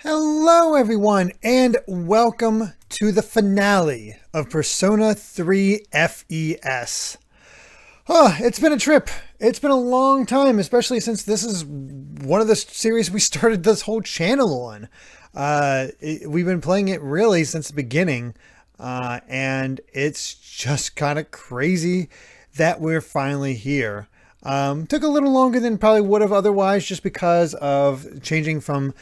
Hello everyone and welcome to the finale of Persona 3 FES. It's been a trip. It's been a long time, especially since this is one of the series we started this whole channel on. We've been playing it really since the beginning, and it's just kind of crazy that we're finally here. Took a little longer than probably would have otherwise just because of changing from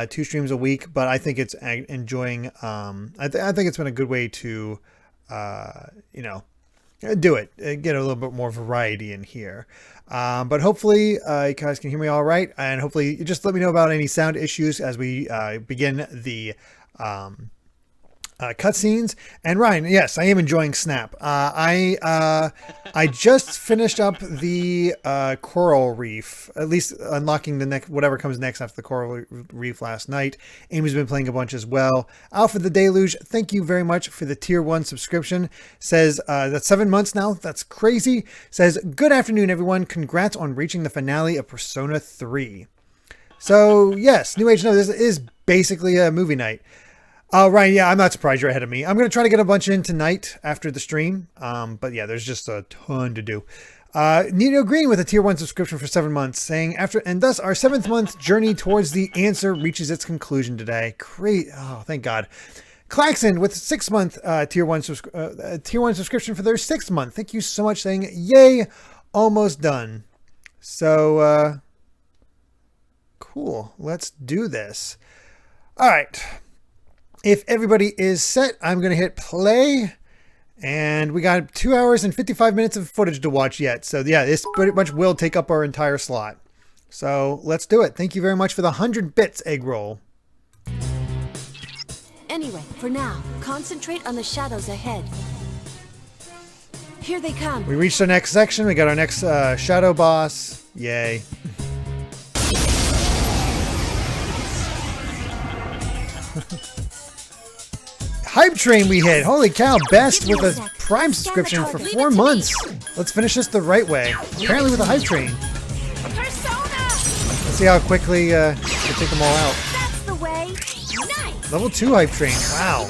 2 streams a week, but I think it's enjoying, I think it's been a good way to, do it, get a little bit more variety in here. But hopefully you guys can hear me all right, and hopefully you just let me know about any sound issues as we begin the cutscenes. And Ryan, yes, I am enjoying Snap. I just finished up the coral reef, at least unlocking the next whatever comes next after the coral reef last night. Amy's been playing a bunch as well. Alpha the Deluge, thank you very much for the tier 1 subscription. Says that's 7 months now. That's crazy. Says good afternoon everyone. Congrats on reaching the finale of Persona 3. So yes, New Age, no, this is basically a movie night. Ryan, yeah, I'm not surprised you're ahead of me. I'm going to try to get a bunch in tonight after the stream. But yeah, there's just a ton to do. Nino Green with a tier 1 subscription for 7 months saying and thus our 7th month journey towards the answer reaches its conclusion today. Great. Oh, thank God. Claxon with 6 month tier 1 subscription for their 6th month. Thank you so much saying yay, almost done. So, cool. Let's do this. All right. If everybody is set, I'm going to hit play, and we got 2 hours and 55 minutes of footage to watch yet. So yeah, this pretty much will take up our entire slot. So let's do it. Thank you very much for the 100 bits egg roll. Anyway, for now, concentrate on the shadows ahead. Here they come. We reached our next section. We got our next shadow boss. Yay. Hype train we hit. Holy cow, best with a Prime subscription for 4 months. Let's finish this the right way. Apparently with a hype train. Let's see how quickly we take them all out. That's the way. Nice. Level 2 hype train. Wow.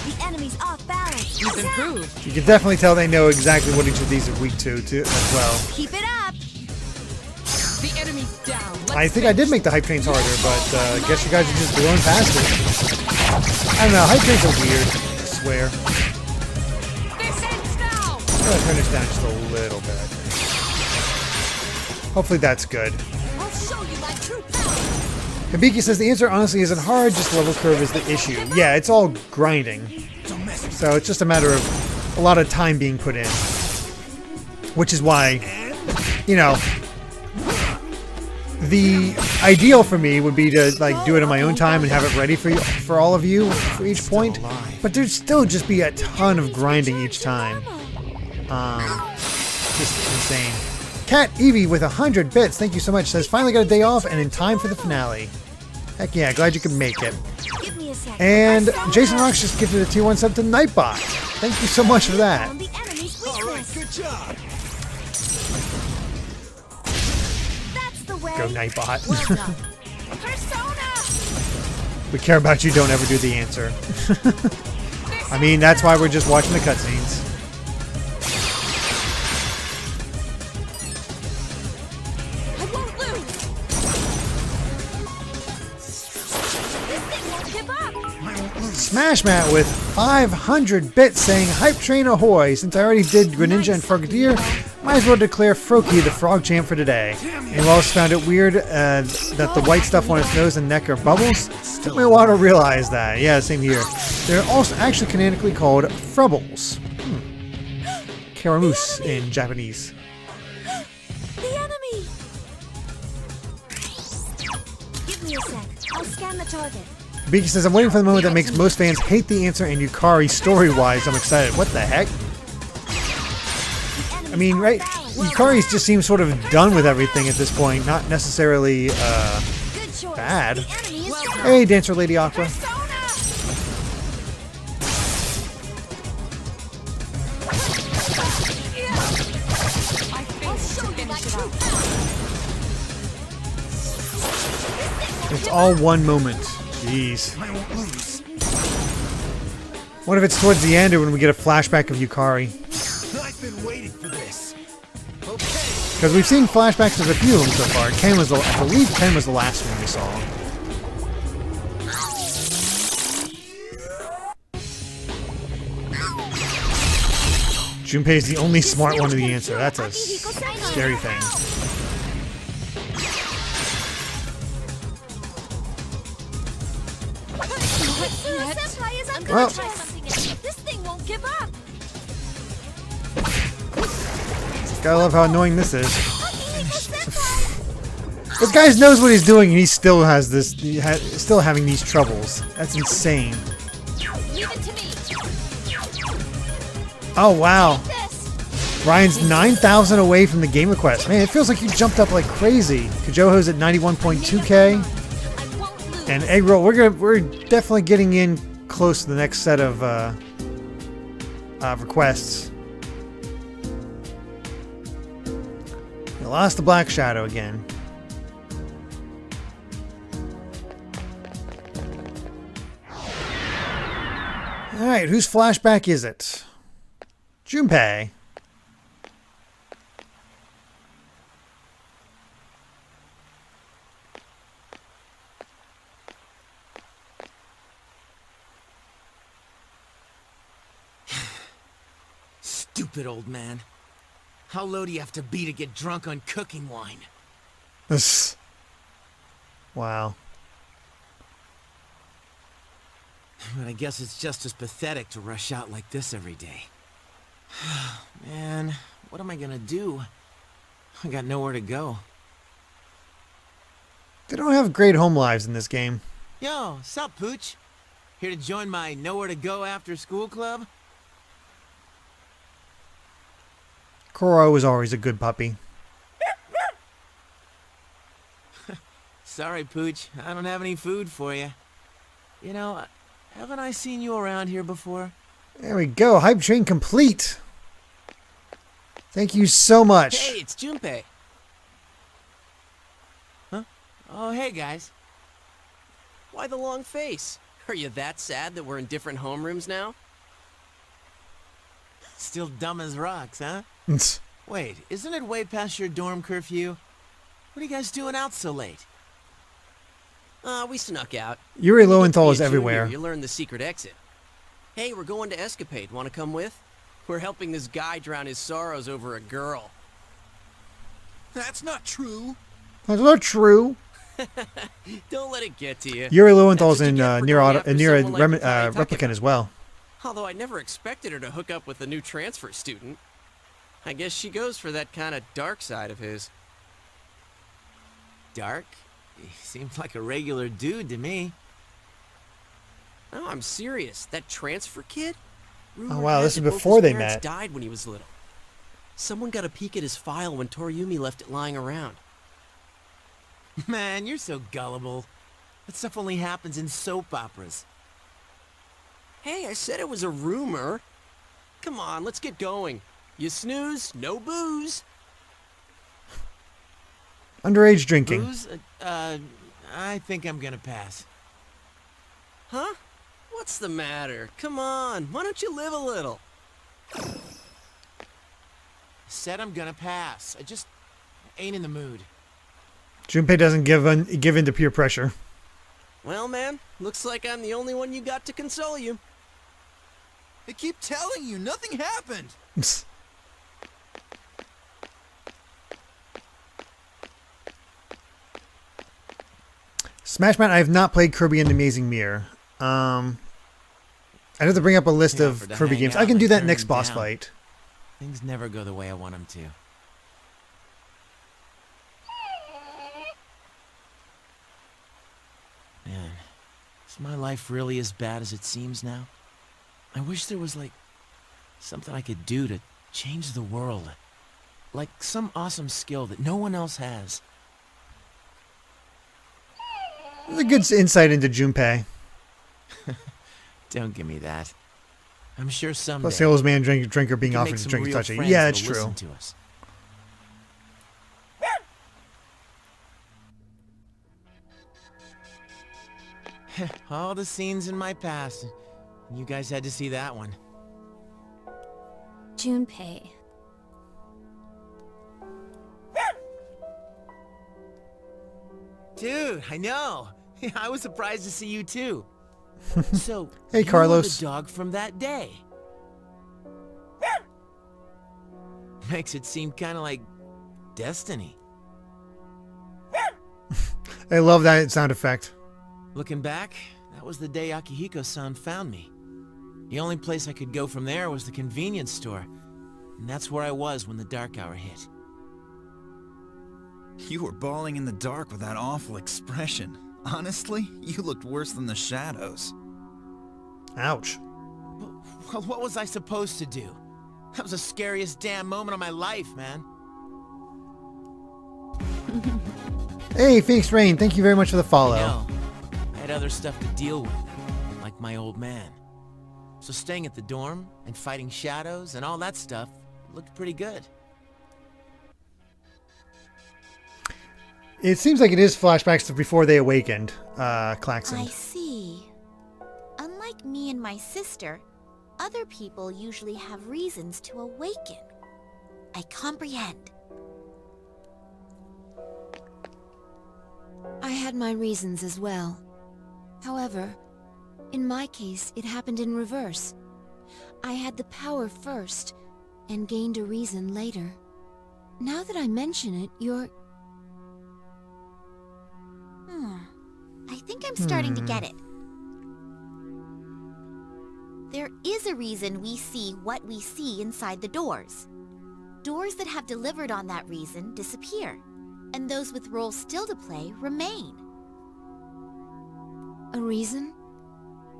The enemy's off balance. He's improved. You can definitely tell they know exactly what each of these are weak to as well. Keep it up. The enemy's down. I think I did make the hype trains harder, but I guess you guys are just blowing past it. I don't know, hype trains are weird, I swear. This ends now. I'm gonna turn this down just a little bit, I think. Hopefully that's good. I'll show you my true power. Hibiki says the answer honestly isn't hard, just level curve is the issue. Yeah, it's all grinding. So it's just a matter of a lot of time being put in. Which is why, you know, the ideal for me would be to like do it in my own time and have it ready for all of you for each point, but there'd still just be a ton of grinding each time. Just insane. Cat Evie with 100 bits, thank you so much, says finally got a day off and in time for the finale. Heck yeah, glad you could make it. Give me a second. And Jason Rocks just gifted a tier 1 sub to Nightbot. Thank you so much for that. The enemy's weakness. Good job. Go Nightbot. Well done. Persona. We care about you, don't ever do the answer. I mean, that's why we're just watching the cutscenes. I won't lose. This thing won't give up. Smash Matt with 500 bits saying hype train ahoy. Since I already did Greninja and Frogadier, might as well declare Froakie the frog champ for today. Anyone else found it weird that the white stuff on its nose and neck are bubbles? Took me a while to realize that. Yeah, same here. They're also actually canonically called frubbles. Karamoose in Japanese. The enemy. Give me a sec. I'll scan the target. Beaky says, I'm waiting for the moment that makes most fans hate the answer and Yukari story-wise. I'm excited. What the heck? I mean, right? Yukari just seems sort of done with everything at this point. Not necessarily bad. Hey, Dancer Lady Aqua. I'll show you my true power. It's all one moment. Jeez. I won't lose. What if it's towards the end or when we get a flashback of Yukari? I've been waiting for this. Okay. Because we've seen flashbacks of a few of them so far. Ken was I believe Ken was the last one we saw. Junpei's the only smart one to the answer. That's a scary thing. Well, This thing won't give up. gotta love how annoying this is. This guy knows what he's doing, and he still has this. Still having these troubles. That's insane. Leave it to me. Oh wow, This. Ryan's 9,000 away from the game request. Man, it feels like you jumped up like crazy. Kajoho's at 91.2k, I won't lose. and Egg Roll. We're definitely getting in close to the next set of requests. You lost the Black Shadow again. Alright, whose flashback is it? Junpei. Stupid old man. How low do you have to be to get drunk on cooking wine? This. Wow. But I guess it's just as pathetic to rush out like this every day. Man, what am I gonna do? I got nowhere to go. They don't have great home lives in this game. Yo, sup, Pooch? Here to join my nowhere to go after school club? Koro was always a good puppy. Sorry, Pooch. I don't have any food for you. You know, haven't I seen you around here before? There we go. Hype train complete. Thank you so much. Hey, it's Junpei. Huh? Oh, hey, guys. Why the long face? Are you that sad that we're in different homerooms now? Still dumb as rocks, huh? Wait, isn't it way past your dorm curfew? What are you guys doing out so late? We snuck out. Yuri When you get to Lowenthal be a is junior, everywhere. You learn the secret exit. Hey, we're going to Escapade. Want to come with? We're helping this guy drown his sorrows over a girl. That's not true. That's not true. Don't let it get to you. Yuri Lowenthal's That's what in you get for Near going after a someone like Yukari Replicant Takeba. as well. Although I never expected her to hook up with a new transfer student. I guess she goes for that kind of dark side of his. Dark? He seems like a regular dude to me. No, I'm serious. That transfer kid? Rumor Oh, wow, has this is it both before his they parents met. died when he was little. Someone got a peek at his file when Toriumi left it lying around. Man, you're so gullible. That stuff only happens in soap operas. Hey, I said it was a rumor. Come on, let's get going. You snooze, no booze. Underage drinking. Booze? I think I'm gonna pass. Huh? What's the matter? Come on, why don't you live a little? Said I'm gonna pass. I just ain't in the mood. Junpei doesn't give in to peer pressure. Well, man, looks like I'm the only one you got to console you. I keep telling you, nothing happened. Smashman, I have not played Kirby and the Amazing Mirror. I'd have to bring up a list They of offered to Kirby hang games. out I can and do I that turned next him boss down. fight. Things never go the way I want them to. Man, is my life really as bad as it seems now? I wish there was, like, something I could do to change the world. Like some awesome skill that no one else has. It's a good insight into Junpei. Don't give me that. I'm sure someday... Plus, Sales Man Drinker being we can offered make to some drink real touching. friends Yeah, that's that'll true. listen to us. All the scenes in my past. You guys had to see that one. Junpei. Dude, I know. I was surprised to see you too. So, Hey, you were Carlos. the dog from that day. Makes it seem kind of like destiny. I love that sound effect. Looking back, that was the day Akihiko-san found me. The only place I could go from there was the convenience store. And that's where I was when the dark hour hit. You were bawling in the dark with that awful expression. Honestly, you looked worse than the shadows. Ouch. Well, what was I supposed to do? That was the scariest damn moment of my life, man. Hey, Phoenix Rain, thank you very much for the follow. No, I had other stuff to deal with, like my old man. So staying at the dorm and fighting shadows and all that stuff looked pretty good. It seems like it is flashbacks to before they awakened, Klaxon. I see. Unlike me and my sister, other people usually have reasons to awaken. I comprehend. I had my reasons as well. However, in my case, it happened in reverse. I had the power first, and gained a reason later. Now that I mention it, you're... I think I'm starting to get it. There is a reason we see what we see inside the doors. Doors that have delivered on that reason disappear, and those with roles still to play remain. A reason?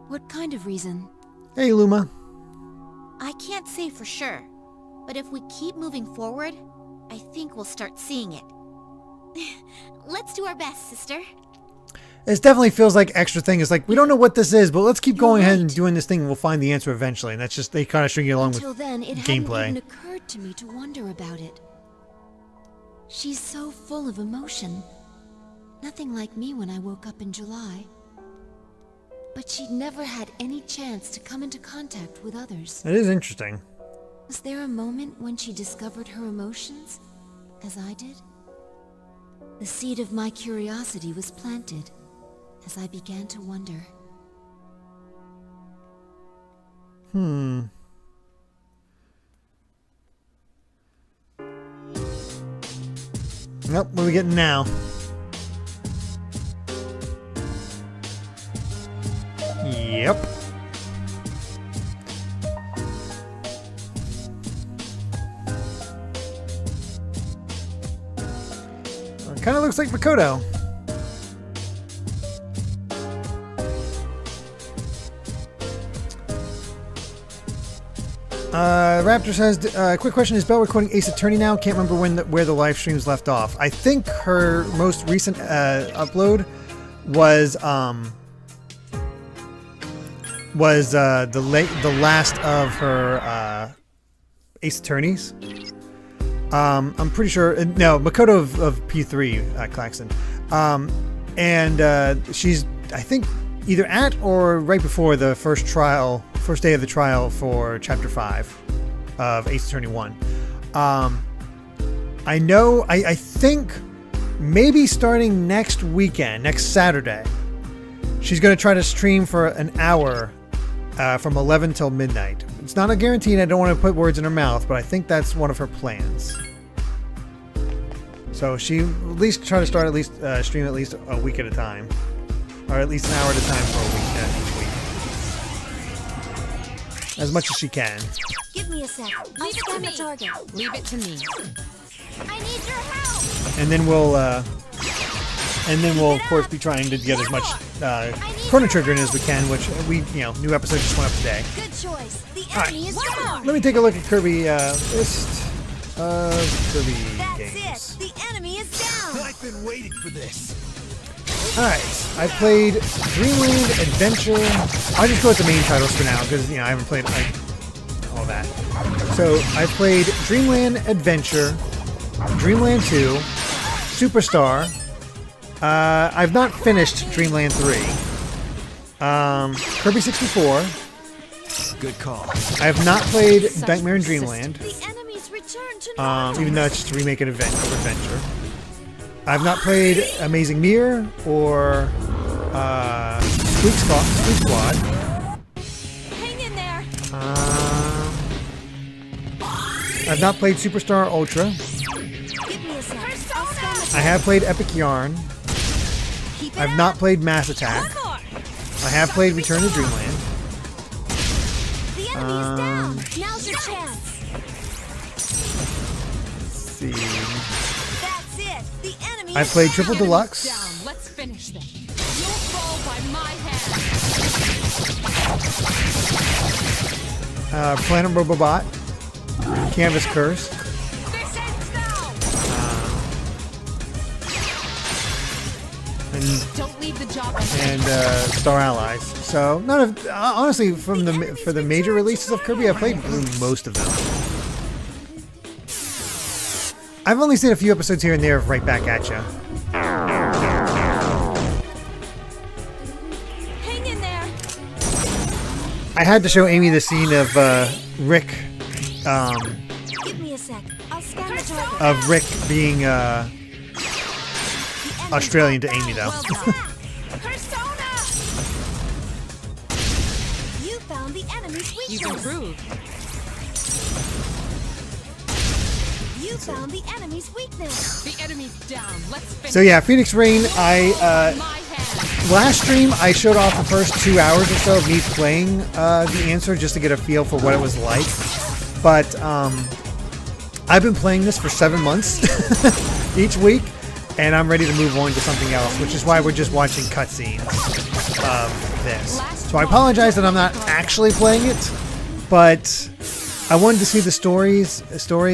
What kind of reason? Hey, Luma. I can't say for sure, but if we keep moving forward, I think we'll start seeing it. Let's do our best, sister. It definitely feels like extra thing. It's like, we don't know what this is, but let's keep You're going ahead and right. doing this thing and we'll find the answer eventually. And that's just, they kind of string you along Until with then, it gameplay. hadn't even occurred to me to wonder about it. She's so full of emotion. Nothing like me when I woke up in July. But she'd never had any chance to come into contact with others. It is interesting. Was there a moment when she discovered her emotions, as I did? The seed of my curiosity was planted, as I began to wonder. Nope, what are we getting now? Yep. It kind of looks like Makoto. Raptor says, quick question, is Belle recording Ace Attorney now? Can't remember where the live streams left off. I think her most recent upload was the last of her Ace Attorneys. I'm pretty sure, no, Makoto of P3, Klaxon. And she's, I think, either at or right before the first day of the trial for Chapter 5 of Ace Attorney 1. I know, I think maybe starting next weekend, next Saturday, she's going to try to stream for an hour from 11 till midnight. It's not a guarantee, and I don't want to put words in her mouth, but I think that's one of her plans. So she at least try to start at least stream at least a week at a time. Or at least an hour at a time for a week, each week. As much as she can. Give me a sec. I'll Leave it to scan the me. target. Leave it to me. I need your help! And then we'll of course be trying to get as much Chrono Trigger in as we can, which new episode just went up today. Good choice. The Alright. enemy is down. Let me take a look at Kirby list of Kirby That's games. it. The enemy is down. I've been waiting for this. Alright, I played Dreamland Adventure. I'll just go with the main titles for now because I haven't played all that. So I played Dreamland Adventure, Dreamland 2, Superstar. I've not finished Dreamland 3. Kirby 64. Good call. I have not played Nightmare in Dreamland, The enemies return to even though it's just a remake of Adventure. I've not played Amazing Mirror or Squeak Squad. Hang in there. I've not played Superstar Ultra. Give me a sec. I'll scan I have played Epic Yarn. Keep it I've up. not played Mass Attack. One more. I have played Return to Dreamland. The enemy is down. Now's your chance. Let's see. That's it. The enemy I is played down. Triple Enemies Deluxe. down. Let's finish them. You'll fall by my hand. Planet Robobot. Canvas Curse. This ends now. Don't leave the job And Star Allies. So none of honestly for the major releases of Kirby, I played most of them. I've only seen a few episodes here and there of Right Back at Ya. Hang in there. I had to show Amy the scene of Rick, Give me a sec. I'll scan the target. of Rick being The enemy's Australian to down. Amy though. Well done. Persona. You found the enemy's You've weakness. improved. You found the enemy's weakness. The enemy's down. Let's finish. So yeah, Phoenix Rain. I My hand. last stream I showed off the first 2 hours or so of me playing the answer just to get a feel for what it was like. But I've been playing this for 7 months each week, and I'm ready to move on to something else, which is why we're just watching cutscenes of this. So I apologize that I'm not actually playing it, but I wanted to see the story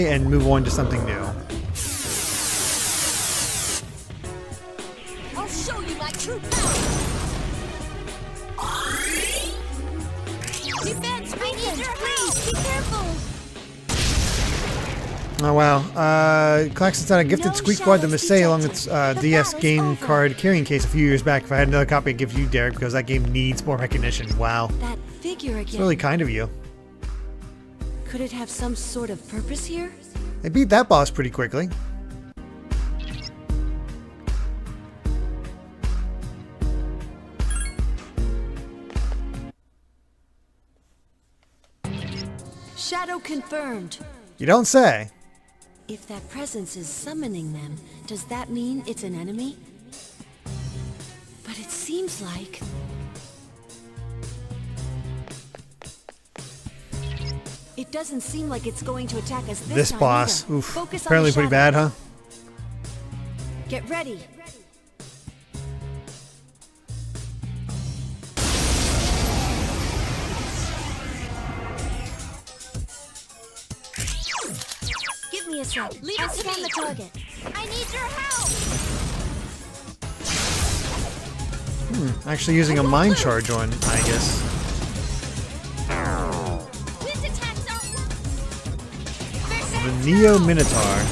and move on to something new. I'll show you my true power. Defense, I need your help. Be careful. Oh wow. Claxton said I gifted Squeak Squad to Miss Say along with DS game card carrying case a few years back. If I had another copy, I'd give you, Derek, because that game needs more recognition. Wow. That figure It's again. really kind of you. Could it have some sort of purpose here? They beat that boss pretty quickly. Shadow confirmed. You don't say. If that presence is summoning them, does that mean it's an enemy? But it seems like... It doesn't seem like it's going to attack us This time boss, either. oof, Focus on apparently the pretty shadow. bad, huh? Get ready. Give me a sec. Leave it to me. The target. I need your help. Actually using a mind charge on, I guess. Wind attacks are. The Neo Minotaur.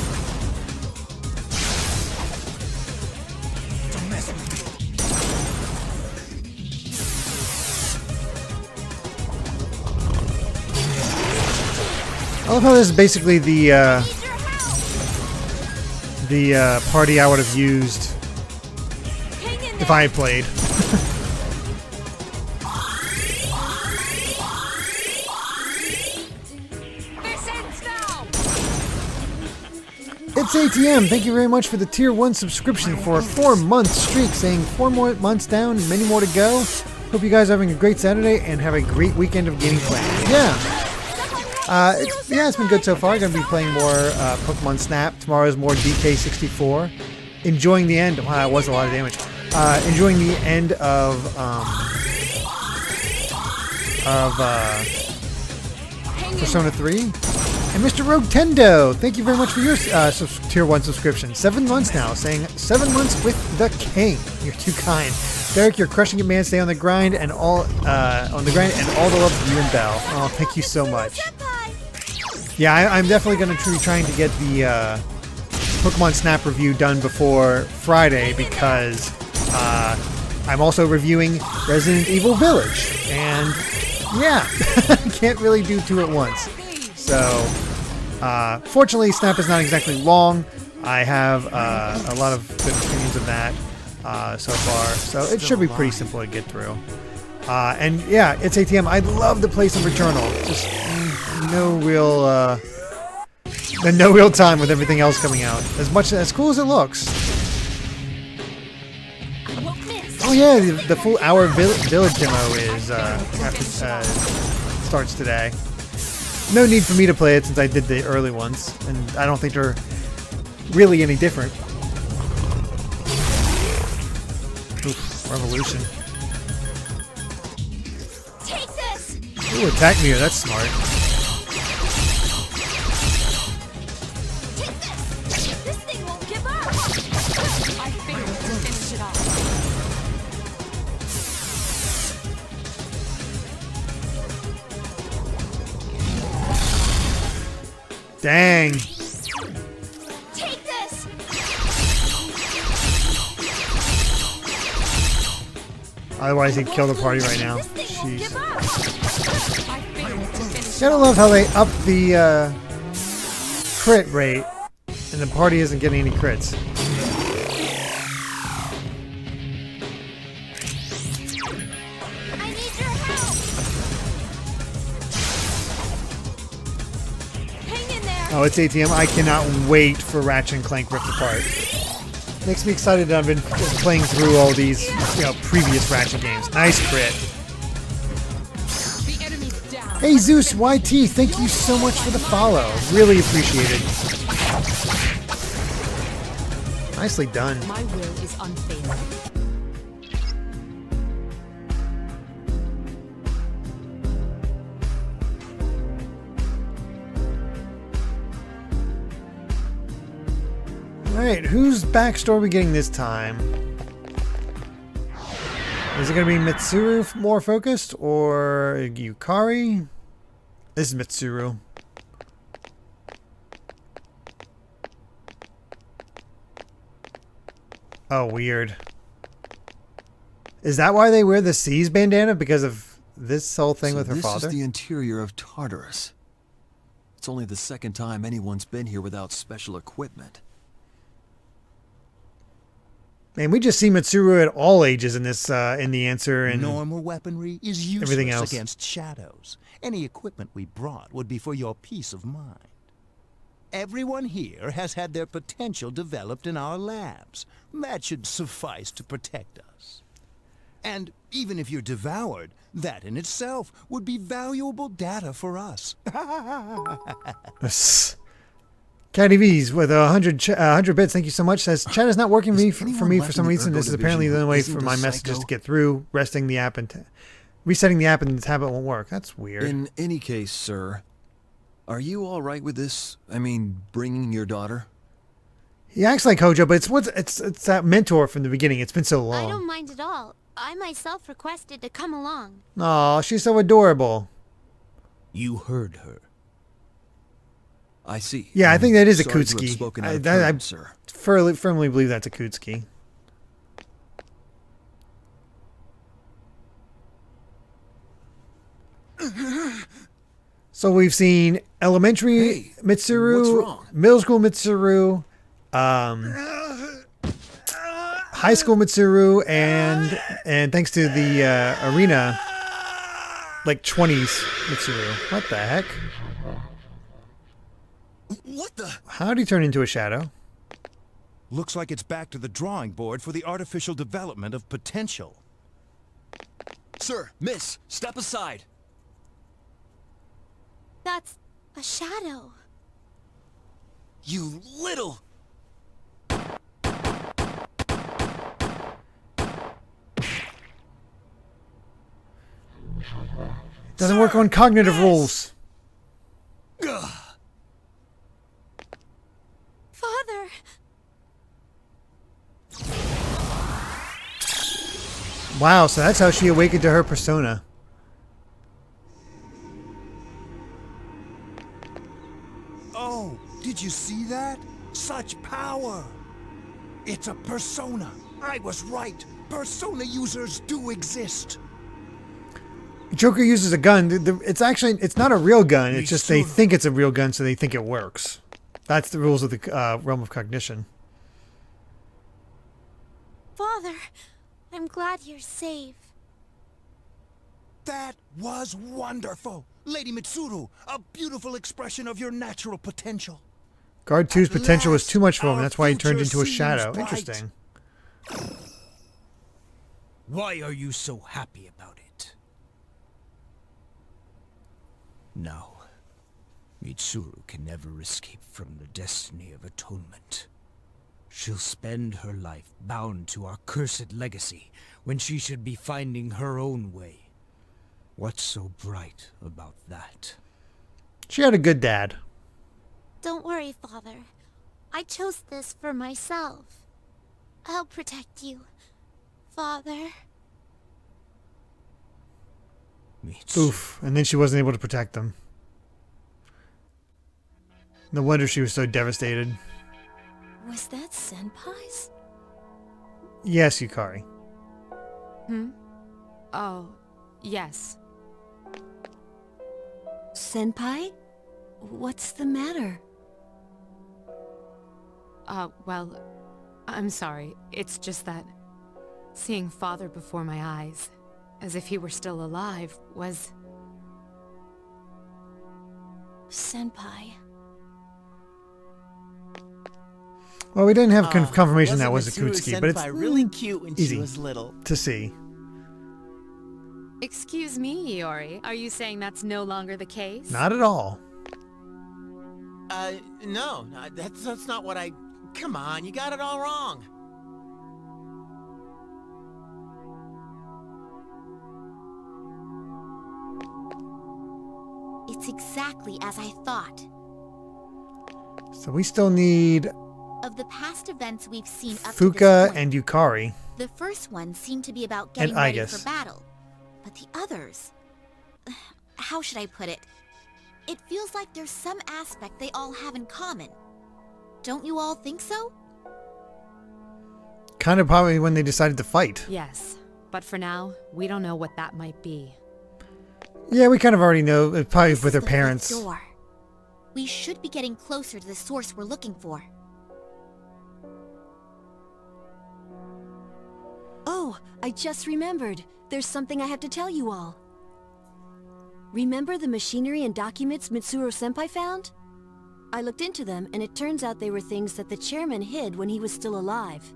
I love how this is basically the party I would have used if I had played. This ends now. It's ATM. Thank you very much for the Tier 1 subscription for a 4-month streak, saying 4 more months down, many more to go. Hope you guys are having a great Saturday and have a great weekend of gaming plans. Yeah. It's been good so far. Going to be playing more Pokemon Snap. Tomorrow's more DK64. Enjoying the end. Wow, that was a lot of damage. Enjoying the end of Persona 3. And Mr. Rogue Tendo, thank you very much for your Tier 1 subscription. 7 months now, saying 7 months with the king. You're too kind. Derek, you're crushing it, man. Stay on the grind and all on the grind and all the love to you and Belle. Oh, thank you so much. Yeah, I'm definitely going to be trying to get the Pokemon Snap review done before Friday because I'm also reviewing Resident Evil Village, and yeah, can't really do two at once. So, fortunately, Snap is not exactly long. I have a lot of good opinions of that so far, so it should be pretty simple to get through. And yeah, it's ATM. I love the place of Returnal. Just no real time with everything else coming out. As cool as it looks. Oh yeah, the full hour village demo is starts today. No need for me to play it since I did the early ones, and I don't think they're really any different. Oof, revolution. Take this! Ooh, attack meter, that's smart. Take this! This thing won't give up! I failed to finish it off. Dang. Take this! Otherwise he'd kill the party right now. This thing won't Jeez. give up! I failed to finish it Gotta love how they up the crit rate and the party isn't getting any crits. I need your help! Hang in there! Oh, it's ATM. I cannot wait for Ratchet and Clank Rift Apart. Makes me excited that I've been playing through all these, previous Ratchet games. Nice crit. The enemy's down. Hey Zeus YT, thank you so much for the follow. Really appreciate it. Nicely done. My will is unfailing. Alright, whose backstory are we getting this time? Is it going to be Mitsuru more focused, or Yukari? This is Mitsuru. Oh, weird. Is that why they wear the Seas bandana? Because of this whole thing with her father? This is the interior of Tartarus. It's only the second time anyone's been here without special equipment. Man, we just see Mitsuru at all ages in this, in the answer and Normal weaponry is everything useless else. against shadows. Any equipment we brought would be for your peace of mind. Everyone here has had their potential developed in our labs. That should suffice to protect us. And even if you're devoured, that in itself would be valuable data for us. Caddy V's with 100 bits. Thank you so much. Says chat is not working for me for some reason. This is apparently the only way for my messages to get through. Resetting the app and the tablet won't work. That's weird. In any case, sir, are you all right with this? I mean, bringing your daughter? He acts like Hojo, but it's that mentor from the beginning. It's been so I long. don't mind at all. I myself requested to come along. Aw, she's so adorable. You heard her. I see. Yeah, I think that is a Sorry to have Kutsuki. spoken out I of turn, sir. firmly believe that's a Kutsuki. So we've seen elementary Hey, Mitsuru, what's wrong? middle school Mitsuru, high school Mitsuru, and thanks to the arena, like 20s Mitsuru. What the heck? What the? How did he turn into a shadow? Looks like it's back to the drawing board for the artificial development of potential. Sir, miss, step aside. That's a shadow. You little... Doesn't work on cognitive rules. Father! Wow, so that's how she awakened to her persona. Oh, did you see that? Such power! It's a persona, I was right. Persona users do exist. Joker uses a gun. It's not a real gun. It's just they think it's a real gun, so they think it works. That's the rules of the realm of cognition. Father, I'm glad you're safe. That was wonderful. Lady Mitsuru, a beautiful expression of your natural potential. Guard 2's At potential was last, too much for him. our That's why he turned future into a seems shadow. bright. Interesting. Why are you so happy about it? No. Mitsuru can never escape from the destiny of atonement. She'll spend her life bound to our cursed legacy when she should be finding her own way. What's so bright about that? She had a good dad. Don't worry, Father. I chose this for myself. I'll protect you, Father. Oof. And then she wasn't able to protect them. No wonder she was so devastated. Was that Senpai's? Yes, Yukari. Oh, yes. Senpai? What's the matter? Well, I'm sorry. It's just that seeing Father before my eyes, as if he were still alive, was... Senpai. Well, we didn't have confirmation that was Wasn't Akutsuki, Mitsuru but it's Senpai really cute when easy she was little. to see. Excuse me, Iori. Are you saying that's no longer the case? Not at all. No, that's not what I... Come on, you got it all wrong. It's exactly as I thought. So we still need Of the past events we've seen up to Fuka this point, and Yukari. the first one seemed to be about And getting ready Aigis. for battle. But the others... How should I put it? It feels like there's some aspect they all have in common. Don't you all think so? Kind of probably when they decided to fight. Yes, but for now, we don't know what that might be. Yeah, we kind of already know. It's probably This with is their the parents. fifth door. We should be getting closer to the source we're looking for. Oh, I just remembered. There's something I have to tell you all. Remember the machinery and documents Mitsuru Senpai found? I looked into them, and it turns out they were things that the chairman hid when he was still alive.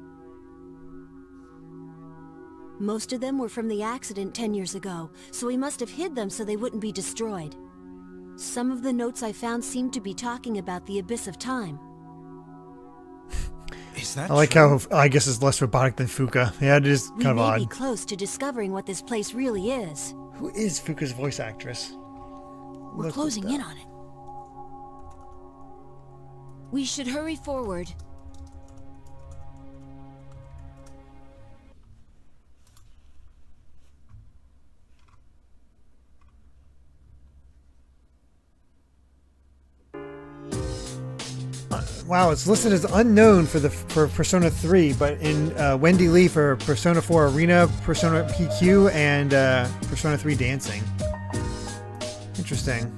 Most of them were from the accident 10 years ago, so he must have hid them so they wouldn't be destroyed. Some of the notes I found seemed to be talking about the abyss of time. Is that I like true? how I guess it's less robotic than Fuka. Yeah, it is We kind of may be odd. close to discovering what this place really is. Who is Fuka's voice actress? We're Look closing at that. in on it. We should hurry forward. Wow, it's listed as unknown for Persona 3, but in Wendy Lee for Persona 4 Arena, Persona PQ, and Persona 3 Dancing. Interesting.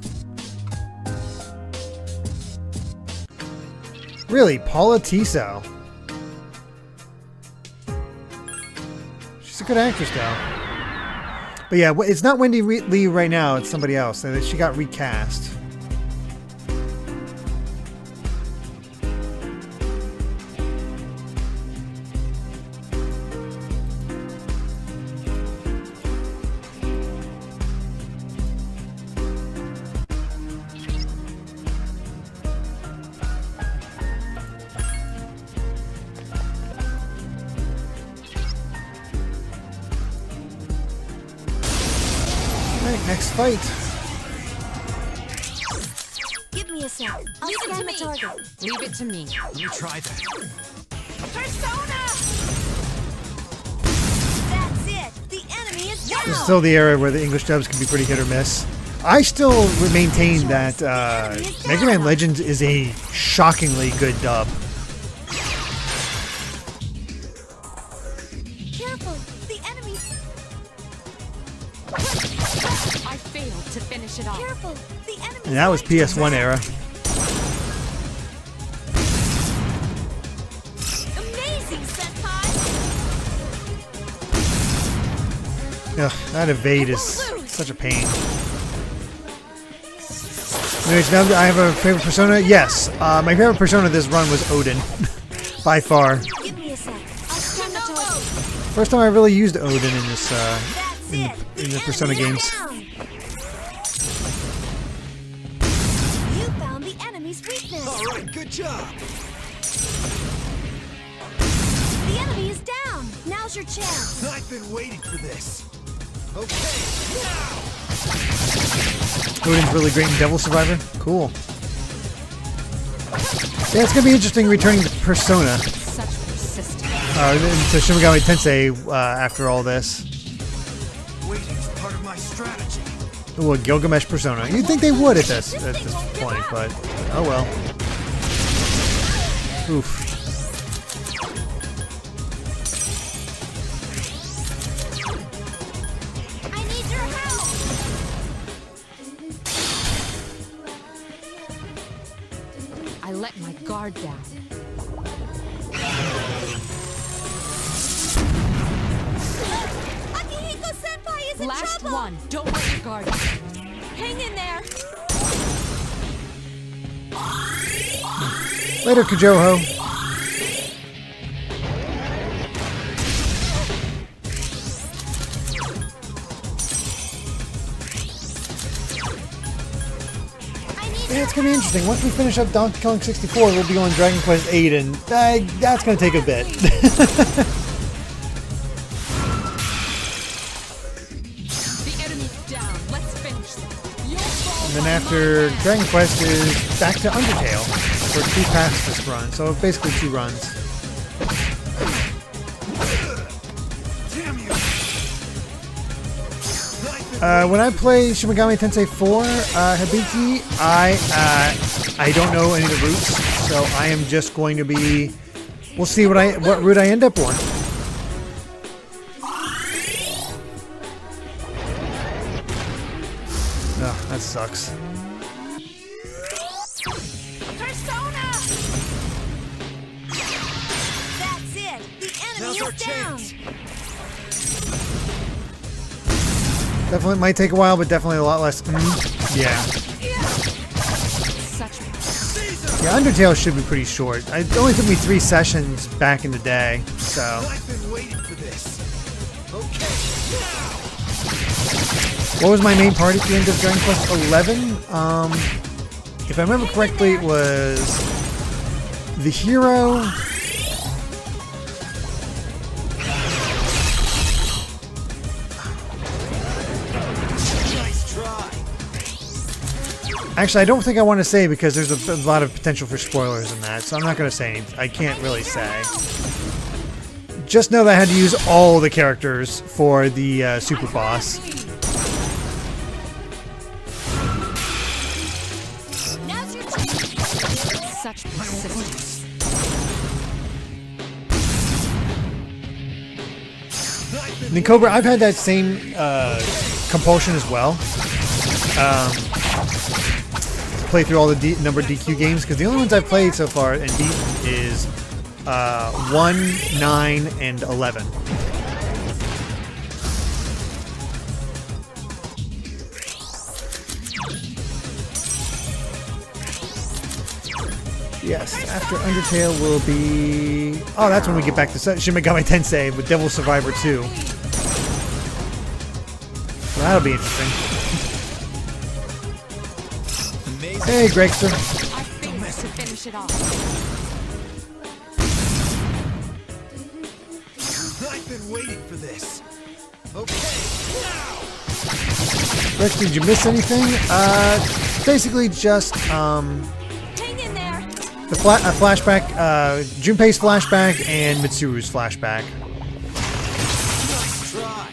Really, Paula Tiso. She's a good actress, though. But yeah, it's not Wendy Lee right now. It's somebody else. She got recast. Next fight. Give me a sec. I'll Leave it to scan the me. target. Leave it to me. Let me try that. Persona! That's it. The enemy is down. This is still the era where the English dubs can be pretty hit or miss. I still maintain that Mega Man Legends is a shockingly good dub. finish it off. Careful! The enemy. And that was PS1 era. Amazing, Senpai! Ugh, that evade is such a pain. Anyways, now that I have a favorite persona. Yes, my favorite persona this run was Odin, by far. Give me a sec. I'll stand the toe. First time I really used Odin in this in the Persona games. You found the enemy's weakness. All right, good job. The enemy is down. Now's your chance. I've been waiting for this. Okay, now. Odin's really great in Devil Survivor. Cool. Yeah, it's gonna be interesting returning to Persona. Such persistence. To Shin Megami Tensei after all this. Waiting's part of my strategy. Ooh, a Gilgamesh Persona. You'd think they would at this point, but oh well. Oof. I need your help. I let my guard down. Akihiko Senpai is in Last trouble. one. Don't let your guard down. Hang in there. Later, Kujoho. Yeah, it's gonna be interesting. Once we finish up Donkey Kong 64, we'll be on Dragon Quest 8, and that's gonna take a bit. The enemy's down. Let's finish them. You'll fall And then by after my hand. Dragon Quest is back to Undertale for 2 past this run, so basically 2 runs. Damn you. When I play Shin Megami Tensei 4 Hibiki, I don't know any of the routes, so I am just going to be. We'll see what route I end up on. Oh, that sucks. Persona. That's it. The enemy Now's our is down. chance. Definitely might take a while, but definitely a lot less. Yeah. Such Yeah, Undertale should be pretty short. It only took me 3 sessions back in the day, so. I've been waiting for this. Okay, What was my main party at the end of Dragon Quest 11? If I remember correctly, it was the hero. nice try. Actually, I don't think I want to say because there's a lot of potential for spoilers in that, so I'm not going to say anything. I can't really say. Just know that I had to use all the characters for the super boss. Now's your chance. such persistence. And in Cobra, I've had that same compulsion as well. Play through all the numbered DQ games because the only ones I've played so far and beaten is 1, 9, and 11. Yes, after Undertale will be... Oh, that's when we get back to Shin Megami Tensei with Devil Survivor 2. So that'll be interesting. Hey, Gregster. Our fingers to finish it off. I've been waiting for this. Okay, now. Gregster, did you miss anything? Basically just Hang in there. a flashback, Junpei's flashback and Mitsuru's flashback. Nice try.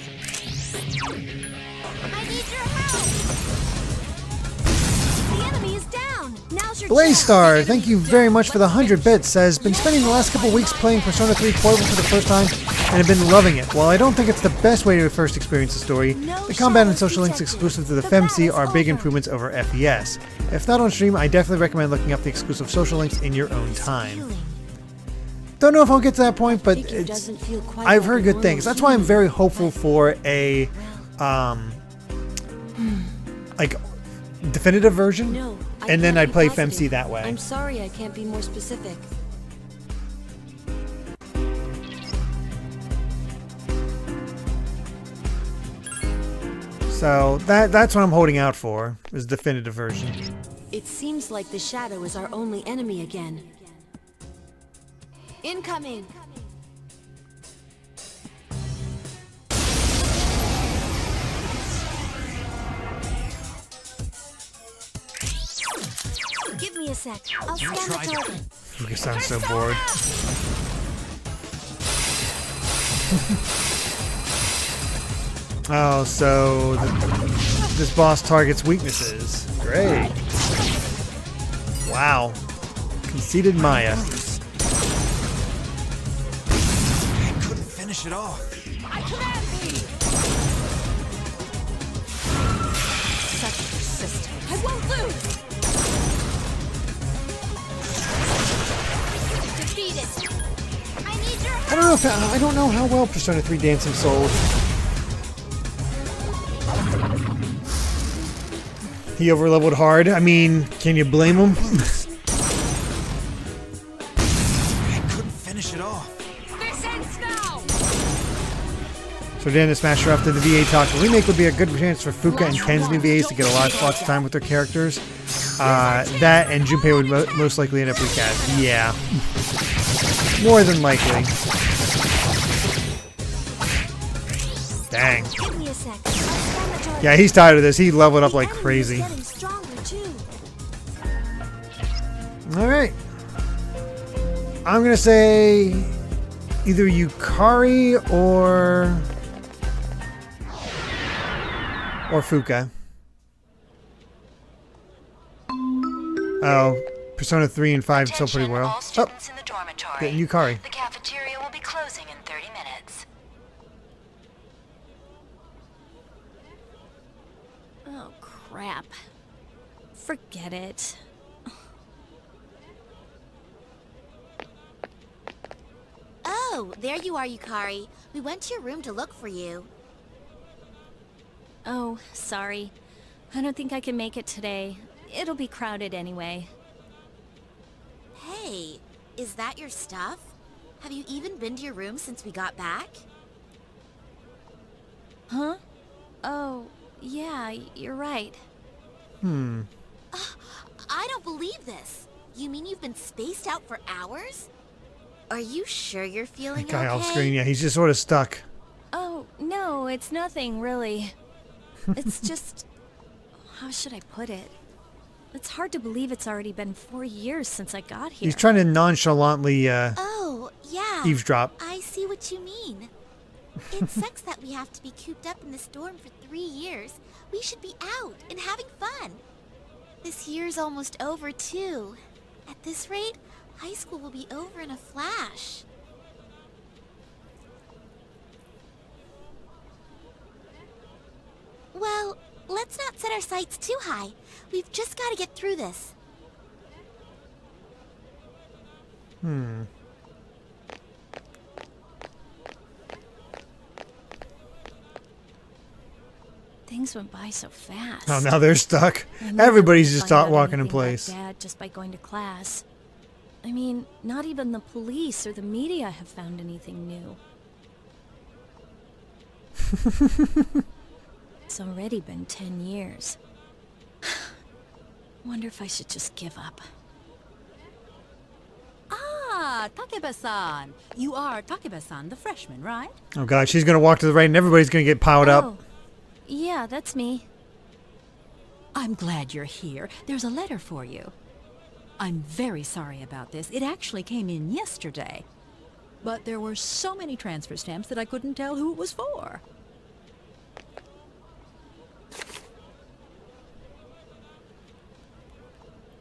I need your help. The enemy is down. Now's your Blaze chance. Star, thank you very much for the 100 bits. Says, been spending the last couple weeks playing Persona 3 Portable for the first time. and have been loving it. While I don't think it's the best way to first experience the story, the combat and social links exclusive to the FEMC are big improvements over FES. If not on stream, I definitely recommend looking up the exclusive social links in your own time. Don't know if I'll get to that point, but I've heard good things. That's why I'm very hopeful for a like definitive version, and then I'd play FEMC that way. I'm sorry I can't be more specific. So that's what I'm holding out for, is definitive version. It seems like the shadow is our only enemy again. Incoming! Give me a sec. I'll scan the target. You sound so bored. Oh, so this boss targets weaknesses. Great. Wow. Conceited Maya. Couldn't finish it off. I command thee! Such persistence. I won't lose! Defeated. I need your help. I don't know how well Persona 3 Dancing sold. He overleveled hard. I mean, can you blame him? Couldn't finish it off. This ends now! So Dan the Smasher after the VA talk. The remake would be a good chance for Fuka and Ken's new VAs to get lots of time with their characters. That and Junpei would most likely end up recast. Yeah. More than likely. Dang. Give me a sec. Yeah, he's tired of this. He leveled up like crazy. Alright. I'm gonna say either Yukari or Fuka. Oh, Persona 3 and 5 still pretty well. Oh, getting Yukari. The cafeteria will be closing in 30 minutes. Oh, crap. Forget it. Oh, there you are, Yukari. We went to your room to look for you. Oh, sorry. I don't think I can make it today. It'll be crowded anyway. Hey, is that your stuff? Have you even been to your room since we got back? Huh? Oh, yeah, you're right. I don't believe this. You mean you've been spaced out for hours? Are you sure you're feeling That guy okay? off screen, yeah, he's just sort of stuck. Oh, no, it's nothing, really. It's just... how should I put it? It's hard to believe it's already been 4 years since I got here. He's trying to nonchalantly Oh, yeah. eavesdrop. I see what you mean. It sucks that we have to be cooped up in this dorm for 3 years. We should be out and having fun. This year's almost over, too. At this rate, high school will be over in a flash. Well, let's not set our sights too high. We've just got to get through this. Things went by so fast. Oh, now they're stuck. I never Everybody's just find out walking in anything about place. Dad just by going to class. I mean, not even the police or the media have found anything new. It's already been 10 years. Wonder if I should just give up. Ah, Takeba-san. You are Takeba-san, the freshman, right? Oh god, she's gonna walk to the right and everybody's gonna get piled up. Oh, yeah, that's me. I'm glad you're here. There's a letter for you. I'm very sorry about this. It actually came in yesterday. But there were so many transfer stamps that I couldn't tell who it was for.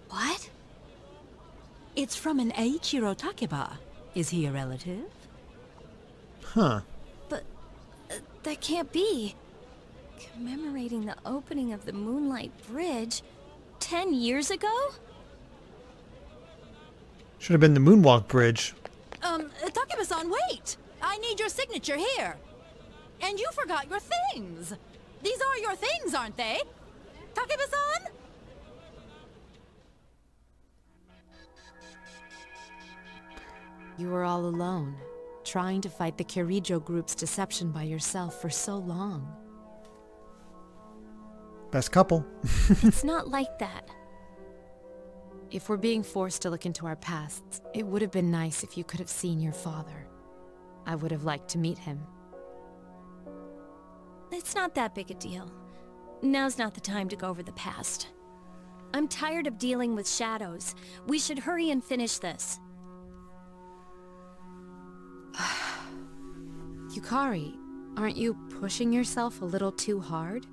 What? It's from an Eiichiro Takeba. Is he a relative? Huh. But that can't be. Commemorating the opening of the Moonlight Bridge 10 years ago? Should have been the Moonwalk Bridge. Takeba-san, wait! I need your signature here. And you forgot your things. These are your things, aren't they? Takeba-san? You were all alone, trying to fight the Kirijo group's deception by yourself for so long. Best couple. It's not like that. If we're being forced to look into our pasts, it would have been nice if you could have seen your father. I would have liked to meet him. It's not that big a deal. Now's not the time to go over the past. I'm tired of dealing with shadows. We should hurry and finish this. Yukari, aren't you pushing yourself a little too hard?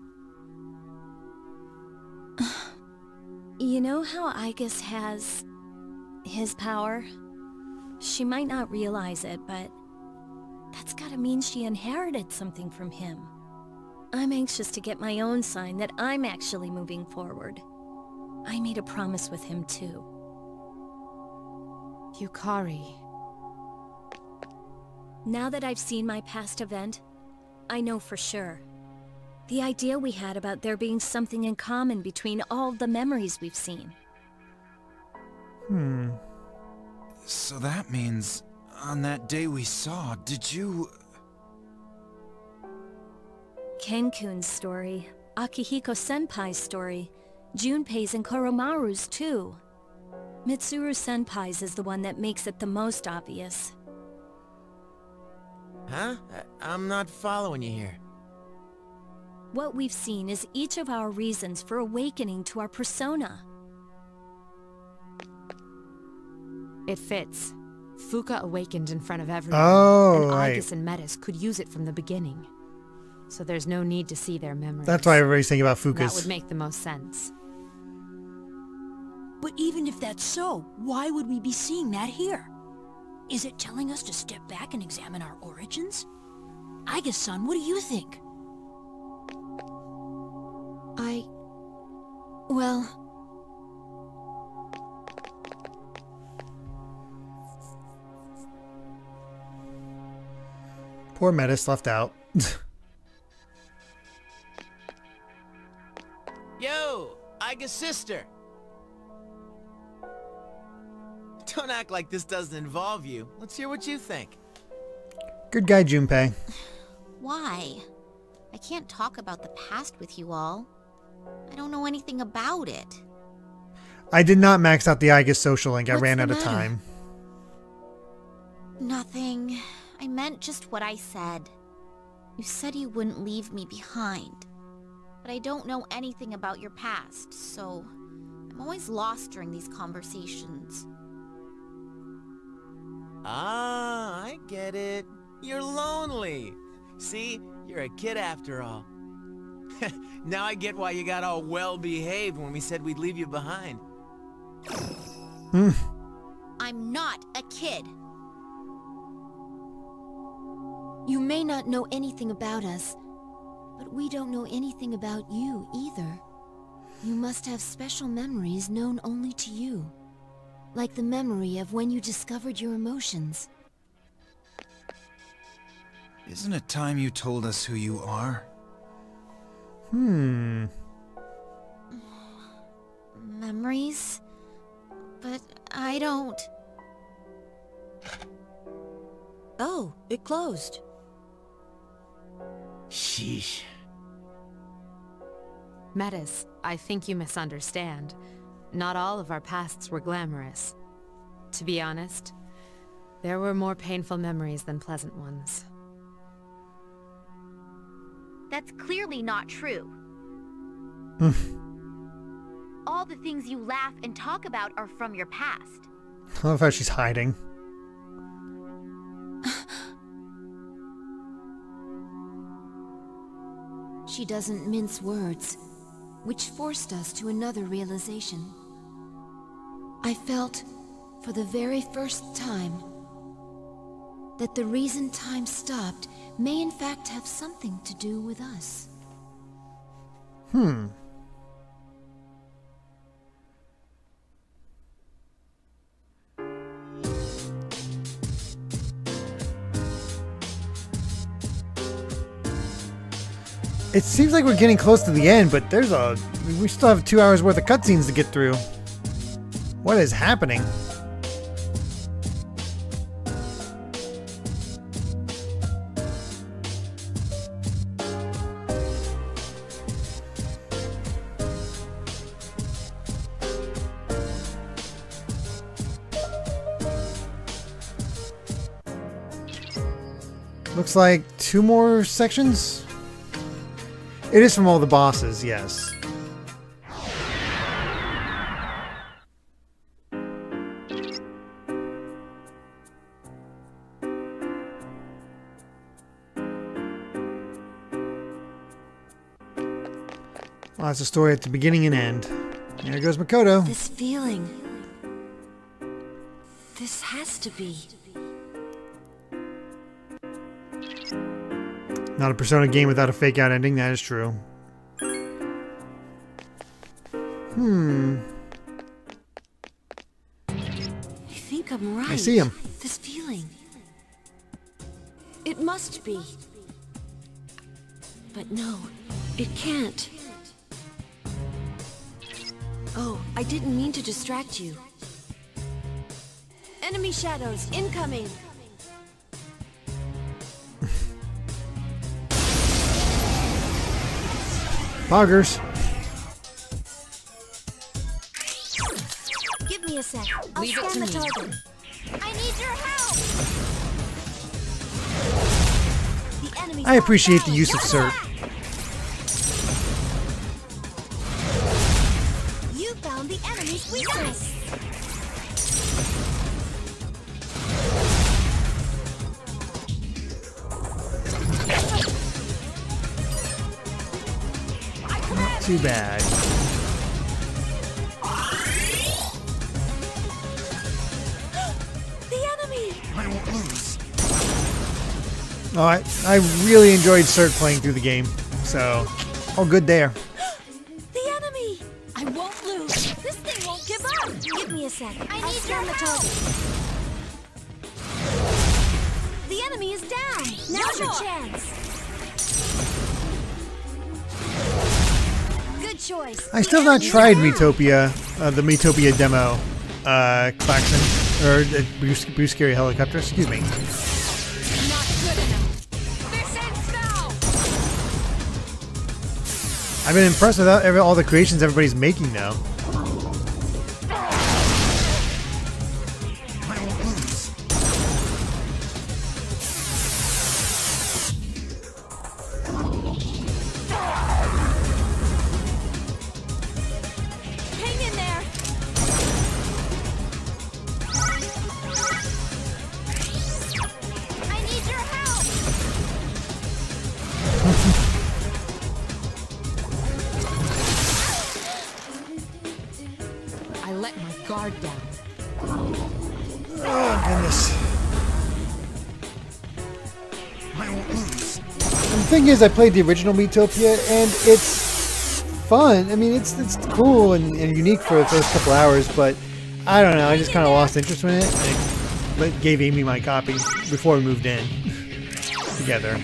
You know how Aigis has his power? She might not realize it, but that's gotta mean she inherited something from him. I'm anxious to get my own sign that I'm actually moving forward. I made a promise with him too. Yukari. Now that I've seen my past event, I know for sure. The idea we had about there being something in common between all the memories we've seen. So that means, on that day we saw, did you... Kenkun's story, Akihiko Senpai's story, Junpei's and Koromaru's too. Mitsuru Senpai's is the one that makes it the most obvious. Huh? I'm not following you here. What we've seen is each of our reasons for awakening to our persona. It fits. Fuka awakened in front of everyone, Oh, and right. Aigis and Metis could use it from the beginning. So there's no need to see their memories. That's why everybody's thinking about That Fuka's. would make the most sense. But even if that's so, why would we be seeing that here? Is it telling us to step back and examine our origins? Aigis-san, what do you think? Well... Poor Metis left out. Yo, Aiga's sister. Don't act like this doesn't involve you. Let's hear what you think. Good guy, Junpei. Why? I can't talk about the past with you all. I don't know anything about it. I did not max out the Aegis social link. I What's ran the out of matter? time. Nothing. I meant just what I said. You said you wouldn't leave me behind. But I don't know anything about your past, so I'm always lost during these conversations. Ah, I get it. You're lonely. See, you're a kid after all. Now I get why you got all well-behaved when we said we'd leave you behind. I'm not a kid. You may not know anything about us, but we don't know anything about you either. You must have special memories known only to you. Like the memory of when you discovered your emotions. Isn't it time you told us who you are? Memories? But I don't... Oh, it closed. Sheesh. Metis, I think you misunderstand. Not all of our pasts were glamorous. To be honest, there were more painful memories than pleasant ones. That's clearly not true. All the things you laugh and talk about are from your past. I love how she's hiding. She doesn't mince words, which forced us to another realization. I felt, for the very first time, that the reason time stopped may in fact have something to do with us. It seems like we're getting close to the end, but we still have 2 hours worth of cutscenes to get through. What is happening? Looks like 2 more sections. It is from all the bosses, yes. Well, that's a story at the beginning and end. There goes Makoto. This feeling. This has to be. Not a Persona game without a fake out ending, that is true. I think I'm right. I see him. This feeling. It must be. But no, it can't. Oh, I didn't mean to distract you. Enemy shadows incoming. Poggers. Give me a sec. I'll Leave it scan to the me. target. I need your help! The enemy's I appreciate the outside. use of Cert. You found the enemy's weakness. Not too bad. The enemy. I won't lose. Oh, I really enjoyed Cert playing through the game, so all good there. The enemy. I won't lose. This thing won't give up. Give me a sec. I'll need scan your the target. The enemy is down. Now's your chance. Good choice. I still have not tried Metopia, the Metopia demo, Klaxon, or Blue Scary Helicopter, excuse me. Not good enough. This ends now. I've been impressed with all the creations everybody's making now. I won't lose. Hang in there. I need your help! I let my guard down. Oh, goodness. I won't lose. And the thing is, I played the original Metopia, and it's fun. I mean, it's cool and unique for the first couple hours, but I don't know. I just kind of lost interest in it. I gave Amy my copy before we moved in together.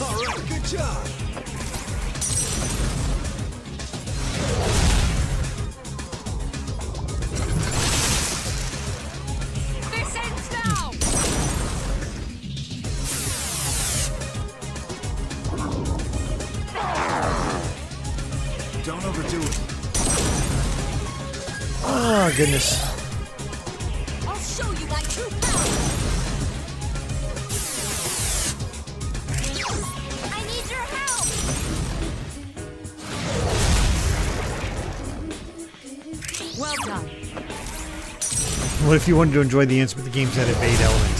All right, good job. This ends now. Don't overdo it. Oh, goodness. I'll show you my true power. I need your help! Well done. What if you wanted to enjoy the answer with the game's had evade element?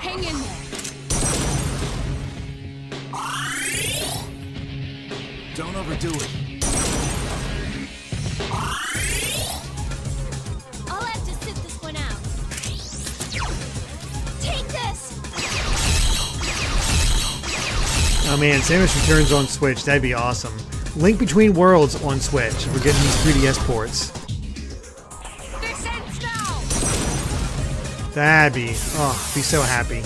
Hang in there. Don't overdo it. I'll have to sit this one out. Take this! Oh man, Samus Returns on Switch. That'd be awesome. Link Between Worlds on Switch if we're getting these 3DS ports. This ends now! That'd be, oh, be so happy.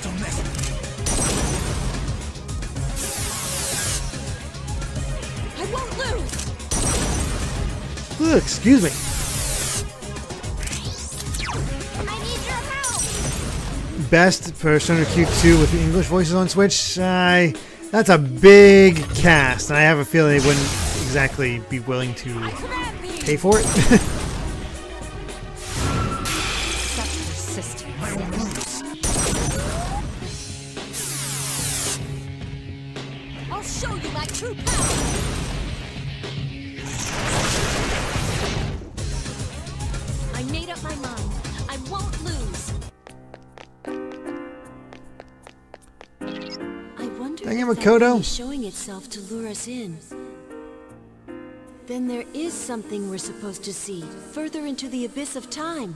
Don't mess with I won't lose! Ugh, excuse me. I need your help! Best Persona Q2 with the English voices on Switch? That's a big cast, and I have a feeling they wouldn't exactly be willing to pay for it. Such persistence. I won't lose. I'll show you my true power! I made up my mind. I won't lose. I wonder Dang it, if that Makoto. thing is showing itself to lure us in. Then there is something we're supposed to see, further into the abyss of time.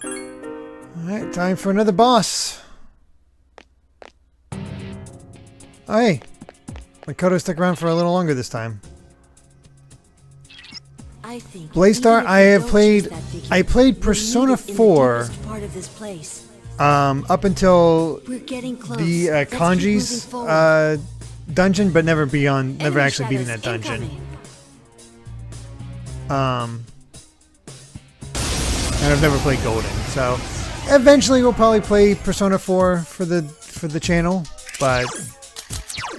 Alright, time for another boss. Oh, hey. Makoto stuck around for a little longer this time. I think Blaze-Star, even if I we have don't played- choose that figure, I played we'll Persona meet it in the 4. deepest part of this place. Up until We're getting close. the Let's keep Kanji's moving forward. dungeon, but never beyond, never Enemy actually beating that shadows dungeon. incoming. And I've never played Golden, so eventually we'll probably play Persona 4 for the channel, but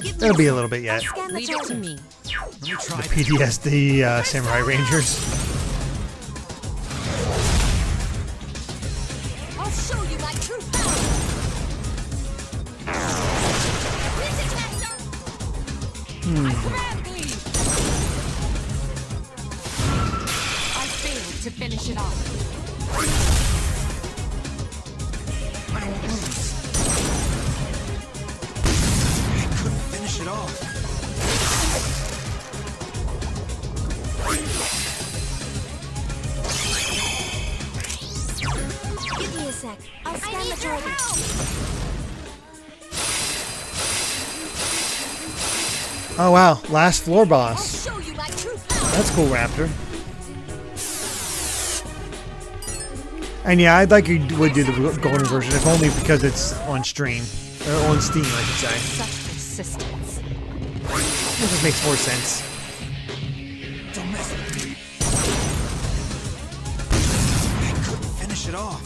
it'll be a little bit yet. Scan the Leave it to target. me. Let me try. The PTSD Samurai Rangers. I'll show you my true power. Listen, Master! Grab me. I failed to finish it off. I won't lose. I couldn't finish it off. Give me a sec. I'll I scan the need your target. help! Oh wow, last floor I'll boss. show you my true power. That's cool, Raptor. And yeah, I'd like you would do the Golden version, if only because it's on stream. Or on Steam, I should say. Such persistence. It just makes more sense. Don't mess with me. I couldn't finish it off.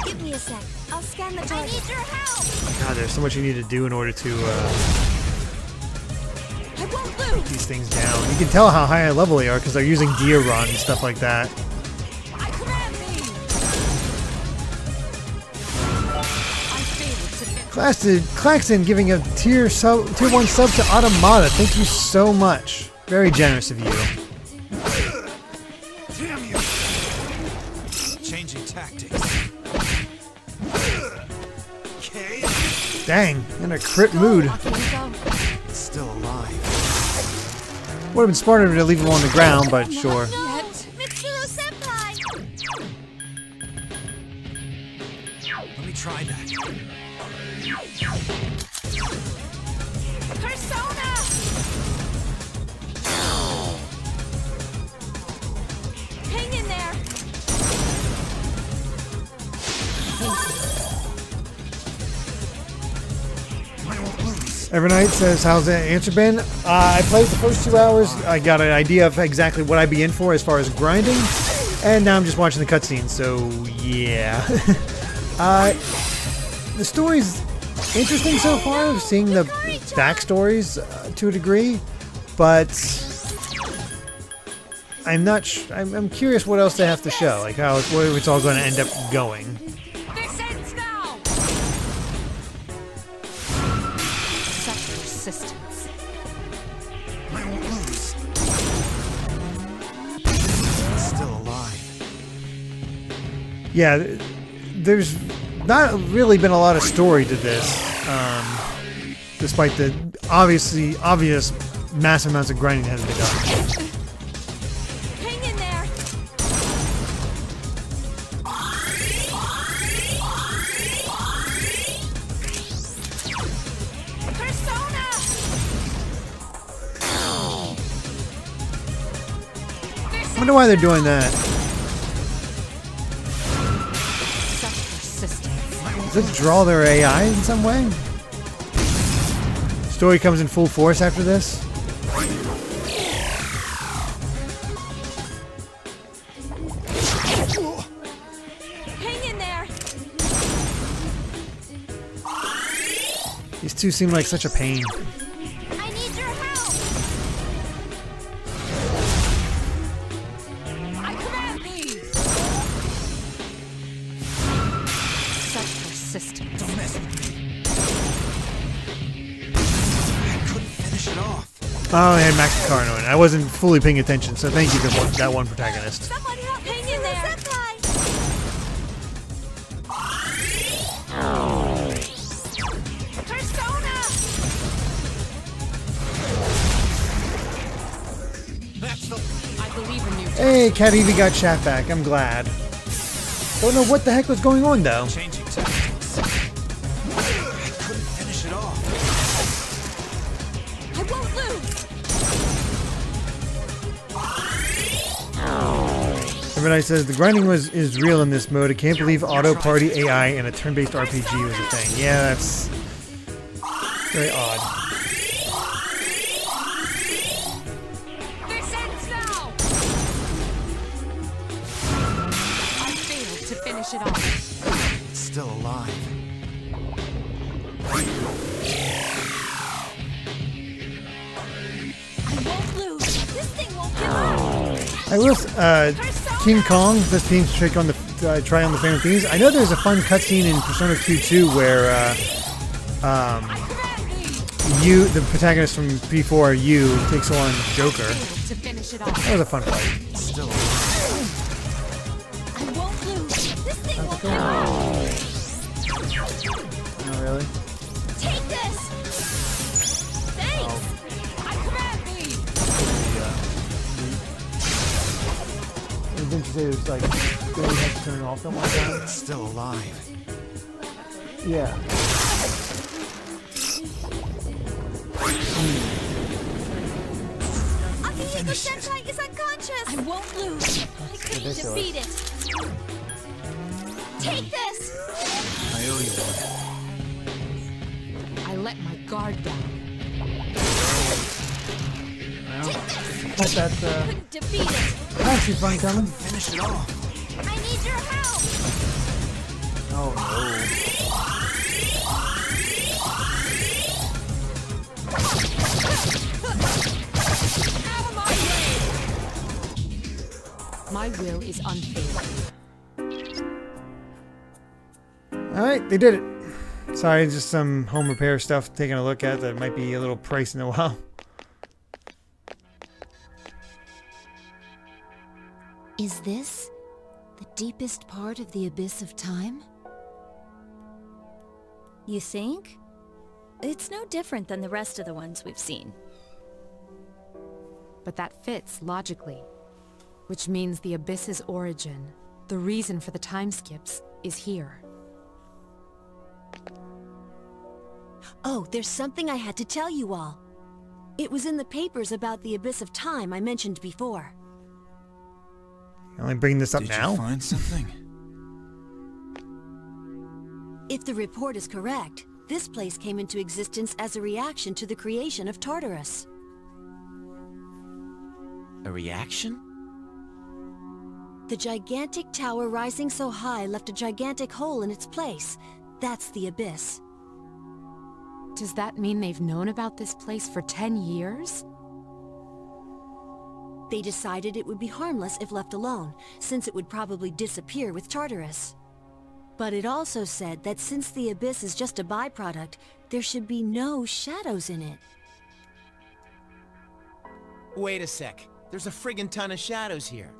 Give me a sec. I'll scan the I target. need your help! God, there's so much you need to do in order to I won't lose. these things down. You can tell how high level they are because they're using Dia Run and stuff like that. Grab me. I failed to finish. Claxton giving a tier 1 sub to Automata. Thank you so much. Very generous of you. Damn you! Changing tactics. Okay. Dang, in a crit mood. It's still alive. Would have been smarter to leave him on the ground, but sure. No! Mitsuru-senpai! Let me try that. Persona! Hang in there. I won't lose. Evernight says, how's that answer been? I played the first 2 hours. I got an idea of exactly what I'd be in for as far as grinding. And now I'm just watching the cutscenes, so yeah. The story's interesting so far, seeing the backstories to a degree. But I'm not. I'm curious what else they have to show, like how where it's all going to end up going. This ends now! persistence. I won't lose. Still alive. Yeah, there's not really been a lot of story to this, despite the obvious massive amounts of grinding that has been done. Hang in there! Persona! I wonder why they're doing that. Such persistence. Does it draw their AI in some way? Story comes in full force after this? Hang in there! These two seem like such a pain. I need your help! I command thee! Such persistence. Don't mess with me. I couldn't finish it off. Oh, they had Max Carno in it. I wasn't fully paying attention, so thank you to that one protagonist. Someone help! Hang in there! Persona! That's the... I believe in you. Hey, Cat Evie got chat back. I'm glad. Don't know what the heck was going on, though. Changing tactics. I couldn't finish it off. I won't lose! Everybody says the grinding is real in this mode. I can't believe auto party AI in a turn-based RPG was a thing. Yeah, that's very odd. This ends now! I failed to finish it off. Still alive. I won't lose! This thing won't kill me! I will. King Kong, this theme's trick on the try on the favorite themes. I know there's a fun cutscene in Persona Q2 where you, the protagonist from P4, you takes on Joker. To finish it off. That was a fun fight. Still alive. I won't lose! This thing won't kill me! Oh, really? Take this! Thanks! I command thee! Didn't you say it was like really had to turn it off something like that? Still alive. Yeah. Akihiko Sentai is unconscious! I won't lose! I couldn't ridiculous. defeat it! Take this! I owe you one. I let my guard down. Got that Couldn't defeat it! taxi fun coming. Finish it off. I need your help! Oh no. Out of my way! My will is unfailing. Alright, they did it. Sorry, just some home repair stuff taking a look at that might be a little pricey in a while. Is this the deepest part of the abyss of time? You think? It's no different than the rest of the ones we've seen. But that fits logically. Which means the abyss's origin, the reason for the time skips, is here. Oh, there's something I had to tell you all. It was in the papers about the abyss of time I mentioned before. You only bringing this up Did now? you find something? If the report is correct, this place came into existence as a reaction to the creation of Tartarus. A reaction? The gigantic tower rising so high left a gigantic hole in its place. That's the abyss. Does that mean they've known about this place for 10 years? They decided it would be harmless if left alone, since it would probably disappear with Tartarus. But it also said that since the abyss is just a byproduct, there should be no shadows in it. Wait a sec. There's a friggin' ton of shadows here.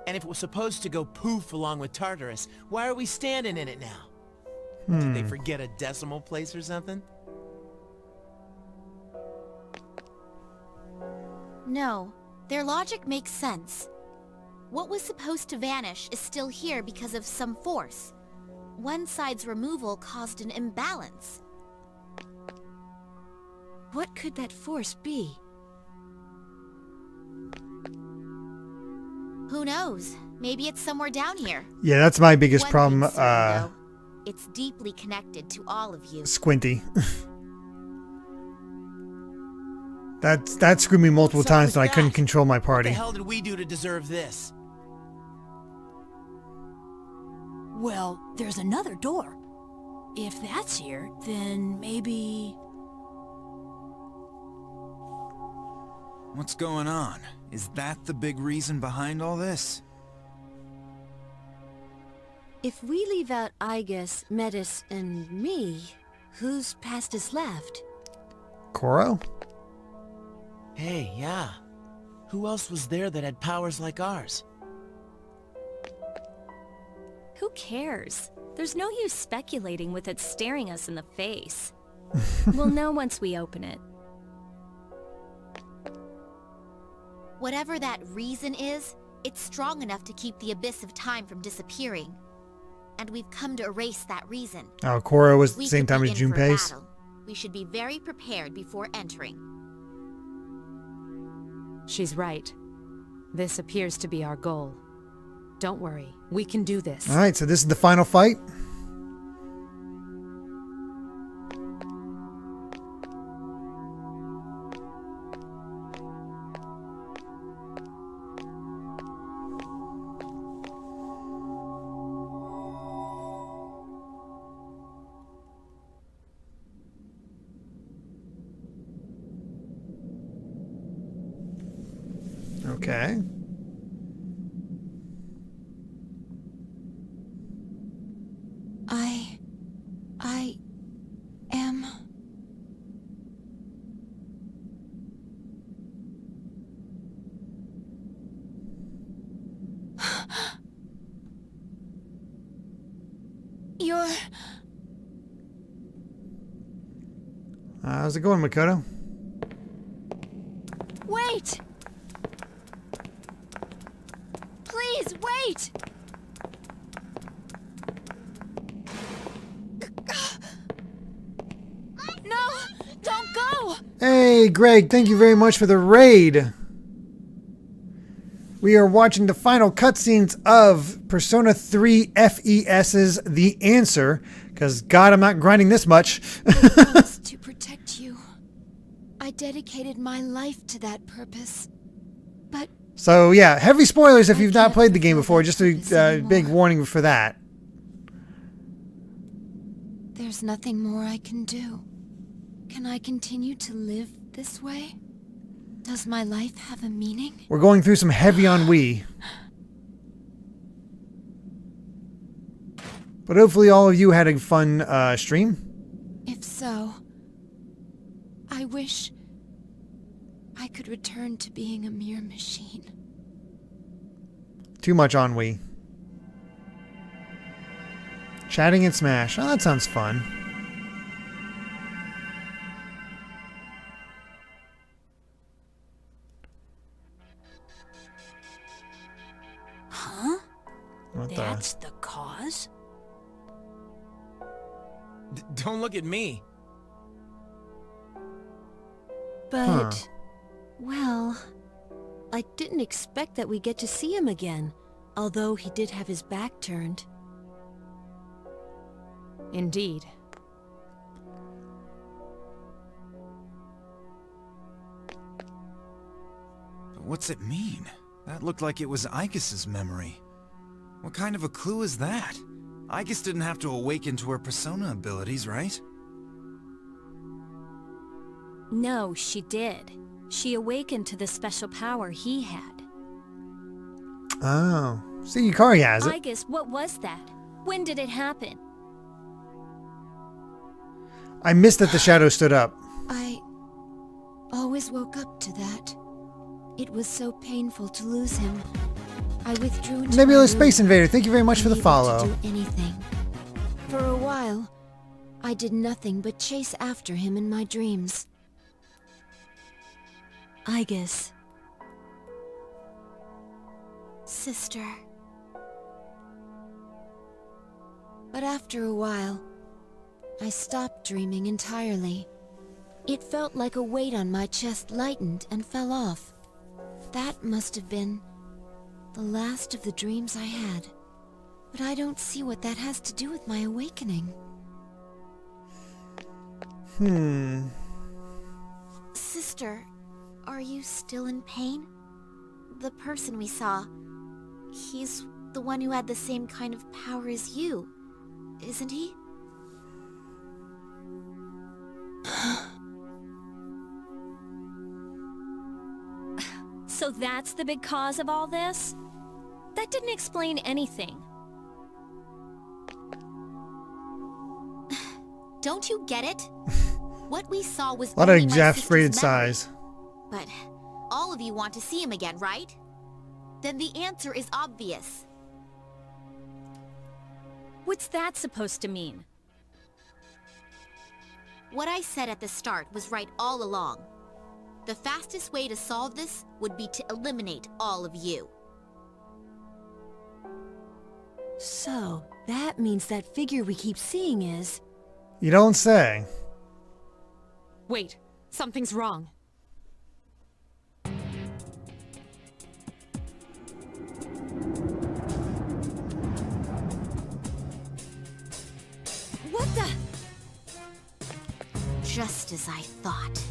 And if it was supposed to go poof along with Tartarus, why are we standing in it now? Did they forget a decimal place or something? No, their logic makes sense. What was supposed to vanish is still here because of some force. One side's removal caused an imbalance. What could that force be? Who knows? Maybe it's somewhere down here. Yeah, that's my biggest One problem. thing's certain, though. It's deeply connected to all of you. Squinty. That screwed me multiple times that I couldn't control my party. What the hell did we do to deserve this? Well, there's another door. If that's here, then maybe... What's going on? Is that the big reason behind all this? If we leave out Igus, Metis, and me, who's past us left? Koro? Hey, yeah. Who else was there that had powers like ours? Who cares? There's no use speculating with it staring us in the face. We'll know once we open it. Whatever that reason is, it's strong enough to keep the abyss of time from disappearing. And we've come to erase that reason. Oh, Koro was at the We same could time be as in for a Junpei's. battle. We should be very prepared before entering. She's right. This appears to be our goal. Don't worry, we can do this. All right, so this is the final fight. Okay. I am... You're... How's it going, Makoto? Wait! Please, wait! No! Don't go! Hey, Greg, thank you very much for the raid. We are watching the final cutscenes of Persona 3 FES's The Answer, because God, I'm not grinding this much. To protect you. I dedicated my life to that purpose. But So yeah, heavy spoilers if you've not played the game before, just a big warning for that. there's nothing more I can do. Can I continue to live this way? Does my life have a meaning? We're going through some heavy ennui. But hopefully all of you had a fun stream. If so, I wish I could return to being a mere machine. Too much ennui. Chatting and Smash. Oh, that sounds fun. Huh? What That's the cause? Don't look at me. But, well, I didn't expect that we'd get to see him again, although he did have his back turned. Indeed. What's it mean? That looked like it was Igus's memory. What kind of a clue is that? Igus didn't have to awaken to her persona abilities, right? No, she did. She awakened to the special power he had. Oh. See, Yukari has it. Igus, what was that? When did it happen? I missed that the shadow stood up. I always woke up to that. It was so painful to lose him. I withdrew into Nebula my Space room, Invader, thank you very much for the unable follow. to do anything. For a while, I did nothing but chase after him in my dreams. Aigis. Sister. But after a while, I stopped dreaming entirely. It felt like a weight on my chest lightened and fell off. That must have been the last of the dreams I had. But I don't see what that has to do with my awakening. Sister, are you still in pain? The person we saw, he's the one who had the same kind of power as you, isn't he? So that's the big cause of all this? That didn't explain anything. Don't you get it? What we saw was A lot of only my exasperated sister's memory. sighs. But all of you want to see him again, right? Then the answer is obvious. What's that supposed to mean? What I said at the start was right all along. The fastest way to solve this would be to eliminate all of you. So, that means that figure we keep seeing is... You don't say. Wait, something's wrong. What the... Just as I thought.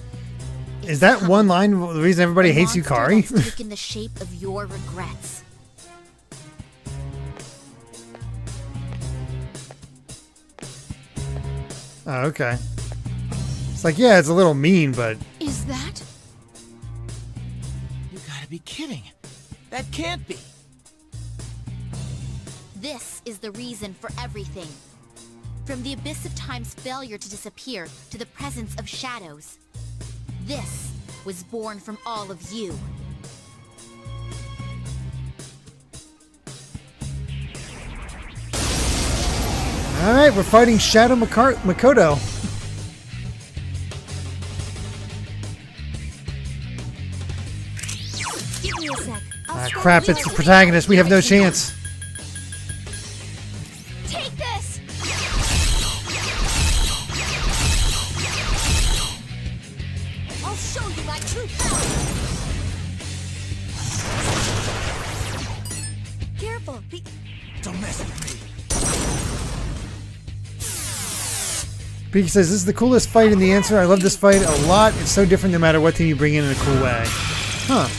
Is that one line the reason everybody hates Yukari? Taken the shape of your regrets. Oh, okay. It's like, yeah, it's a little mean, but... Is that? You gotta be kidding. That can't be. This is the reason for everything. From the abyss of time's failure to disappear to the presence of shadows. This was born from all of you. Alright, we're fighting Shadow Makoto. Give me a sec. Ah, crap, it's the protagonist. We have no chance. Take this! I'll show you my true power! Careful, Don't mess with me. Beaky says, this is the coolest fight in the answer. I love this fight a lot. It's so different no matter what team you bring in a cool way. Huh.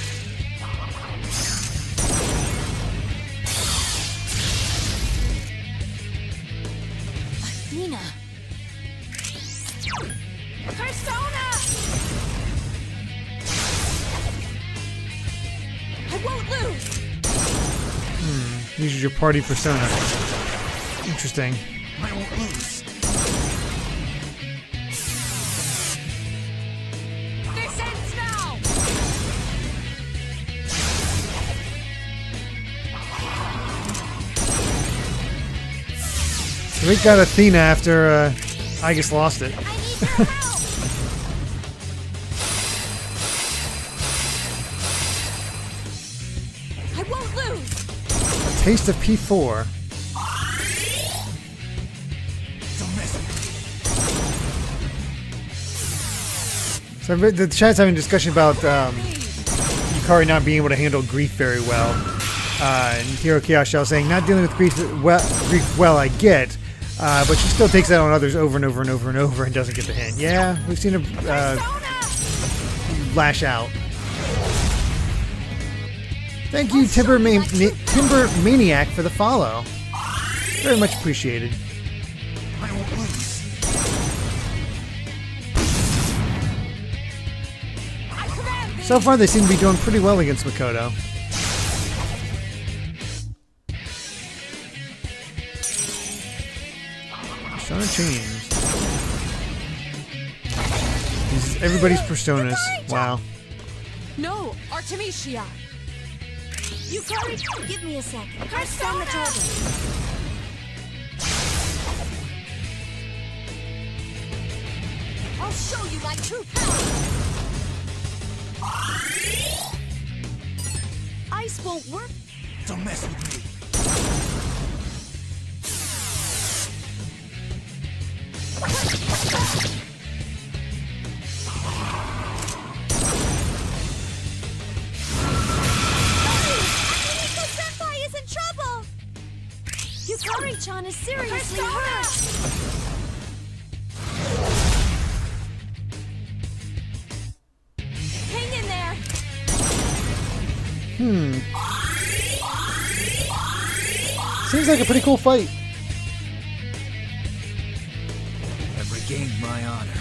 Athena! Persona! I won't lose! Use your party persona. Interesting. I won't lose. This ends now! So we got Athena after Aigis lost it. I need your help! I won't lose! Taste of P4. Don't mess with me. So the chat's having a discussion about Yukari not being able to handle grief very well. And Hiro Kiyashao saying, not dealing with grief well, I get. But she still takes that on others over and over and over and over and doesn't get the hint. Yeah, we've seen her lash out. Thank you, Timber Maniac, for the follow. Very much appreciated. I won't lose. So far, they seem to be doing pretty well against Makoto. Persona changed. These, everybody's personas. Wow. No, Artemisia! Yukari, give me a second. Press down the target. I'll show you my true power! Ice won't work. Don't mess with me. Senpai is in trouble! Yukari-chan is seriously hurt. Hang in there. Seems like a pretty cool fight. I've regained my honor.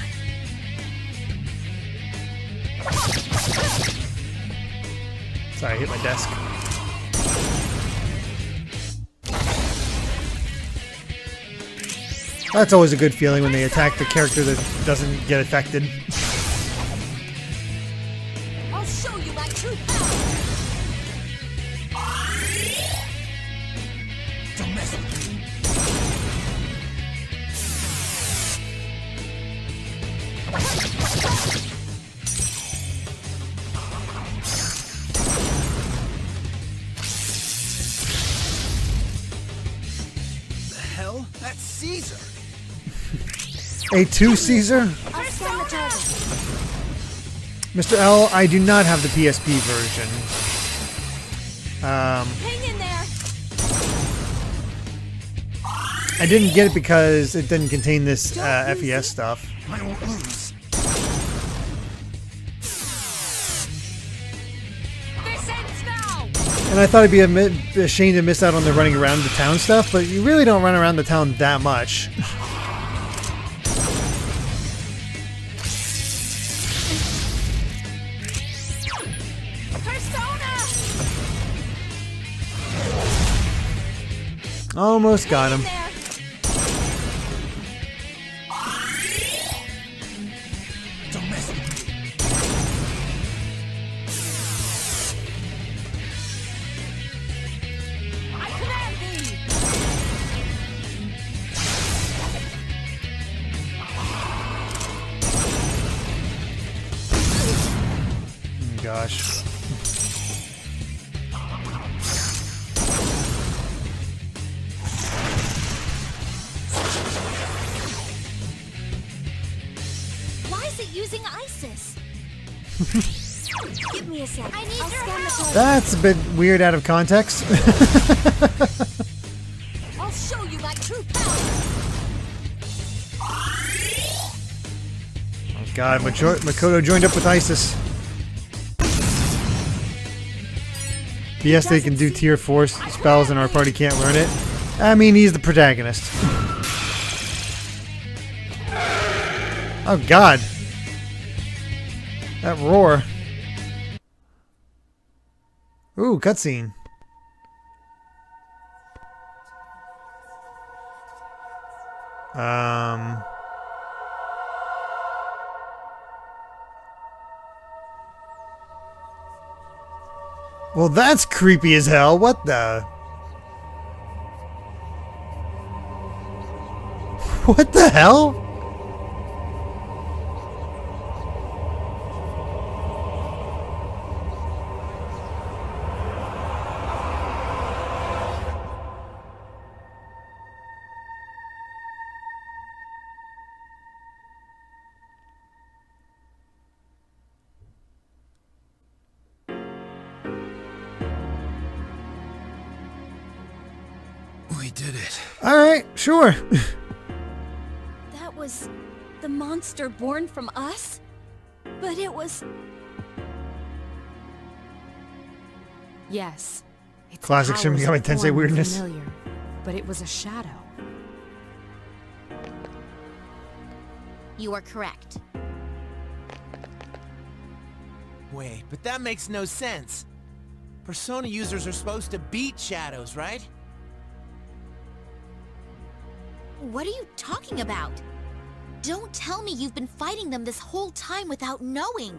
Sorry, I hit my desk. That's always a good feeling when they attack the character that doesn't get affected. I'll show you my true power. Don't mess with me. The hell? That's Caesar. A2 Caesar? I'll scan the target. Mr. L, I do not have the PSP version. Hang in there. I didn't get it because it didn't contain this FES stuff. I won't lose. This ends now. And I thought it'd be a shame to miss out on the running around the town stuff, but you really don't run around the town that much. Almost got him. Don't mess with me. I command thee. Oh, gosh. Using ISIS. Give me a sec. I need I'll your scan the help. target. That's a bit weird out of context. I'll show you my true power. Oh god, Makoto joined up with ISIS. Yes, they can do tier 4 spells and our party can't learn it. I mean, he's the protagonist. Oh god. That roar. Ooh, cutscene. Well, that's creepy as hell. What the? What the hell? We did it. Alright, sure. That was the monster born from us? But it was... Yes. Its Classic Shin powers Megami and Tensei form were weirdness. familiar, but it was a shadow. You are correct. Wait, but that makes no sense. Persona users are supposed to beat shadows, right? What are you talking about? Don't tell me you've been fighting them this whole time without knowing.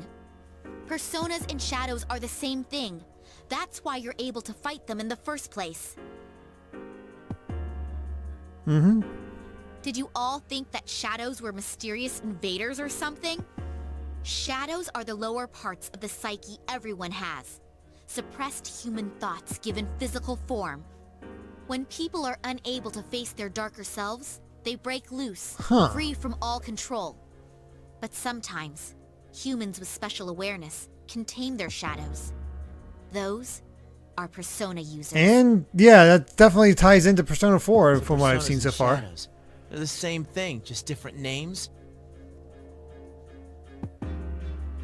Personas and shadows are the same thing. That's why you're able to fight them in the first place. Mm-hmm. Did you all think that shadows were mysterious invaders or something? Shadows are the lower parts of the psyche everyone has. Suppressed human thoughts given physical form. When people are unable to face their darker selves, they break loose, free from all control. But sometimes, humans with special awareness can tame their shadows. Those are persona users. And yeah, that definitely ties into Persona 4 from what I've Personas seen so and far. shadows. They're the same thing, just different names.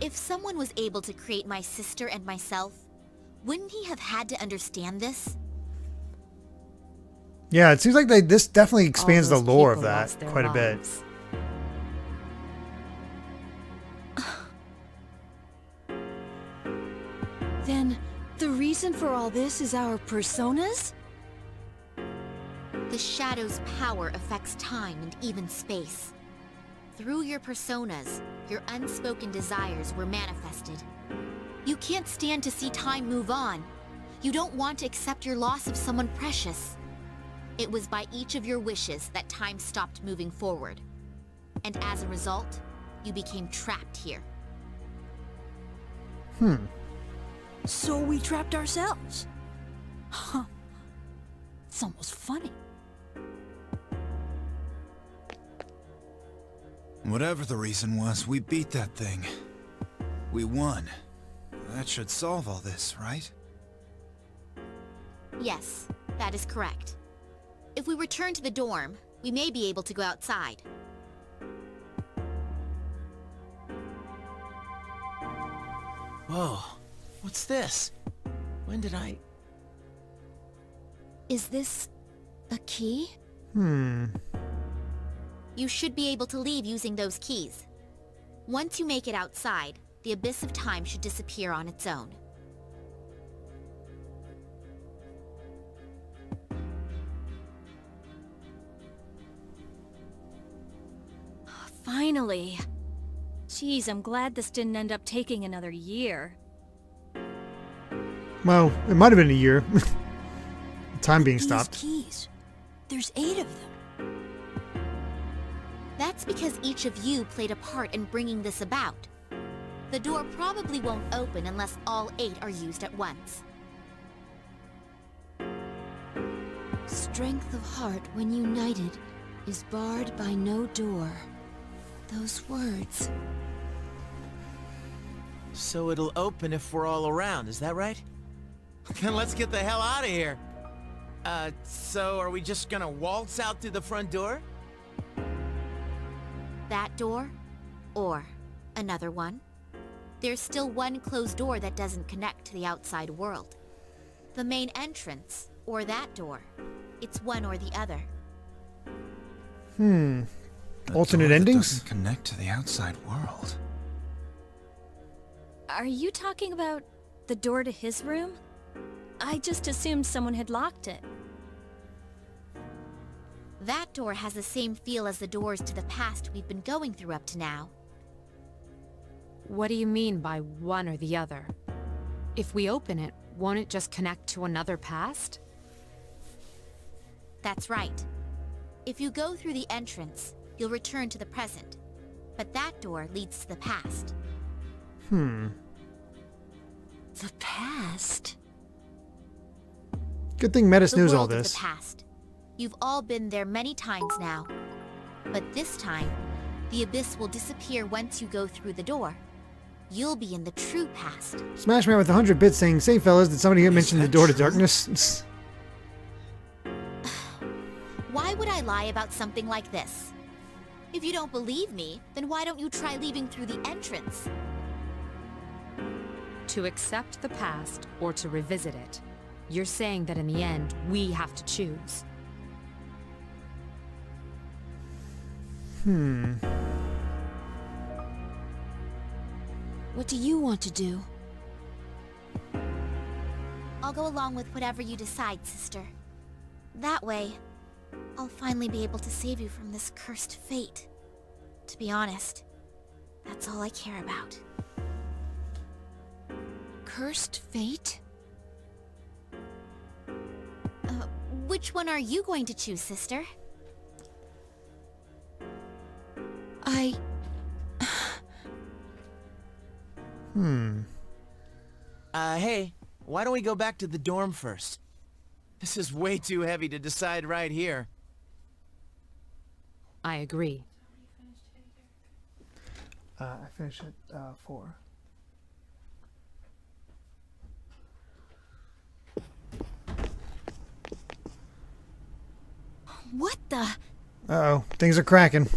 If someone was able to create my sister and myself, wouldn't he have had to understand this? Yeah, it seems like this definitely expands the those lore of people that lost their quite a bit. lives. Then, the reason for all this is our personas? The shadow's power affects time and even space. Through your personas, your unspoken desires were manifested. You can't stand to see time move on. You don't want to accept your loss of someone precious. It was by each of your wishes that time stopped moving forward. And as a result, you became trapped here. So we trapped ourselves. Huh. It's almost funny. Whatever the reason was, we beat that thing. We won. That should solve all this, right? Yes, that is correct. If we return to the dorm, we may be able to go outside. Whoa, what's this? When did I... Is this a key? You should be able to leave using those keys. Once you make it outside, the abyss of time should disappear on its own. Finally. Geez, I'm glad this didn't end up taking another year. Well, it might have been a year. Time being These stopped. keys. There's 8 of them. That's because each of you played a part in bringing this about. The door probably won't open unless all 8 are used at once. Strength of heart when united is barred by no door. Those words. So it'll open if we're all around, is that right? Then let's get the hell out of here. So are we just gonna waltz out through the front door? That door, or another one. There's still one closed door that doesn't connect to the outside world. The main entrance, or that door. It's one or the other. A Alternate door that endings? doesn't connect to the outside world. Are you talking about the door to his room? I just assumed someone had locked it. That door has the same feel as the doors to the past we've been going through up to now. What do you mean by one or the other? If we open it, won't it just connect to another past? That's right. If you go through the entrance, you'll return to the present. But that door leads to the past. The past? Good thing Metis The knows all world of this. the past. You've all been there many times now. But this time, the abyss will disappear once you go through the door. You'll be in the true past. Smash Man with 100 bits saying, "Say fellas, did somebody here mention the that door to true? darkness?" Why would I lie about something like this? If you don't believe me, then why don't you try leaving through the entrance? To accept the past or to revisit it. You're saying that in the end, we have to choose. What do you want to do? I'll go along with whatever you decide, sister. That way, I'll finally be able to save you from this cursed fate. To be honest, that's all I care about. Cursed fate? Which one are you going to choose, sister? Hey, why don't we go back to the dorm first? This is way too heavy to decide right here. I agree. I finished at 4. What the? Uh-oh, things are cracking.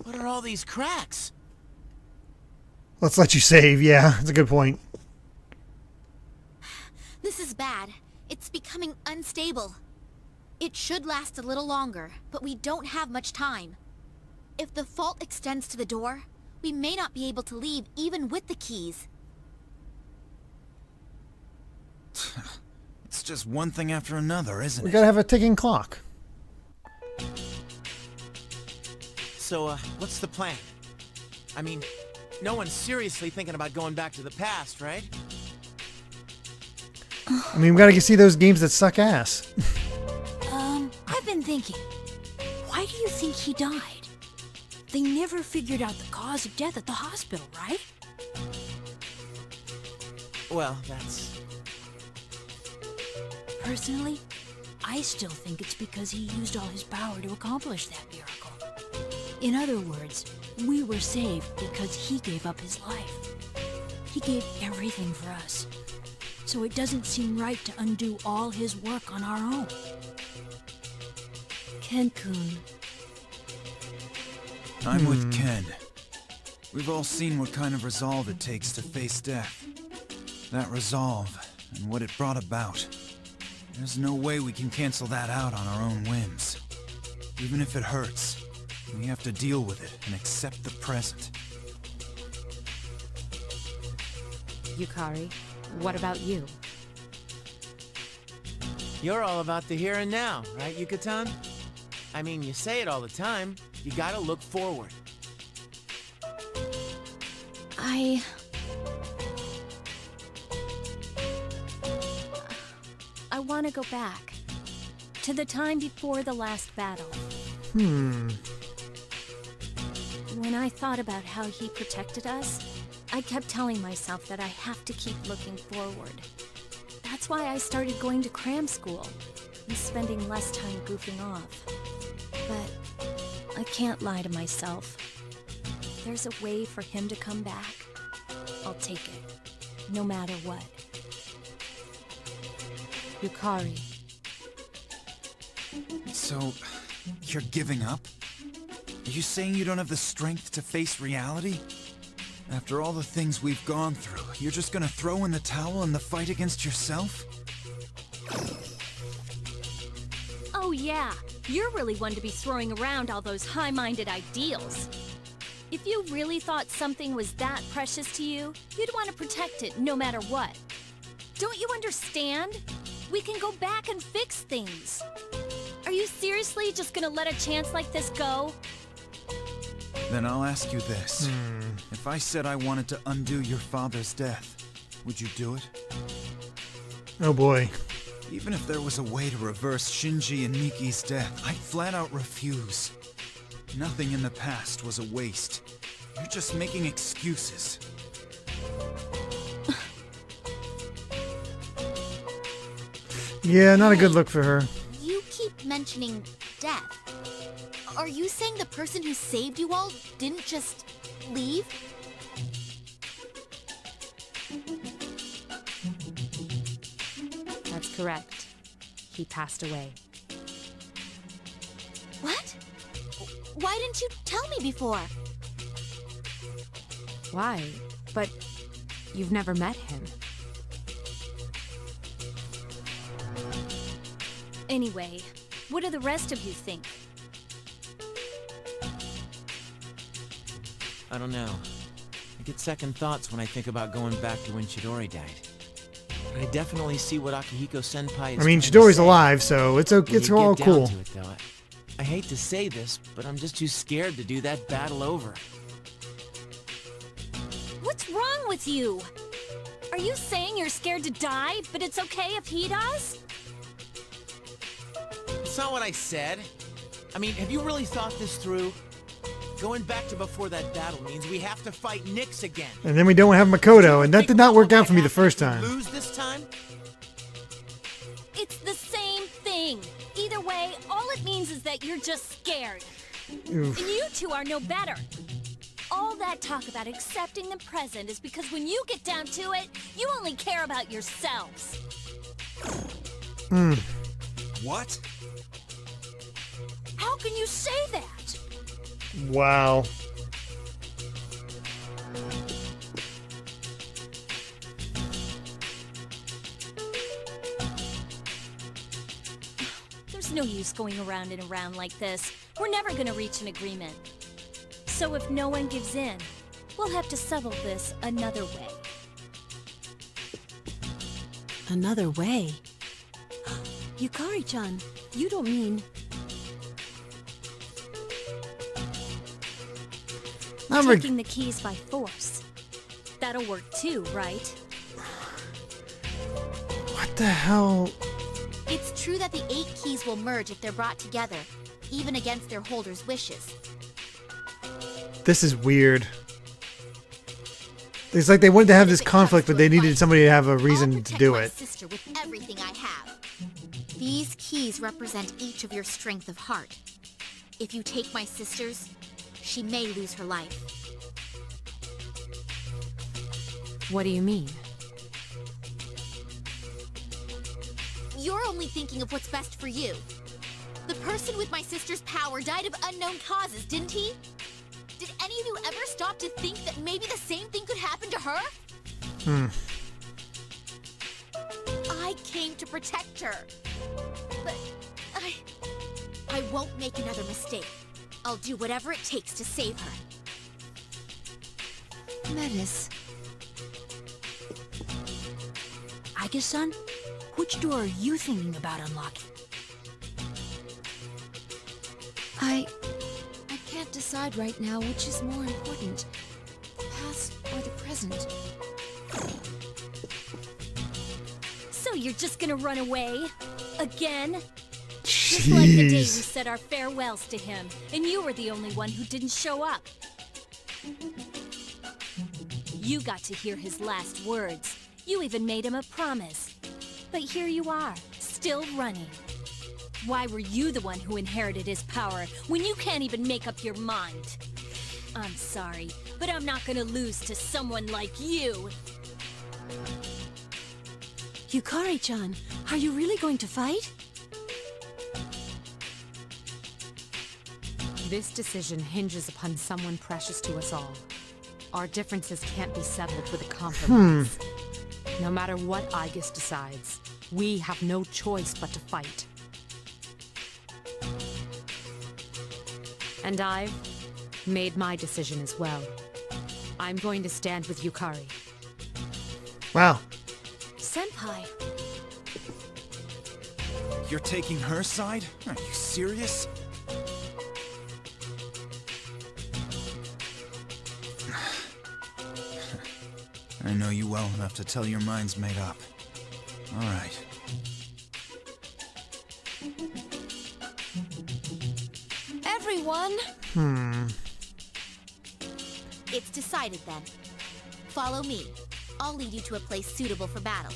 What are all these cracks? Let's let you save. Yeah, that's a good point. This is bad. It's becoming unstable. It should last a little longer, but we don't have much time. If the fault extends to the door, we may not be able to leave even with the keys. It's just one thing after another, isn't We it? gotta have a ticking clock. So, what's the plan? I mean, no one's seriously thinking about going back to the past, right? I mean, we gotta see those games that suck ass. I've been thinking, why do you think he died? They never figured out the cause of death at the hospital, right? Well, that's... Personally, I still think it's because he used all his power to accomplish that miracle. In other words, we were saved because he gave up his life. He gave everything for us. So it doesn't seem right to undo all his work on our own. Ken-kun. I'm with Ken. We've all seen what kind of resolve it takes to face death. That resolve, and what it brought about. There's no way we can cancel that out on our own whims. Even if it hurts, we have to deal with it and accept the present. Yukari, what about you? You're all about the here and now, right, Yucatan? I mean, you say it all the time. You gotta look forward. I want to go back. To the time before the last battle. Hmm. When I thought about how he protected us, I kept telling myself that I have to keep looking forward. That's why I started going to cram school and spending less time goofing off. But I can't lie to myself. If there's a way for him to come back, I'll take it, no matter what. Yukari. So, you're giving up? Are you saying you don't have the strength to face reality? After all the things we've gone through, you're just gonna throw in the towel in the fight against yourself? Oh yeah, you're really one to be throwing around all those high-minded ideals. If you really thought something was that precious to you, you'd want to protect it no matter what. Don't you understand? We can go back and fix things. Are you seriously just gonna let a chance like this go? Then I'll ask you this. If I said I wanted to undo your father's death, would you do it? Oh boy. Even if there was a way to reverse Shinji and Miki's death, I'd flat out refuse. Nothing in the past was a waste. You're just making excuses. Yeah, not a good look for her. You keep mentioning death. Are you saying the person who saved you all didn't just leave? That's correct. He passed away. What? Why didn't you tell me before? Why? But you've never met him. Anyway, what do the rest of you think? I don't know. I get second thoughts when I think about going back to when Chidori died. I definitely see what Akihiko-senpai is I mean, trying to Chidori's say. alive, so it's okay. When It's you all get down cool. to it, though, I hate to say this, but I'm just too scared to do that battle over. What's wrong with you? Are you saying you're scared to die, but it's okay if he does? That's not what I said. I mean, have you really thought this through? Going back to before that battle means we have to fight Nyx again. And then we don't have Makoto, and that did not work out for me the first time. Lose this time? It's the same thing. Either way, all it means is that you're just scared. Oof. And you two are no better. All that talk about accepting the present is because when you get down to it, you only care about yourselves. What? How can you say that? Wow. There's no use going around and around like this. We're never gonna reach an agreement. So if no one gives in, we'll have to settle this another way. Another way? Yukari-chan, you don't mean... Taking the keys by force. That'll work too, right? What the hell? It's true that the 8 keys will merge if they're brought together, even against their holders' wishes. This is weird. It's like they wanted to have this conflict, but they needed somebody to have a reason to do it. Sister with everything I have. These keys represent each of your strength of heart. If you take my sister's, she may lose her life. What do you mean? You're only thinking of what's best for you. The person with my sister's power died of unknown causes, didn't he? Did any of you ever stop to think that maybe the same thing could happen to her? I came to protect her. But I won't make another mistake. I'll do whatever it takes to save her. Metis. Aige-san, which door are you thinking about unlocking? I can't decide right now which is more important. The past or the present. So you're just gonna run away? Again? Just like the day we said our farewells to him, and you were the only one who didn't show up. You got to hear his last words. You even made him a promise. But here you are, still running. Why were you the one who inherited his power when you can't even make up your mind? I'm sorry, but I'm not gonna lose to someone like you. Yukari-chan, are you really going to fight? This decision hinges upon someone precious to us all. Our differences can't be settled with a compromise. No matter what Aigis decides, we have no choice but to fight. And I've made my decision as well. I'm going to stand with Yukari. Wow. Senpai. You're taking her side? Are you serious? I know you well enough to tell your mind's made up. All right. Everyone! It's decided then. Follow me. I'll lead you to a place suitable for battle.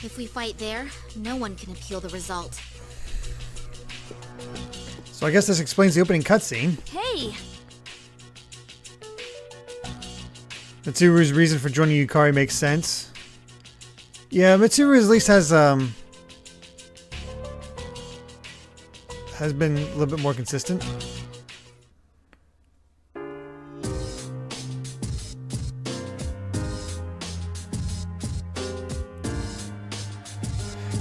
If we fight there, no one can appeal the result. So I guess this explains the opening cutscene. Hey! Mitsuru's reason for joining Yukari makes sense. Yeah, Mitsuru at least has been a little bit more consistent.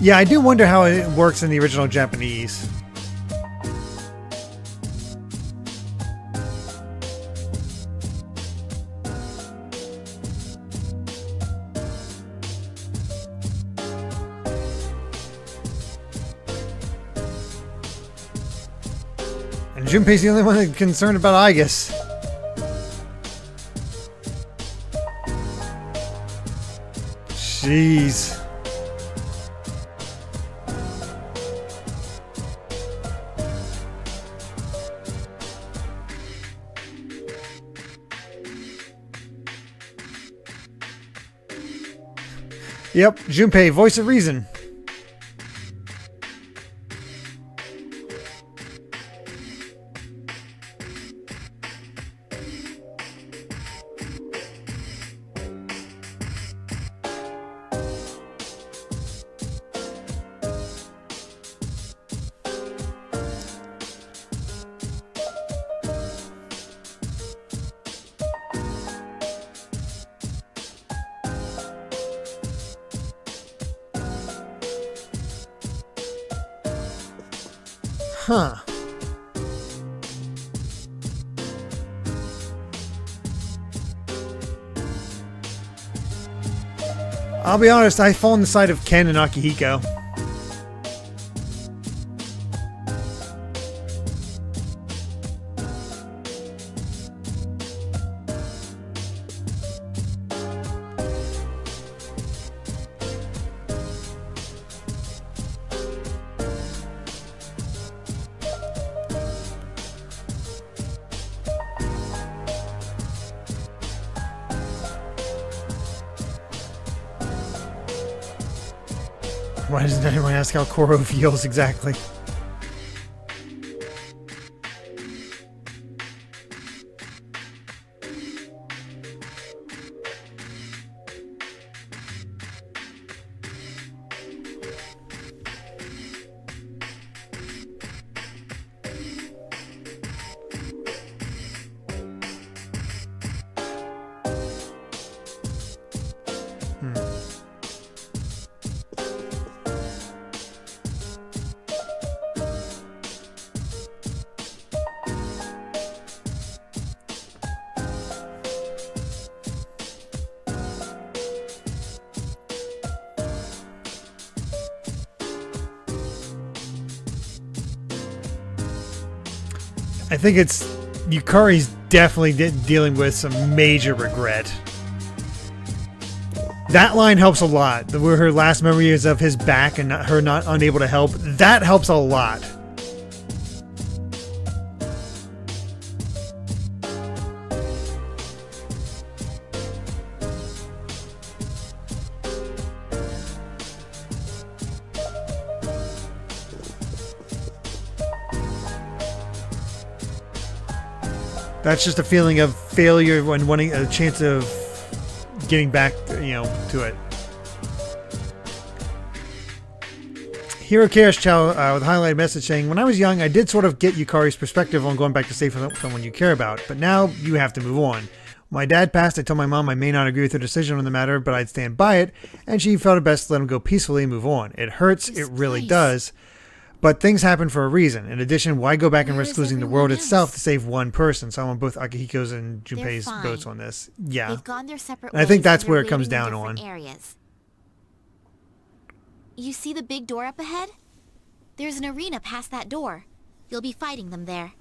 Yeah, I do wonder how it works in the original Japanese. Junpei's the only one concerned about Aigis. Jeez. Yep, Junpei, voice of reason. Huh. I'll be honest, I fall on the side of Ken and Akihiko. Why doesn't anyone ask how Koro feels exactly? I think it's Yukari's definitely dealing with some major regret. That line helps a lot. Where her last memory is of his back and her not unable to help. That helps a lot. That's just a feeling of failure when wanting a chance of getting back, you know, to it. Hero Cares Chow with a highlighted message saying, when I was young, I did sort of get Yukari's perspective on going back to stay for someone you care about, but now you have to move on. When my dad passed, I told my mom I may not agree with her decision on the matter, but I'd stand by it, and she felt it best to let him go peacefully and move on. It hurts, it really does. But things happen for a reason. In addition, why go back and risk losing the world itself to save one person? So I'm on both Akihiko's and Junpei's boats on this. Yeah. They've gone their separate and I think ways that's and where they're it comes waiting in down on. different areas. You see the big door up ahead? There's an arena past that door. You'll be fighting them there.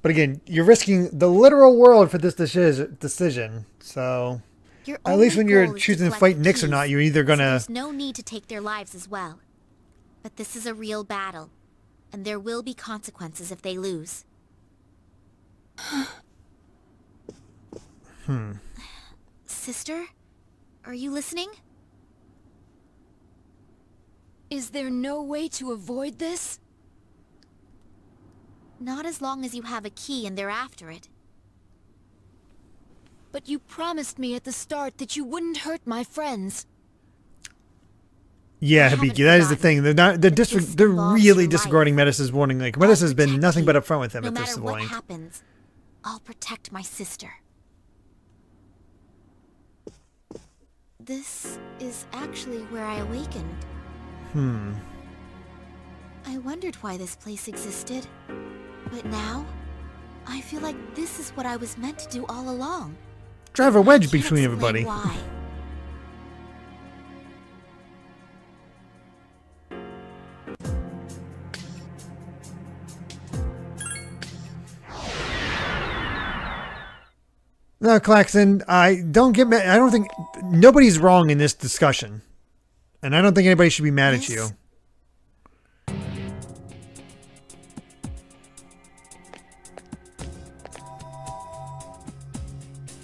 But again, you're risking the literal world for this decision. So at least when you're choosing to fight Nyx or not, you're either gonna... So there's no need to take their lives as well. But this is a real battle. And there will be consequences if they lose. Sister? Are you listening? Is there no way to avoid this? Not as long as you have a key and they're after it. But you promised me at the start that you wouldn't hurt my friends. Yeah, Hibiki, that is the thing. They're really disregarding Metis' warning. Like, Metis has been nothing but upfront with them at this point. No matter what happens, I'll protect my sister. This is actually where I awakened. I wondered why this place existed. But now, I feel like this is what I was meant to do all along. Drive a wedge between everybody. Why? No, Claxton, I don't get mad. I don't think nobody's wrong in this discussion. And I don't think anybody should be mad at you.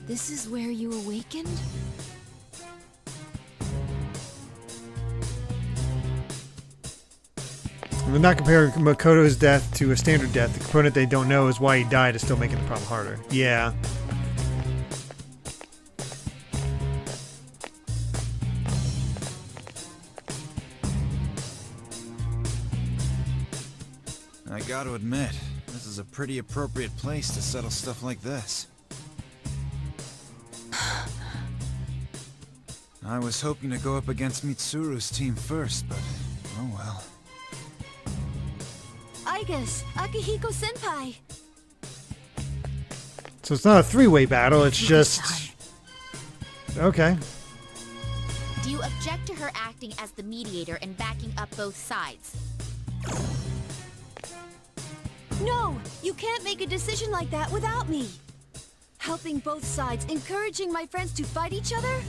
This is where you awakened? We're not comparing Makoto's death to a standard death. The component they don't know is why he died is still making the problem harder. Yeah. I gotta admit, this is a pretty appropriate place to settle stuff like this. I was hoping to go up against Mitsuru's team first, but oh well. I guess, Akihiko-senpai. So it's not a three-way battle, it's just... Okay. Do you object to her acting as the mediator and backing up both sides? No! You can't make a decision like that without me! Helping both sides, encouraging my friends to fight each other?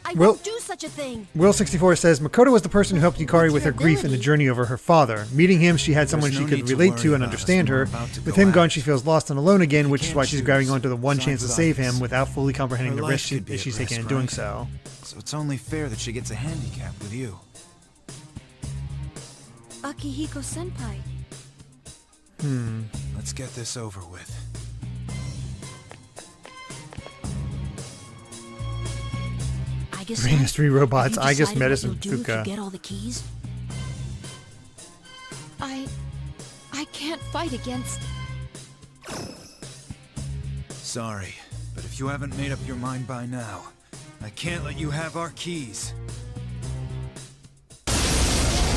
I won't do such a thing! Will64 says, Makoto was the person who helped Yukari with her grief and the journey over her father. Meeting him, she had someone she could relate to and understand her. With him gone, she feels lost and alone again, which is why she's grabbing onto the one chance to save him without fully comprehending the risk she's taking in doing so. So it's only fair that she gets a handicap with you. Akihiko-senpai. Let's get this over with. Brain has 3 robots. I guess Medicine Fuka. Get all the keys? I can't fight against... Sorry, but if you haven't made up your mind by now, I can't let you have our keys.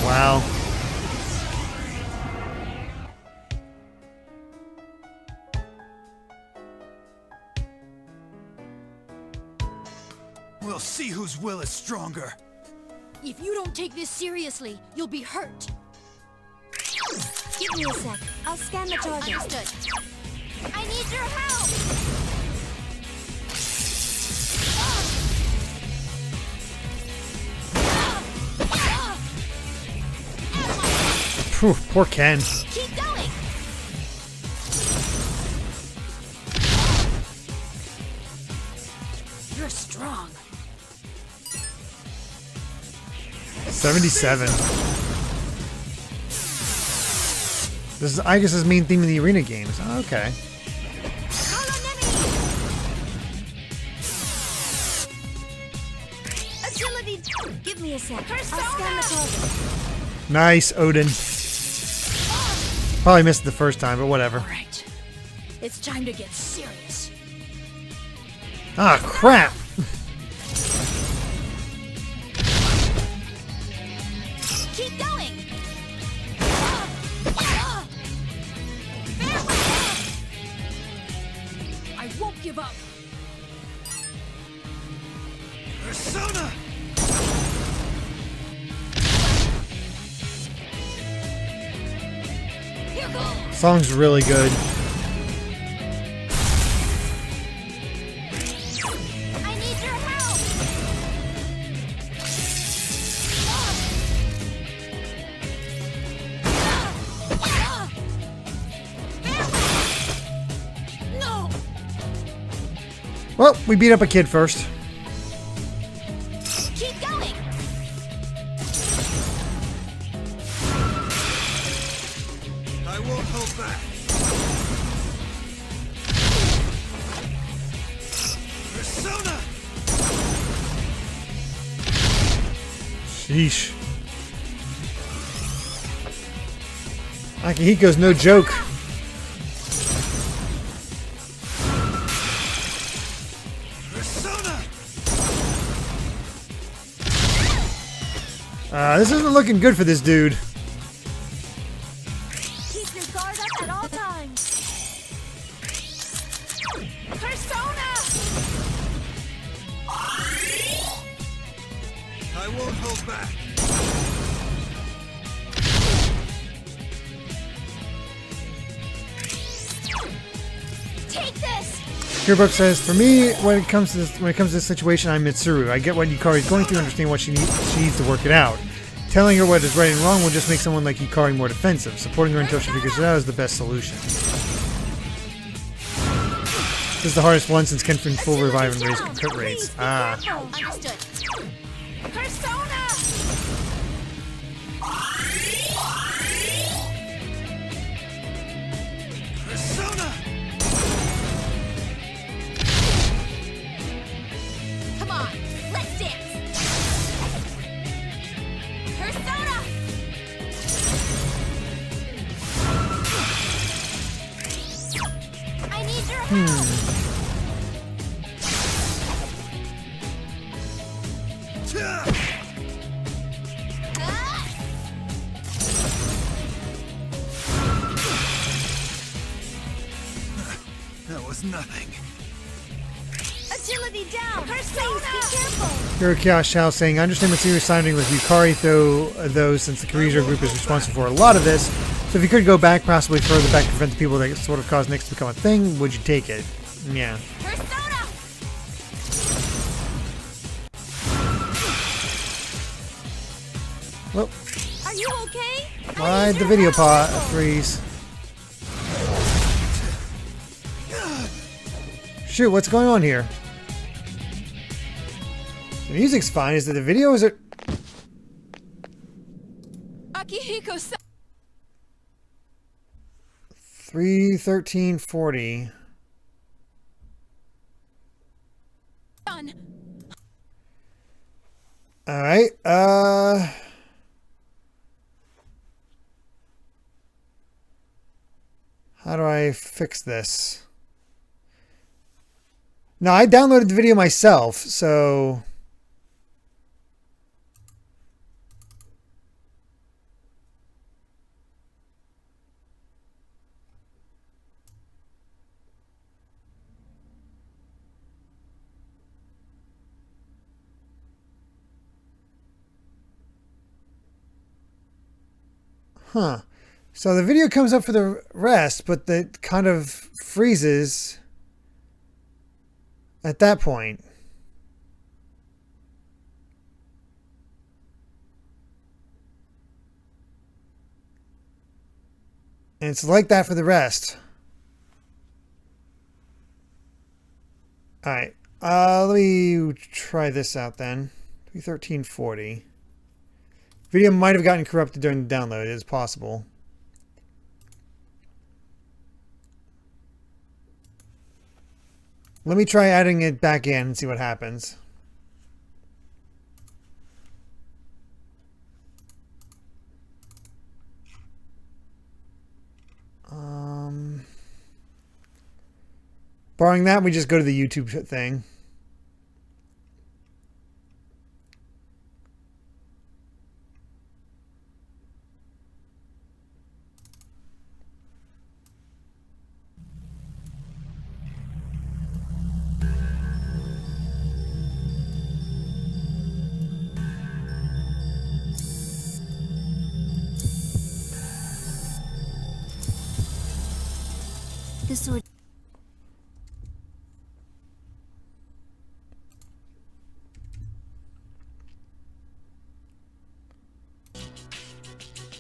Wow. We'll see whose will is stronger. If you don't take this seriously, you'll be hurt. Give me a sec. I'll scan the charger. Understood. I need your help! Phew, poor Ken. Keep going! You're strong. 77. This is Aigis' main theme in the arena games. Oh, okay. Agility. Give me a sec. I'll scan the target. Nice, Odin. Probably missed it the first time, but whatever. All right. It's time to get serious. Ah, crap! Keep going! I won't give up. Persona! Song's really good. I need your help! No! Well, we beat up a kid first. Keep going! I won't hold back. Persona! Sheesh. Akihiko's no joke. Persona! This isn't looking good for this dude. Keep your guard up at all times. Persona! I won't hold back. Take this! Kiribuk says, "For me, when it comes to this situation, I'm Mitsuru. I get what Yukari is going through, understand what she needs to work it out. Telling her what is right and wrong will just make someone like Yukari more defensive. Supporting her until she figures it out is the best solution. This is the hardest one since Ken can full revive and raise crit rates. Ah. Understood. Persona! Persona! Come on, let's dance. Persona! I need your help. That was nothing. Agility down. Persona! Please be careful. Hirokya Shao saying, I understand Mitsuru's siding with Yukari, though since the Kirijo group is responsible for a lot of this, so if you could go back, possibly further back to prevent the people that sort of caused Nyx to become a thing, would you take it? Yeah. Persona! Well, Are you okay? why'd the video freeze? Shoot, what's going on here? The music's fine. Is it the video? Is it? Akihiko-san! 3:13:40. All right. How do I fix this? No, I downloaded the video myself, so. Huh. So the video comes up for the rest, but it kind of freezes at that point. And it's like that for the rest. Alright. Let me try this out then. 3:13:40. Video might have gotten corrupted during the download. It is possible. Let me try adding it back in and see what happens. Barring that, we just go to the YouTube thing. The sword.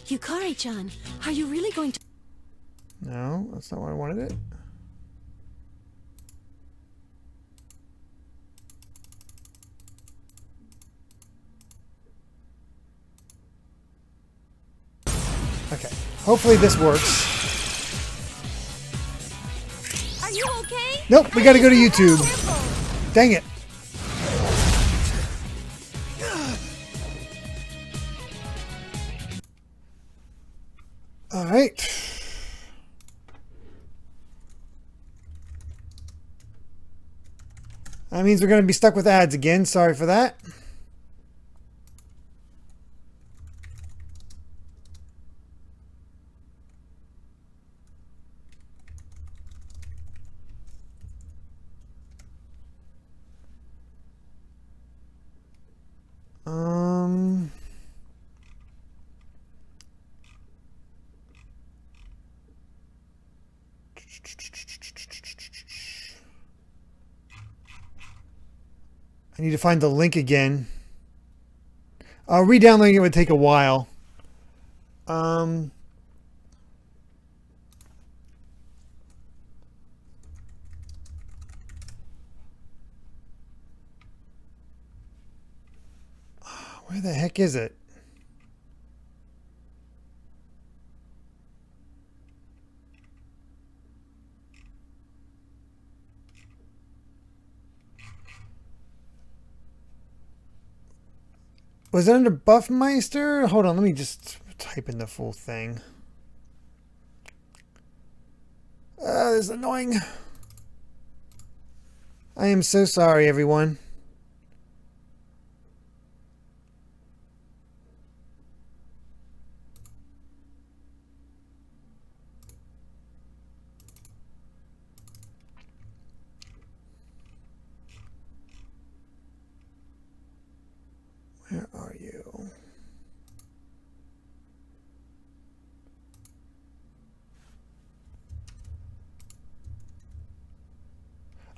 Yukari-chan, are you really going to... No, that's not what I wanted it. Okay, hopefully this works. Are you okay? Nope, we gotta go to YouTube. Dang it. Alright. That means we're gonna be stuck with ads again. Sorry for that. I need to find the link again. Re-downloading it would take a while. Where the heck is it? Was it under Buffmeister? Hold on, let me just type in the full thing. This is annoying. I am so sorry, everyone. Where are you?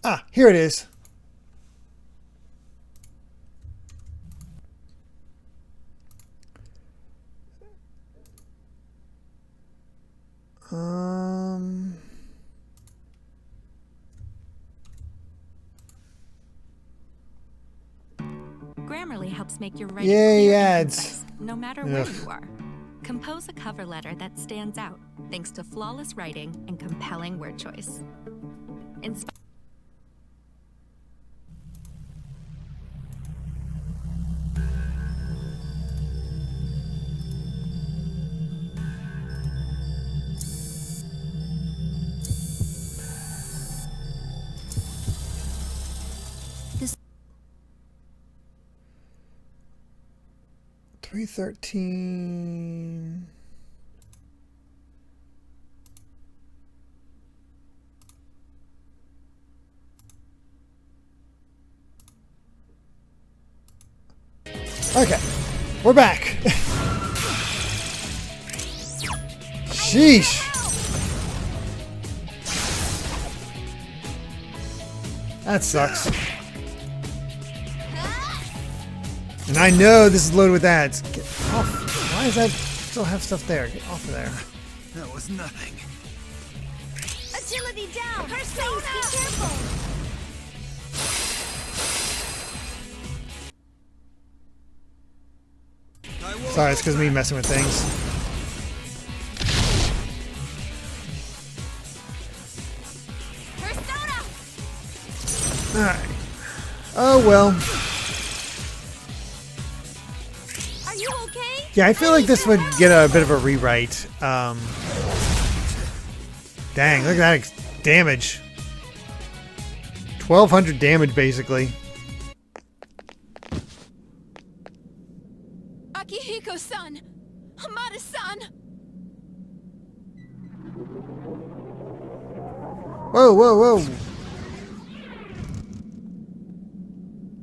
Ah, here it is. Grammarly helps make your writing Yay, clear and ads. concise, no matter where you are. Compose a cover letter that stands out thanks to flawless writing and compelling word choice. This 313. Okay, we're back. Sheesh. That sucks. And I know this is loaded with ads. Get off. Why does that still have stuff there? Get off of there. That was nothing. Agility down! Persona! Please, be careful! Sorry, it's because of me messing with things. Persona! Alright. Oh well. Are you okay? Yeah, I feel like this would get a bit of a rewrite. Dang, look at that damage. 1,200 damage, basically. Akihiko-san! Hamada-san! Whoa, whoa, whoa.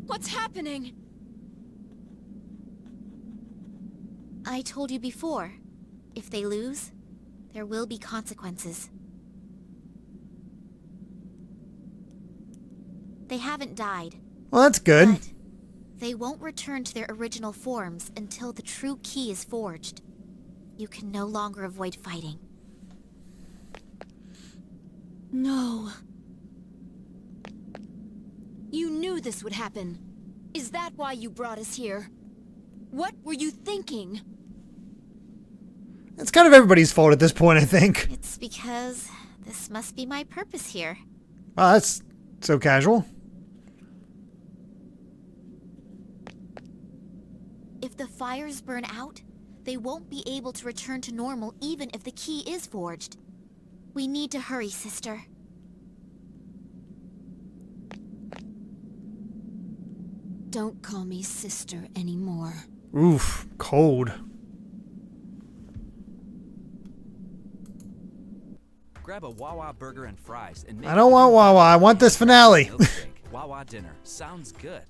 What's happening? I told you before. If they lose, there will be consequences. They haven't died. Well, that's good. But they won't return to their original forms until the true key is forged. You can no longer avoid fighting. No. You knew this would happen. Is that why you brought us here? What were you thinking? It's kind of everybody's fault at this point, I think. It's because this must be my purpose here. Wow, that's so casual. If the fires burn out, they won't be able to return to normal even if the key is forged. We need to hurry, sister. Don't call me sister anymore. Oof, cold. Grab a Wawa burger and fries and make I don't want Wawa, I want this finale. milkshake. Wawa dinner. Sounds good.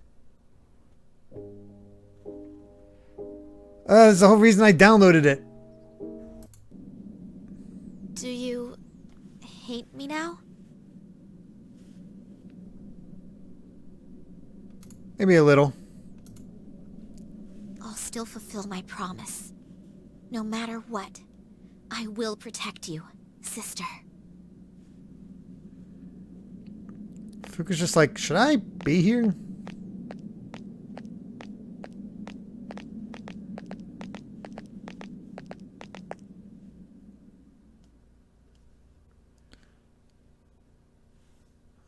That's the whole reason I downloaded it. Do you hate me now? Maybe a little. I'll still fulfill my promise. No matter what, I will protect you, sister. Fuku's just like, should I be here?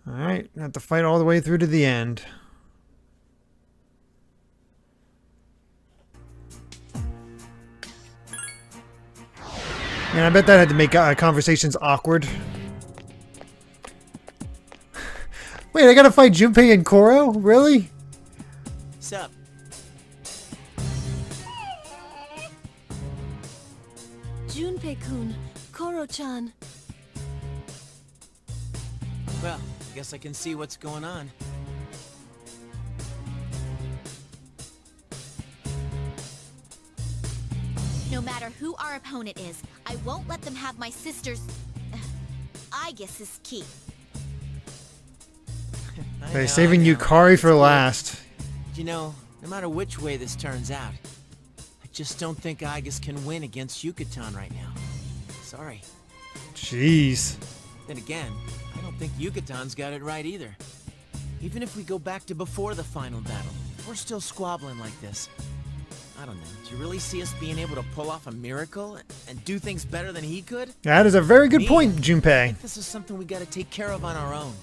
Alright, have to fight all the way through to the end. Man, I bet that had to make conversations awkward. Wait, I gotta fight Junpei and Koro? Really? What's up? Junpei-kun, Koro-chan. Well, I guess I can see what's going on. No matter who our opponent is, I won't let them have my sister's... Aegis's key. Okay, saving Yukari for last. You know, no matter which way this turns out, I just don't think Aegis can win against Yucatan right now. Sorry. Jeez. Then again, I don't think Yucatan's got it right either. Even if we go back to before the final battle, we're still squabbling like this. I don't know. Do you really see us being able to pull off a miracle and do things better than he could? That is a very good point, Junpei. I think this is something we gotta take care of on our own.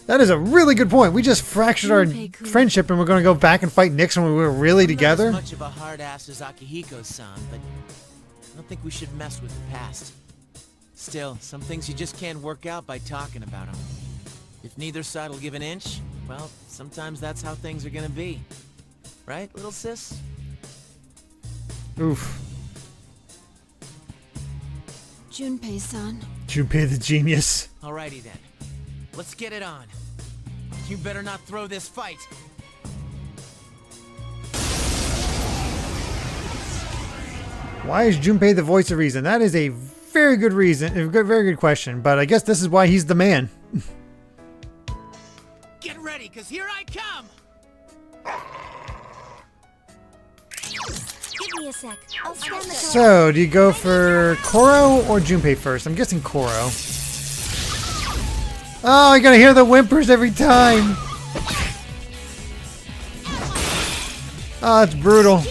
That is a really good point. We just fractured our friendship and we're going to go back and fight Nix when we were really together. I'm not as much of a hard ass as Akihiko-san, but I don't think we should mess with the past. Still, some things you just can't work out by talking about them. If neither side will give an inch, well, sometimes that's how things are gonna be. Right, little sis? Oof. Junpei-san. Junpei the genius. Alrighty then. Let's get it on. You better not throw this fight. Why is Junpei the voice of reason? That is a very good reason, a very good question, but I guess this is why he's the man. Get ready, cause here I come! Give me a sec. I'll scan the So, do you go for Koro or Junpei first? I'm guessing Koro. Oh, I gotta hear the whimpers every time. Oh, it's brutal.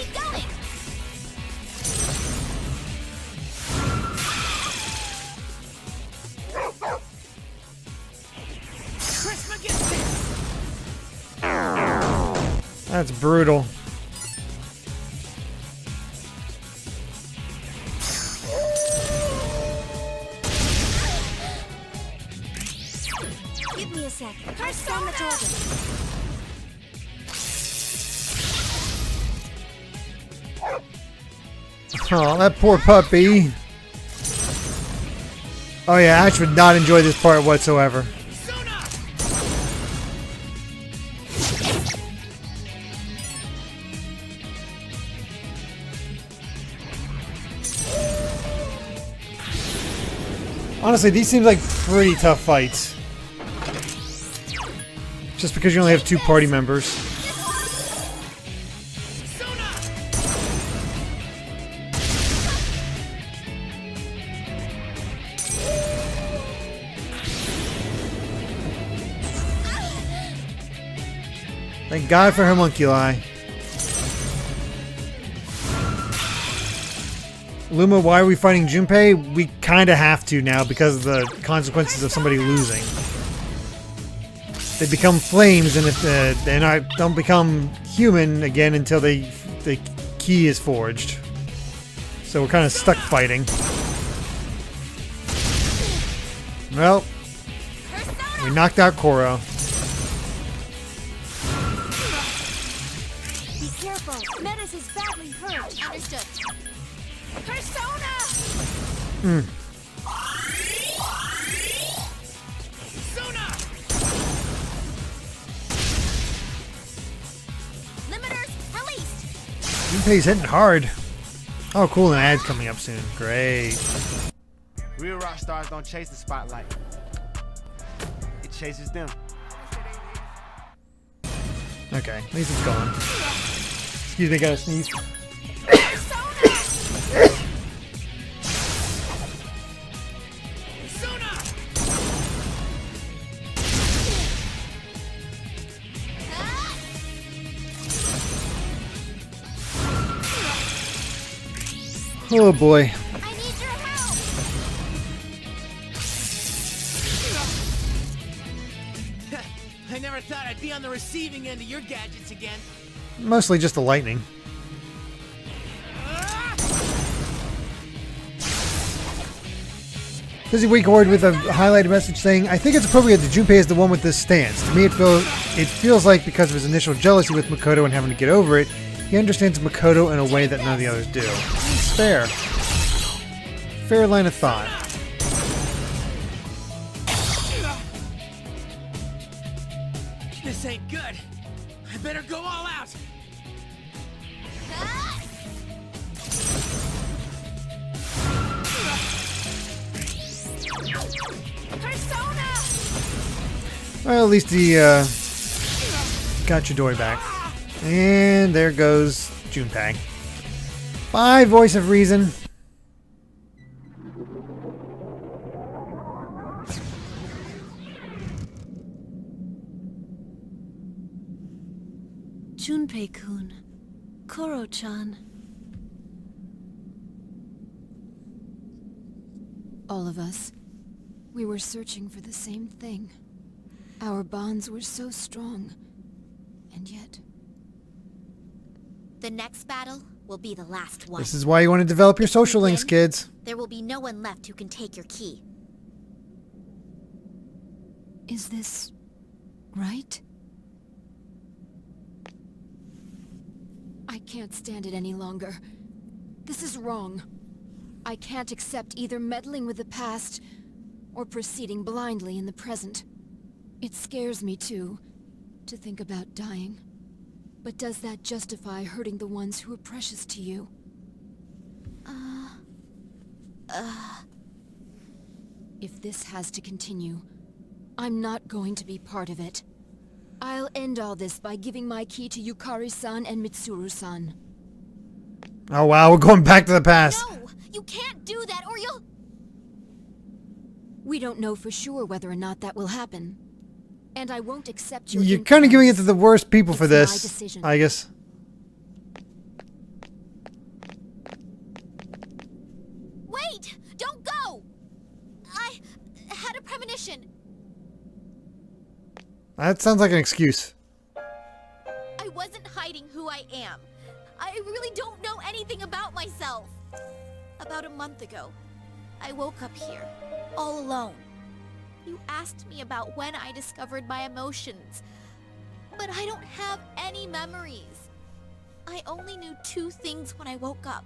That's brutal. Give me a sec. I'll scan the target. Oh, that poor puppy. Oh yeah, Ash would not enjoy this part whatsoever. Honestly, these seem like pretty tough fights. Just because you only have 2 party members. Thank God for homunculi. Luma, why are we fighting Junpei? We kind of have to now because of the consequences of somebody losing. They become flames, and if they don't become human again until the key is forged. So we're kind of stuck fighting. Well, we knocked out Koro. Be careful. Metis is badly hurt. Understood. Persona! Limiters released. Junpei's hitting hard. Oh, cool, an ad's coming up soon. Great. Real rock stars don't chase the spotlight. It chases them. Okay, at least it's gone. Excuse me, gotta sneeze. Oh boy. I never thought I'd be on the receiving end of your gadgets again. Mostly just the lightning. Busy Weekoid with a highlighted message saying, I think it's appropriate that Junpei is the one with this stance. To me, it feels like because of his initial jealousy with Makoto and having to get over it, he understands Makoto in a way that none of the others do. It's fair. Fair line of thought. This ain't good. I better go all out. Well, at least he got Chidori back. And there goes Junpei. Bye, voice of reason. Junpei-kun, Koro-chan. All of us, we were searching for the same thing. Our bonds were so strong, and yet... The next battle will be the last one. This is why you want to develop your social links, kids. There will be no one left who can take your key. Is this... right? I can't stand it any longer. This is wrong. I can't accept either meddling with the past or proceeding blindly in the present. It scares me too, to think about dying. But does that justify hurting the ones who are precious to you? If this has to continue, I'm not going to be part of it. I'll end all this by giving my key to Yukari-san and Mitsuru-san. Oh wow, we're going back to the past. No! You can't do that or you'll... We don't know for sure whether or not that will happen. And I won't accept your... You're kind of giving it to the worst people for It's my this, decision. I guess. Wait! Don't go! I had a premonition. That sounds like an excuse. I wasn't hiding who I am. I really don't know anything about myself. About a month ago, I woke up here, all alone. You asked me about when I discovered my emotions, but I don't have any memories. I only knew two things when I woke up.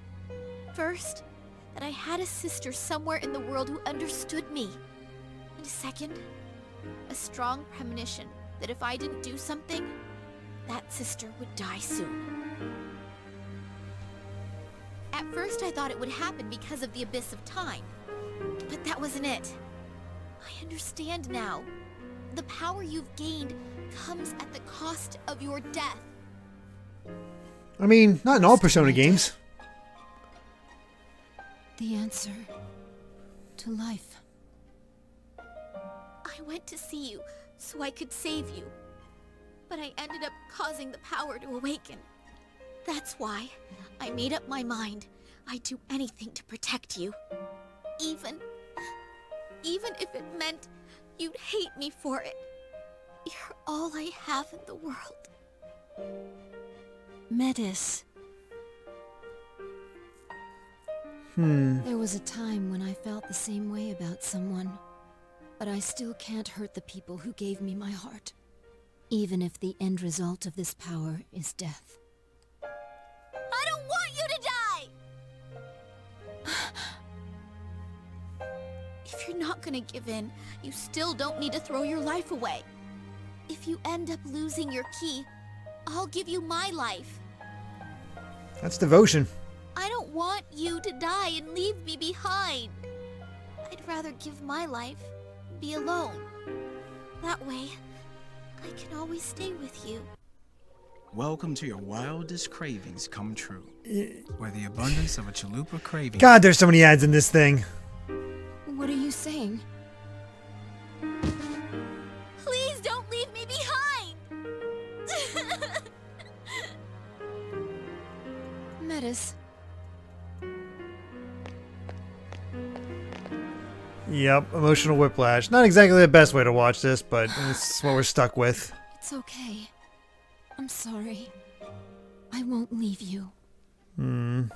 First, that I had a sister somewhere in the world who understood me. And second, a strong premonition that if I didn't do something, that sister would die soon. At first I thought it would happen because of the abyss of time, but that wasn't it. I understand now. The power you've gained comes at the cost of your death. I mean, not in all Persona games. The answer to life. I went to see you so I could save you, but I ended up causing the power to awaken. That's why I made up my mind I'd do anything to protect you. Even if it meant you'd hate me for it. You're all I have in the world. Metis. There was a time when I felt the same way about someone, but I still can't hurt the people who gave me my heart, even if the end result of this power is death. I don't want you to die! If you're not gonna give in, you still don't need to throw your life away. If you end up losing your key, I'll give you my life. That's devotion. I don't want you to die and leave me behind. I'd rather give my life and be alone. That way, I can always stay with you. Welcome to your wildest cravings come true. Where the abundance of a chalupa craving... God, there's so many ads in this thing. What are you saying? Please don't leave me behind! Metis. Yep, emotional whiplash. Not exactly the best way to watch this, but it's what we're stuck with. It's okay. I'm sorry. I won't leave you. I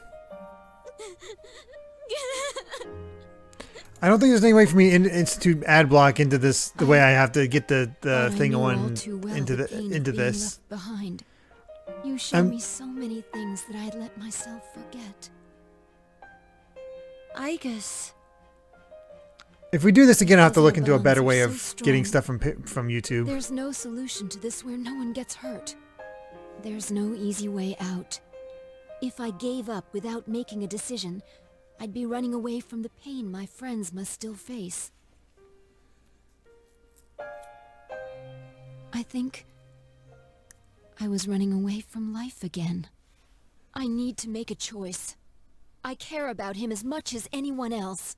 don't think there's any way for me to institute ad block into this the way I have to get the thing on into this. Left behind. You showed me so many things that I'd let myself forget. I guess. If we do this again, I have to look into a better way of getting stuff from YouTube. There's no solution to this where no one gets hurt. There's no easy way out. If I gave up without making a decision, I'd be running away from the pain my friends must still face. I think I was running away from life again. I need to make a choice. I care about him as much as anyone else.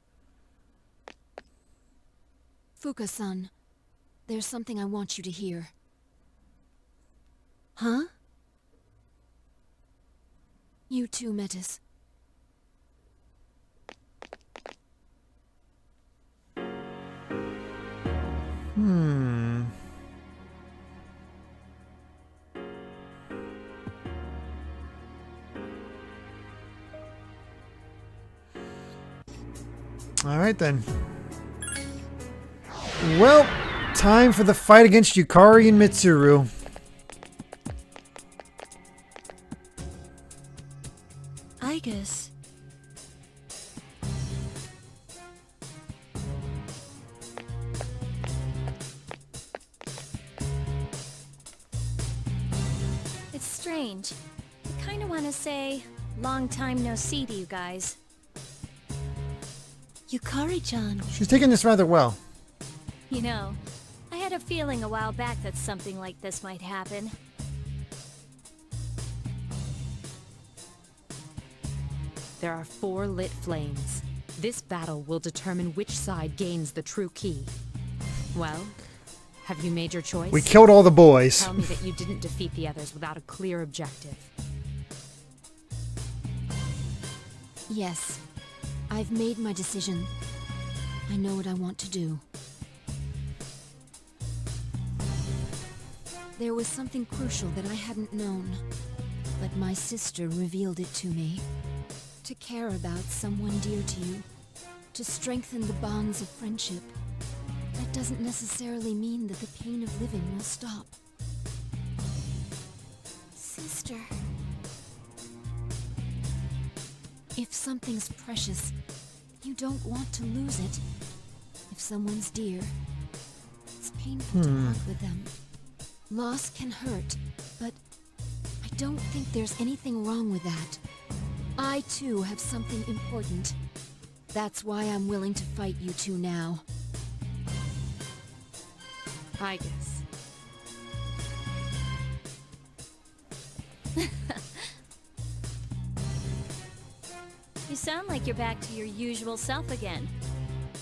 Fuka-san, there's something I want you to hear. Huh? You too, Metis. All right then. Well, time for the fight against Yukari and Mitsuru. I guess. It's strange. I kind of want to say, long time no see to you guys. Yukari-chan. She's taking this rather well. You know, I had a feeling a while back that something like this might happen. There are 4 lit flames. This battle will determine which side gains the true key. Well, have you made your choice? We killed all the boys. Tell me that you didn't defeat the others without a clear objective. Yes, I've made my decision. I know what I want to do. There was something crucial that I hadn't known, but my sister revealed it to me. To care about someone dear to you, to strengthen the bonds of friendship, that doesn't necessarily mean that the pain of living will stop. Sister. If something's precious, you don't want to lose it. If someone's dear, it's painful to part with them. Loss can hurt, but I don't think there's anything wrong with that. I too have something important. That's why I'm willing to fight you two now. I guess. You sound like you're back to your usual self again.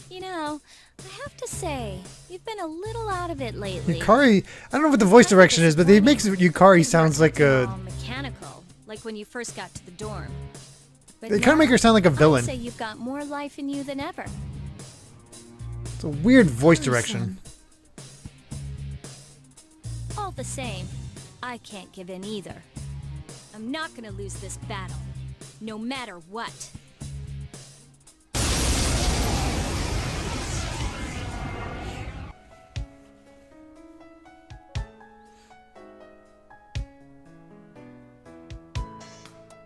You know, I have to say, you've been a little out of it lately. Yukari, I don't know what the voice direction is, but it makes Yukari sounds like a... mechanical, like when you first got to the dorm. But They kind of make her sound like a villain. I'd say you've got more life in you than ever. It's a weird voice direction. All the same, I can't give in either. I'm not gonna lose this battle, no matter what.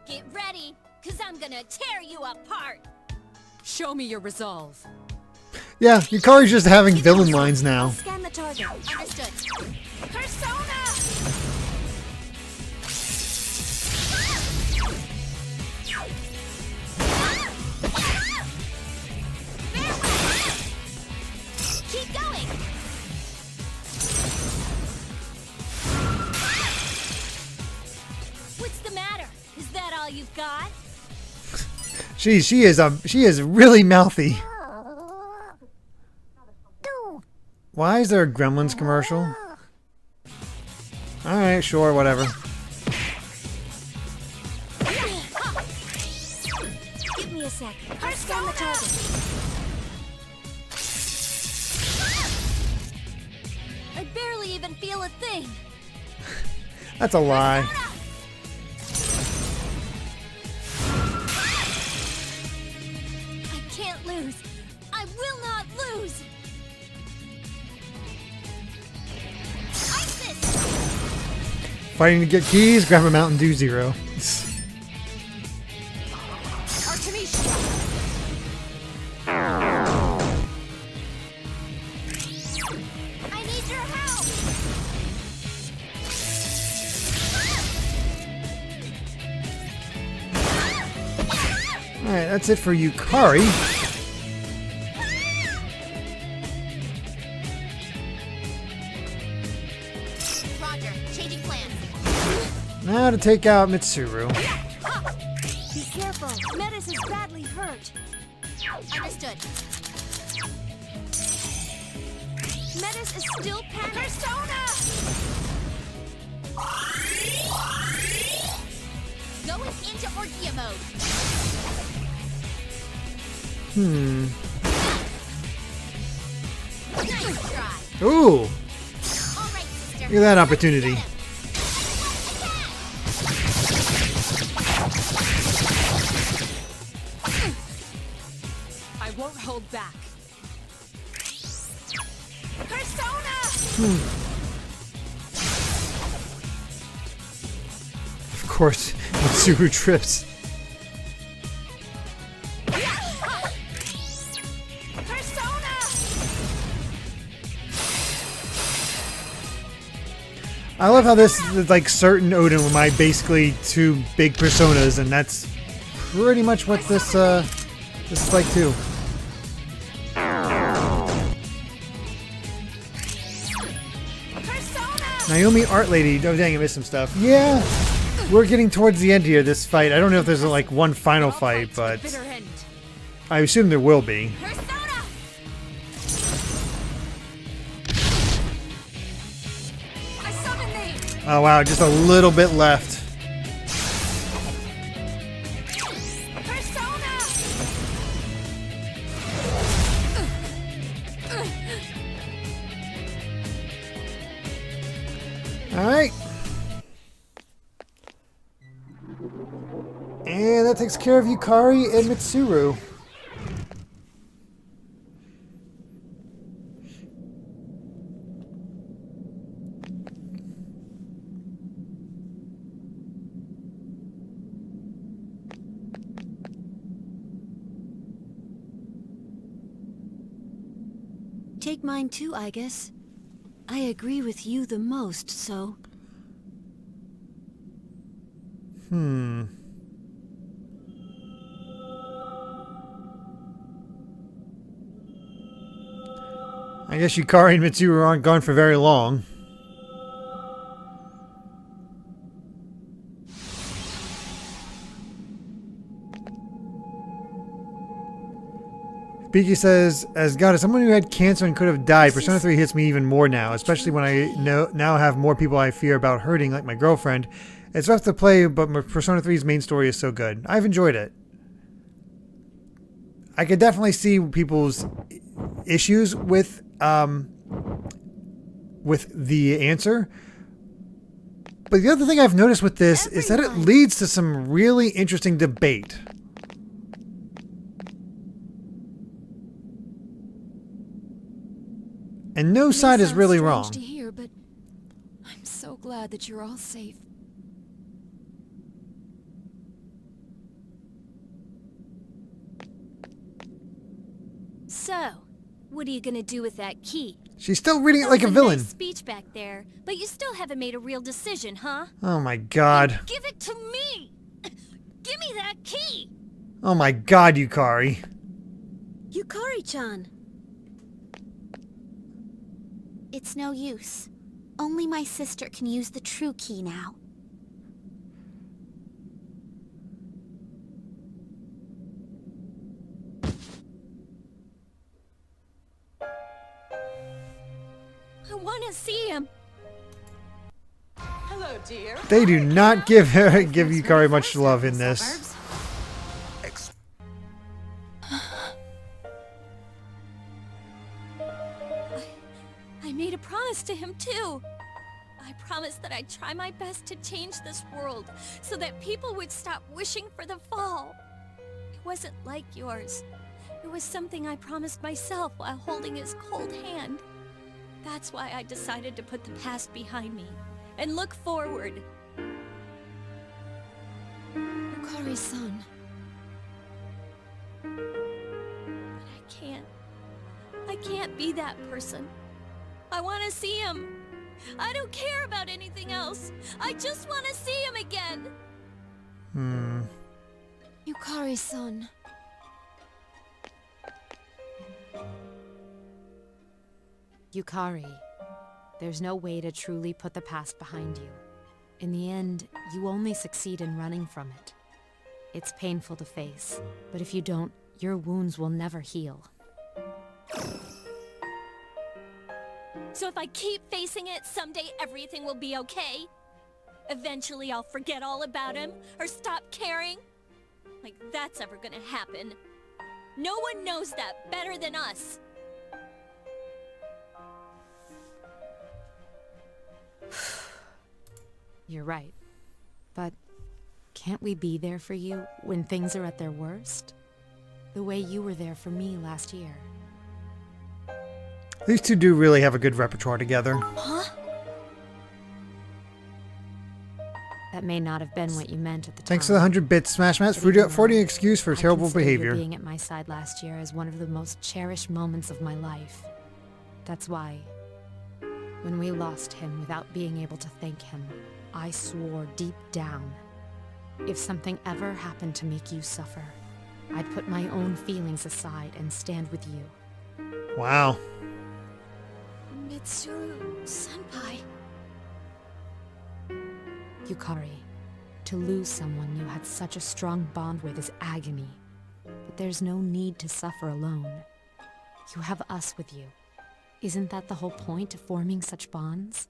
Get ready, cause I'm gonna tear you apart! Show me your resolve. Yeah, Yukari's just having villain lines now. Scan the target. Understood. Persona! Keep going! got? She is really mouthy. Why is there a Gremlins commercial? Alright, sure, whatever. Give me a sec. I'll scan the target. I barely even feel a thing. That's a lie. I can't lose. I will not lose. Fighting to get keys, grab a Mountain Dew Zero. I need your help. Alright, that's it for Yukari. Roger, changing plans. Now to take out Mitsuru. Be careful. Metis is badly hurt. Understood. Metis is still panicked. Persona! Going into Orgia mode. Nice try. Ooh! All right, sister. Look at that opportunity. I won't hold back. Persona! Of course, Mitsuru trips. Persona! I love how this is like certain Odin with my basically two big personas, and that's pretty much what this is like too. Naomi Art Lady. Oh dang, I missed some stuff. Yeah, we're getting towards the end here of this fight. I don't know if there's like one final fight, but I assume there will be. Oh wow, just a little bit left. Alright. And that takes care of Yukari and Mitsuru. Take mine too, I guess. I agree with you the most, so... I guess Yukari and Mitsuru aren't gone for very long. Beaky says, as God, as someone who had cancer and could have died, Persona 3 hits me even more now, especially when I now have more people I fear about hurting, like my girlfriend. It's rough to play, but Persona 3's main story is so good. I've enjoyed it. I could definitely see people's issues with the answer. But the other thing I've noticed with this is that it leads to some really interesting debate. And no side is really wrong. To hear, but I'm so glad that you're all safe. So, what are you gonna do with that key? She's still reading it like a villain. Nice speech back there, but you still haven't made a real decision, huh? Oh my god. Give it to me! Give me that key! Oh my god, Yukari. Yukari-chan. It's no use. Only my sister can use the true key now. Hello, dear. They do not give Yukari much love in this. I made a promise to him too. I promised that I'd try my best to change this world so that people would stop wishing for the fall. It wasn't like yours. It was something I promised myself while holding his cold hand. That's why I decided to put the past behind me and look forward. Yukari-san. But I can't be that person. I want to see him. I don't care about anything else. I just want to see him again. Yukari-san. Yukari, there's no way to truly put the past behind you. In the end, you only succeed in running from it. It's painful to face, but if you don't, your wounds will never heal. So if I keep facing it, someday everything will be okay? Eventually I'll forget all about him, or stop caring? Like that's ever gonna happen. No one knows that better than us. You're right. But can't we be there for you when things are at their worst? The way you were there for me last year. These two do really have a good repertoire together. Huh? That may not have been what you meant at the time. Thanks for the 100 bits, Smash Mats. 40 excuse for terrible behavior. Being at my side last year is one of the most cherished moments of my life. That's why, when we lost him without being able to thank him, I swore deep down, if something ever happened to make you suffer, I'd put my own feelings aside and stand with you. Wow. Mitsuru-senpai. Yukari, to lose someone you had such a strong bond with is agony. But there's no need to suffer alone. You have us with you. Isn't that the whole point of forming such bonds?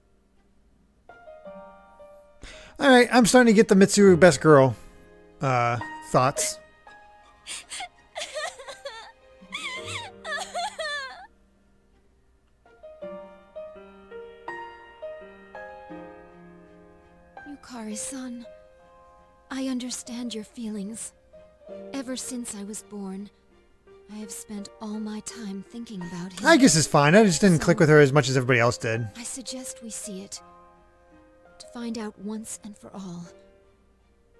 Alright, I'm starting to get the Mitsuru best girl thoughts. Yukari-san, I understand your feelings. Ever since I was born, I have spent all my time thinking about him. I guess it's fine. I just didn't click with her as much as everybody else did. I suggest we see it. To find out once and for all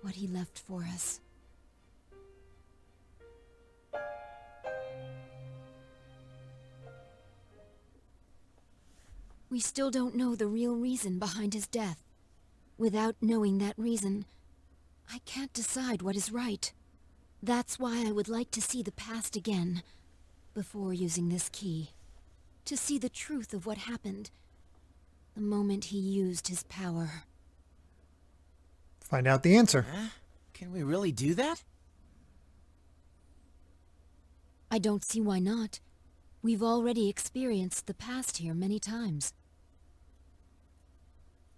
what he left for us. We still don't know the real reason behind his death. Without knowing that reason, I can't decide what is right. That's why I would like to see the past again, before using this key. To see the truth of what happened, the moment he used his power. Find out the answer. Huh? Can we really do that? I don't see why not. We've already experienced the past here many times.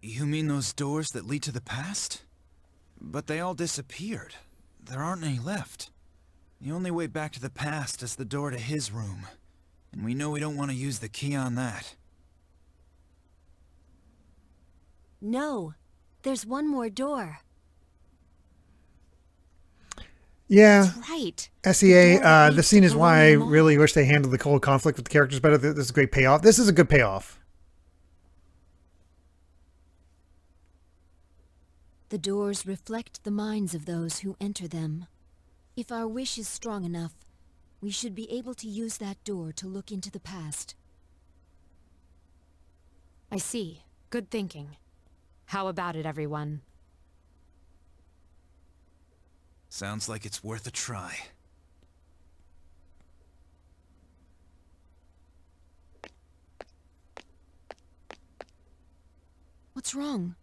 You mean those doors that lead to the past? But they all disappeared. There aren't any left. The only way back to the past is the door to his room. And we know we don't want to use the key on that. No. There's one more door. Yeah. That's right. SEA, this scene is why I really wish they handled the cold conflict with the characters better. This is a great payoff. This is a good payoff. The doors reflect the minds of those who enter them. If our wish is strong enough, we should be able to use that door to look into the past. I see. Good thinking. How about it, everyone? Sounds like it's worth a try. What's wrong?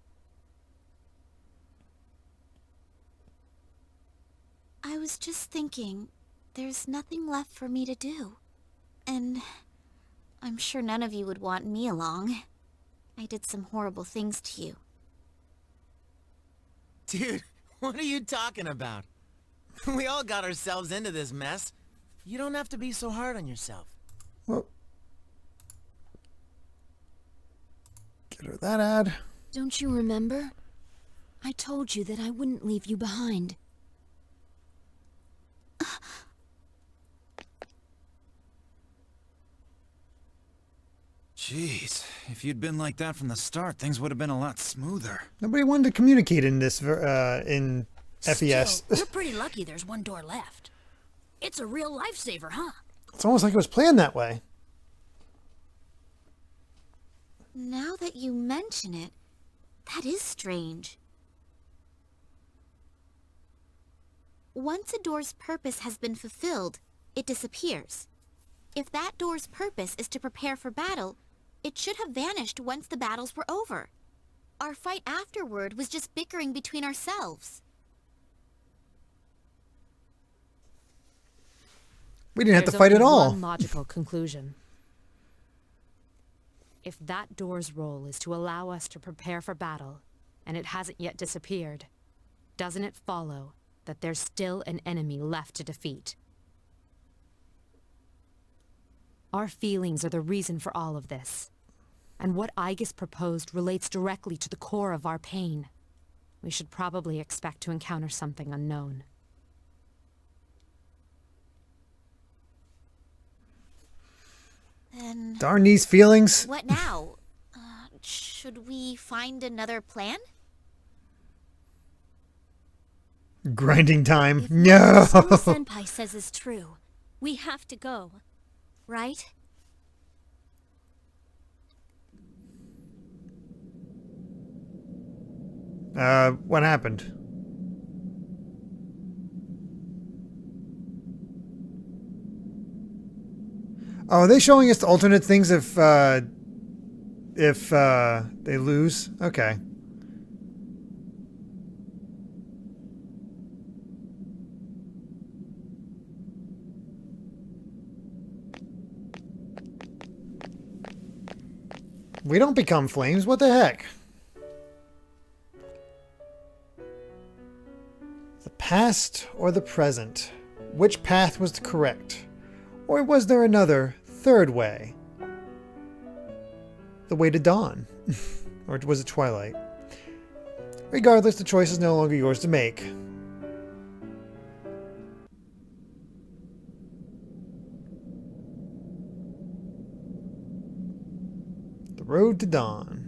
I was just thinking, there's nothing left for me to do. And I'm sure none of you would want me along. I did some horrible things to you. Dude, what are you talking about? We all got ourselves into this mess. You don't have to be so hard on yourself. Well, get her that ad. Don't you remember? I told you that I wouldn't leave you behind. Jeez, if you'd been like that from the start, things would have been a lot smoother. Nobody wanted to communicate in this in FES. Still, we're pretty lucky there's one door left. It's a real lifesaver, huh? It's almost like it was planned that way. Now that you mention it, that is strange. Once a door's purpose has been fulfilled, it disappears. If that door's purpose is to prepare for battle, it should have vanished once the battles were over. Our fight afterward was just bickering between ourselves. We didn't have to There's fight at only all. one logical conclusion. If that door's role is to allow us to prepare for battle, and it hasn't yet disappeared, doesn't it follow that there's still an enemy left to defeat? Our feelings are the reason for all of this. And what Aigis proposed relates directly to the core of our pain. We should probably expect to encounter something unknown. Then... Darn these feelings. What now? Should we find another plan? Grinding time. If No. what Senpai says is true, we have to go, right? What happened? Oh, are they showing us the alternate things if they lose? Okay. We don't become flames. What the heck? The past or the present? Which path was correct? Or was there another, third way? The way to dawn? Or was it twilight? Regardless, the choice is no longer yours to make. The road to dawn.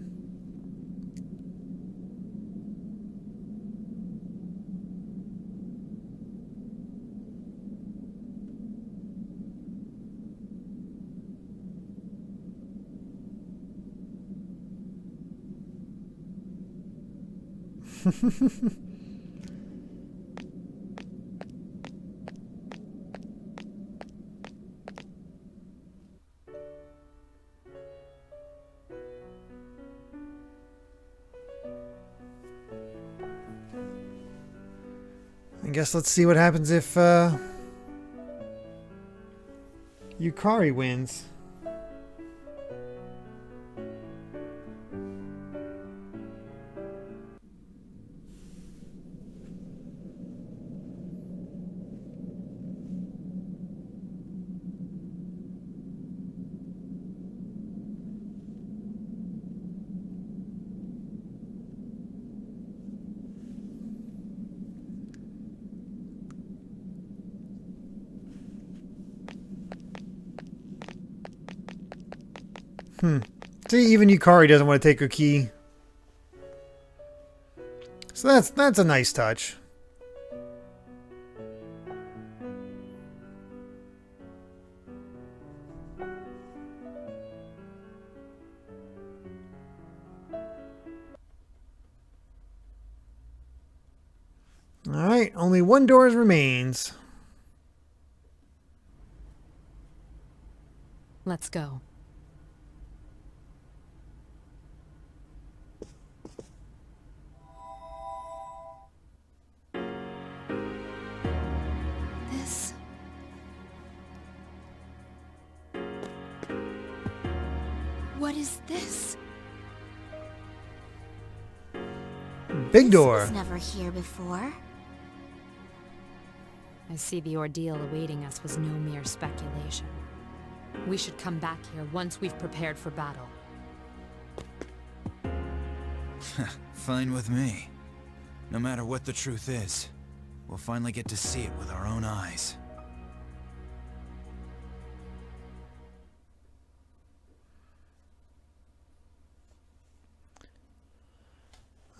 I guess let's see what happens if Yukari wins. See, even Yukari doesn't want to take her key. So that's a nice touch. Alright, only one door remains. Let's go. What is this? Big door. This was never here before. I see the ordeal awaiting us was no mere speculation. We should come back here once we've prepared for battle. Fine with me. No matter what the truth is, we'll finally get to see it with our own eyes.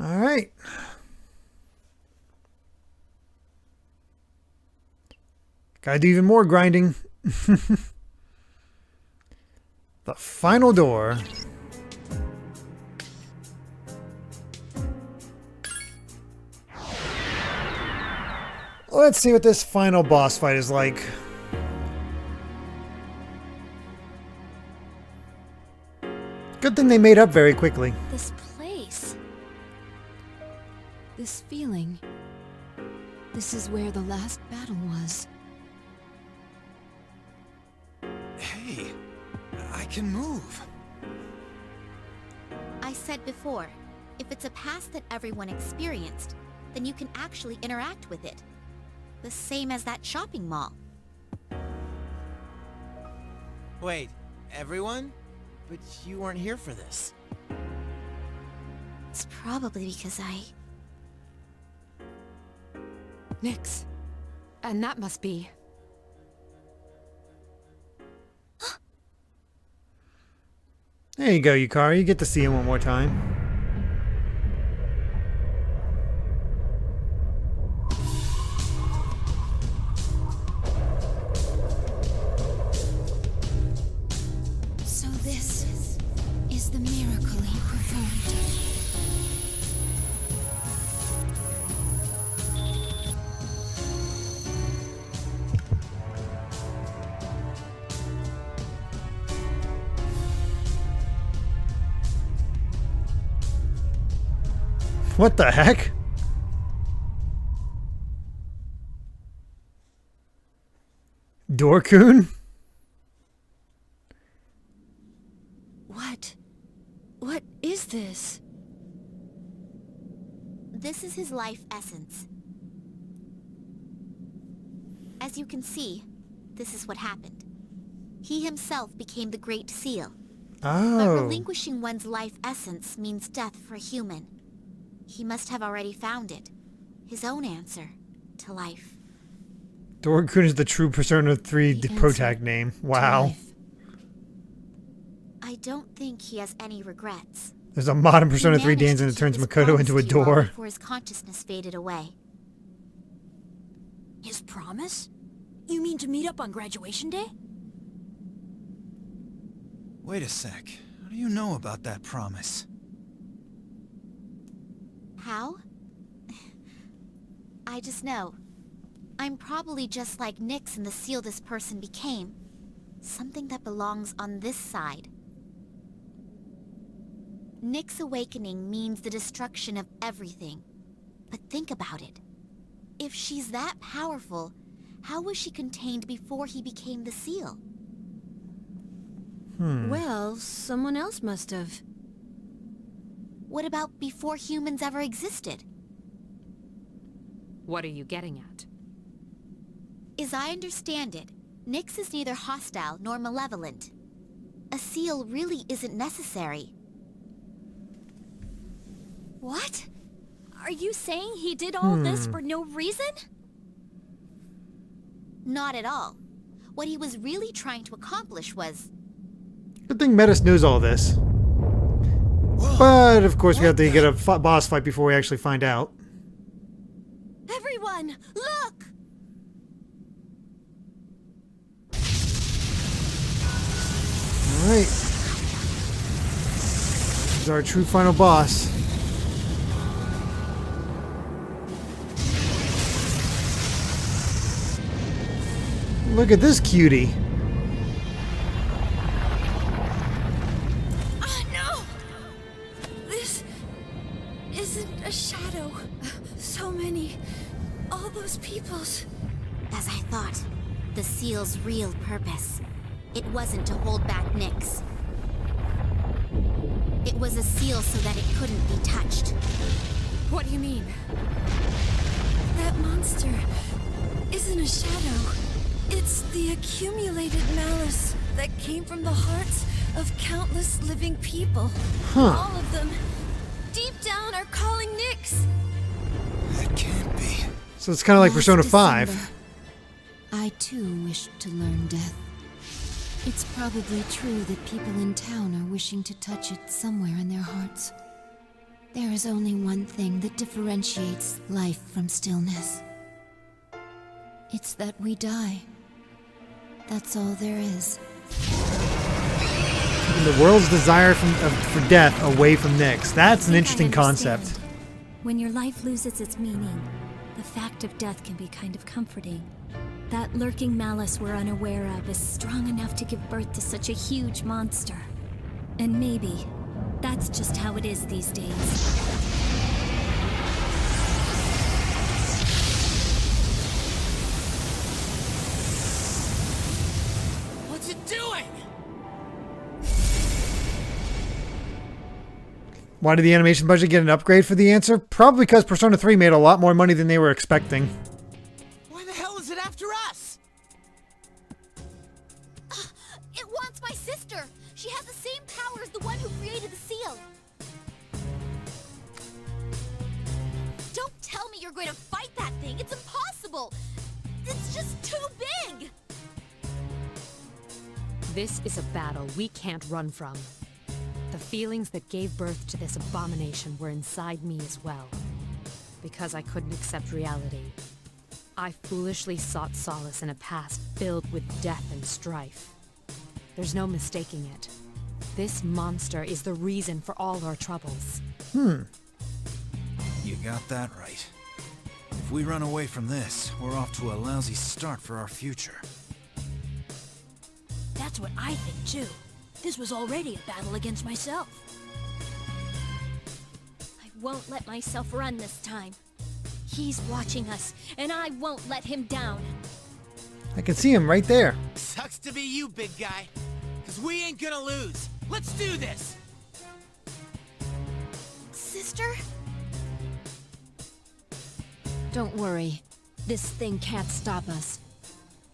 All right. Gotta do even more grinding. The final door. Let's see what this final boss fight is like. Good thing they made up very quickly. This place. This feeling. This is where the last battle was. Hey, I can move. I said before, if it's a past that everyone experienced, then you can actually interact with it. The same as that shopping mall. Wait, everyone? But you weren't here for this. It's probably because Nyx. And that must be... There you go, Yukari. You get to see him one more time. So this is the miracle he performed. What the heck? Dorkun? What is this? This is his life essence. As you can see, this is what happened. He himself became the Great Seal. Oh. But relinquishing one's life essence means death for a human. He must have already found it. His own answer to life. Dorkun is the true Persona 3 protag name. Wow. I don't think he has any regrets. There's a modern Persona 3 dancing that turns Makoto into a door. Before his consciousness faded away. His promise? You mean to meet up on graduation day? Wait a sec. How do you know about that promise? How? I just know. I'm probably just like Nyx and the seal this person became. Something that belongs on this side. Nyx's awakening means the destruction of everything. But think about it. If she's that powerful, how was she contained before he became the seal? Well, someone else must have. What about before humans ever existed? What are you getting at? As I understand it, Nyx is neither hostile nor malevolent. A seal really isn't necessary. What? Are you saying he did all this for no reason? Not at all. What he was really trying to accomplish was... Good thing Metis knows all this. But, of course, we have to get a boss fight before we actually find out. Everyone, look! Alright. This is our true final boss. Look at this cutie. Oh no! This isn't a shadow. So many. All those peoples. As I thought, the seal's real purpose. It wasn't to hold back Nyx. It was a seal so that it couldn't be touched. What do you mean? That monster isn't a shadow. It's the accumulated malice that came from the hearts of countless living people. Huh. All of them, deep down, are calling Nyx. That can't be. So it's kind of like Last Persona December, 5. I too wished to learn death. It's probably true that people in town are wishing to touch it somewhere in their hearts. There is only one thing that differentiates life from stillness. It's that we die. That's all there is. The world's desire for death away from Nyx. That's an interesting concept. Understand. When your life loses its meaning, the fact of death can be kind of comforting. That lurking malice we're unaware of is strong enough to give birth to such a huge monster. And maybe that's just how it is these days. What's it doing? Why did the animation budget get an upgrade for the answer? Probably because Persona 3 made a lot more money than they were expecting. Why the hell is it after us? It wants my sister. She has the same power as the one who created the seal. Don't tell me you're going to fight that thing. It's impossible. It's just too big. This is a battle we can't run from. The feelings that gave birth to this abomination were inside me as well. Because I couldn't accept reality, I foolishly sought solace in a past filled with death and strife. There's no mistaking it. This monster is the reason for all our troubles. You got that right. If we run away from this, we're off to a lousy start for our future. That's what I think, too. This was already a battle against myself. I won't let myself run this time. He's watching us, and I won't let him down. I can see him right there. Sucks to be you, big guy. Cause we ain't gonna lose. Let's do this. Sister? Don't worry. This thing can't stop us.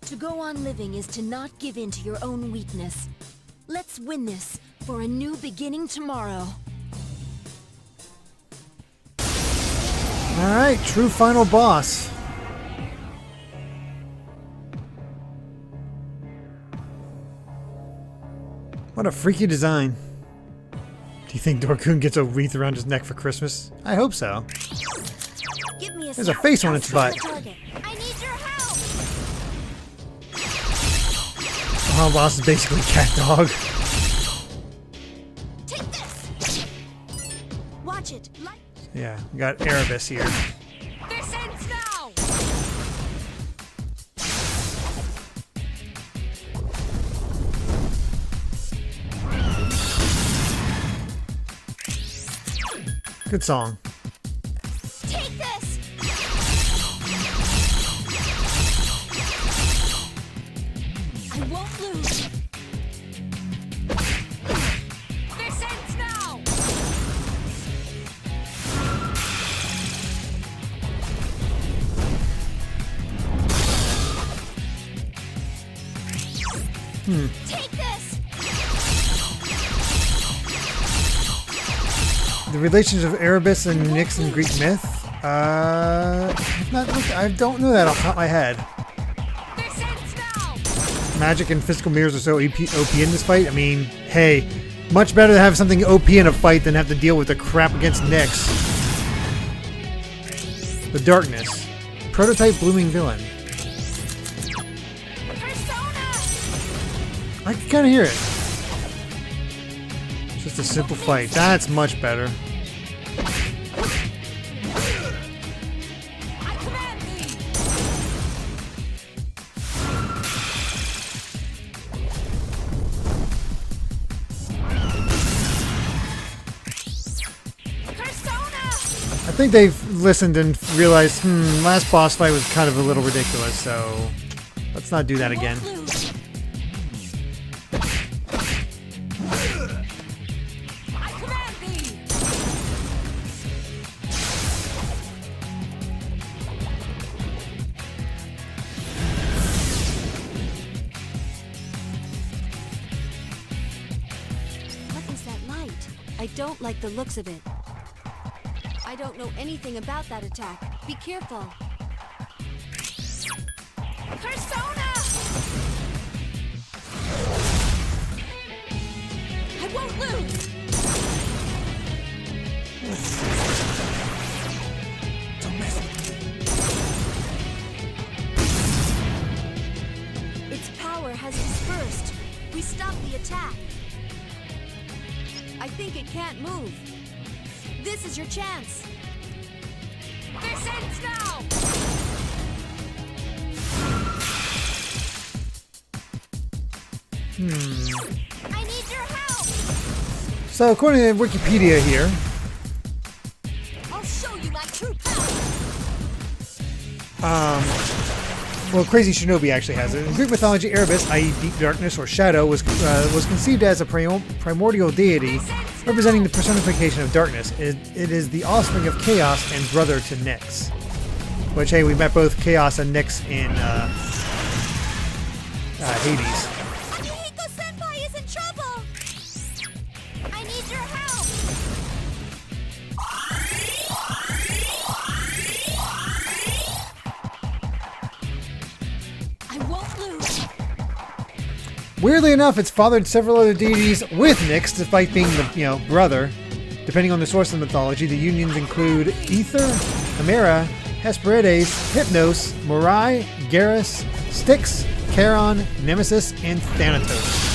To go on living is to not give in to your own weakness. Let's win this for a new beginning tomorrow. Alright, true final boss. What a freaky design. Do you think Dorkun gets a wreath around his neck for Christmas? I hope so. Give me There's a face on its butt. I need your help. The final boss is basically cat dog. Take this. Watch it. Yeah, we got Erebus here. This ends now! Good song. Take this! I won't lose. This ends now! Take this! The relations of Erebus and Nyx in Greek myth? I don't know that off the top of my head. This ends now! Magic and physical mirrors are so OP in this fight. I mean, hey, much better to have something OP in a fight than have to deal with the crap against Nyx. The Darkness. Prototype blooming villain. I can kind of hear it. Just a simple fight. That's much better. I think they've listened and realized, last boss fight was kind of a little ridiculous, so let's not do that again. don't like the looks of it. I don't know anything about that attack. Be careful. Persona! I won't lose! Its power has dispersed. We stopped the attack. I think it can't move. This is your chance. This ends now! I need your help! So according to Wikipedia here, I'll show you my true power! well, Crazy Shinobi actually has it. In Greek mythology, Erebus, i.e. deep darkness or shadow, was conceived as a primordial deity representing the personification of darkness. It is the offspring of Chaos and brother to Nyx. Which, hey, we met both Chaos and Nyx in Hades. Akihiko-senpai is in trouble! I need your help! I won't lose. Weirdly enough, it's fathered several other deities with Nyx, despite being the, brother. Depending on the source of the mythology, the unions include Ether, Chimera, Hesperides, Hypnos, Morai, Garrus, Styx, Charon, Nemesis, and Thanatos.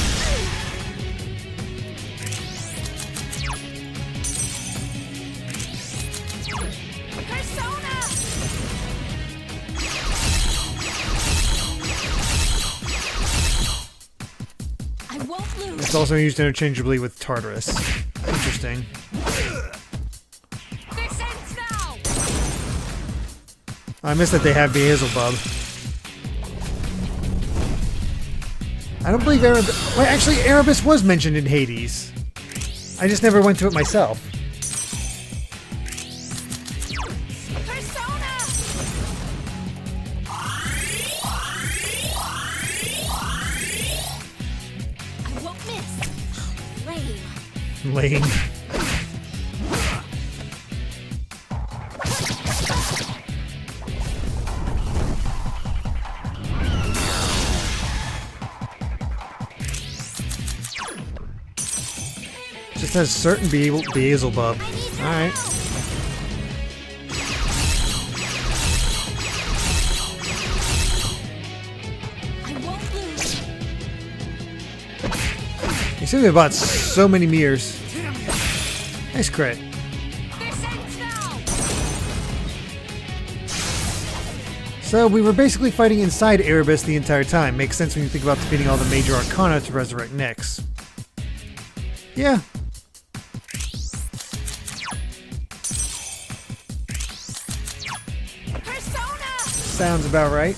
Persona! I won't lose. It's also used interchangeably with Tartarus. Interesting. This ends now! I miss that they have Beelzebub. I don't believe Erebus... Well, actually, Erebus was mentioned in Hades. I just never went to it myself. Persona! I won't miss. Lame. Lame. Just has certain Beelzebub. Alright. I won't lose. You seem to have bought so many mirrors. Nice crit. This ends now! So we were basically fighting inside Erebus the entire time. Makes sense when you think about defeating all the major arcana to resurrect Nyx. Yeah. Persona! Sounds about right.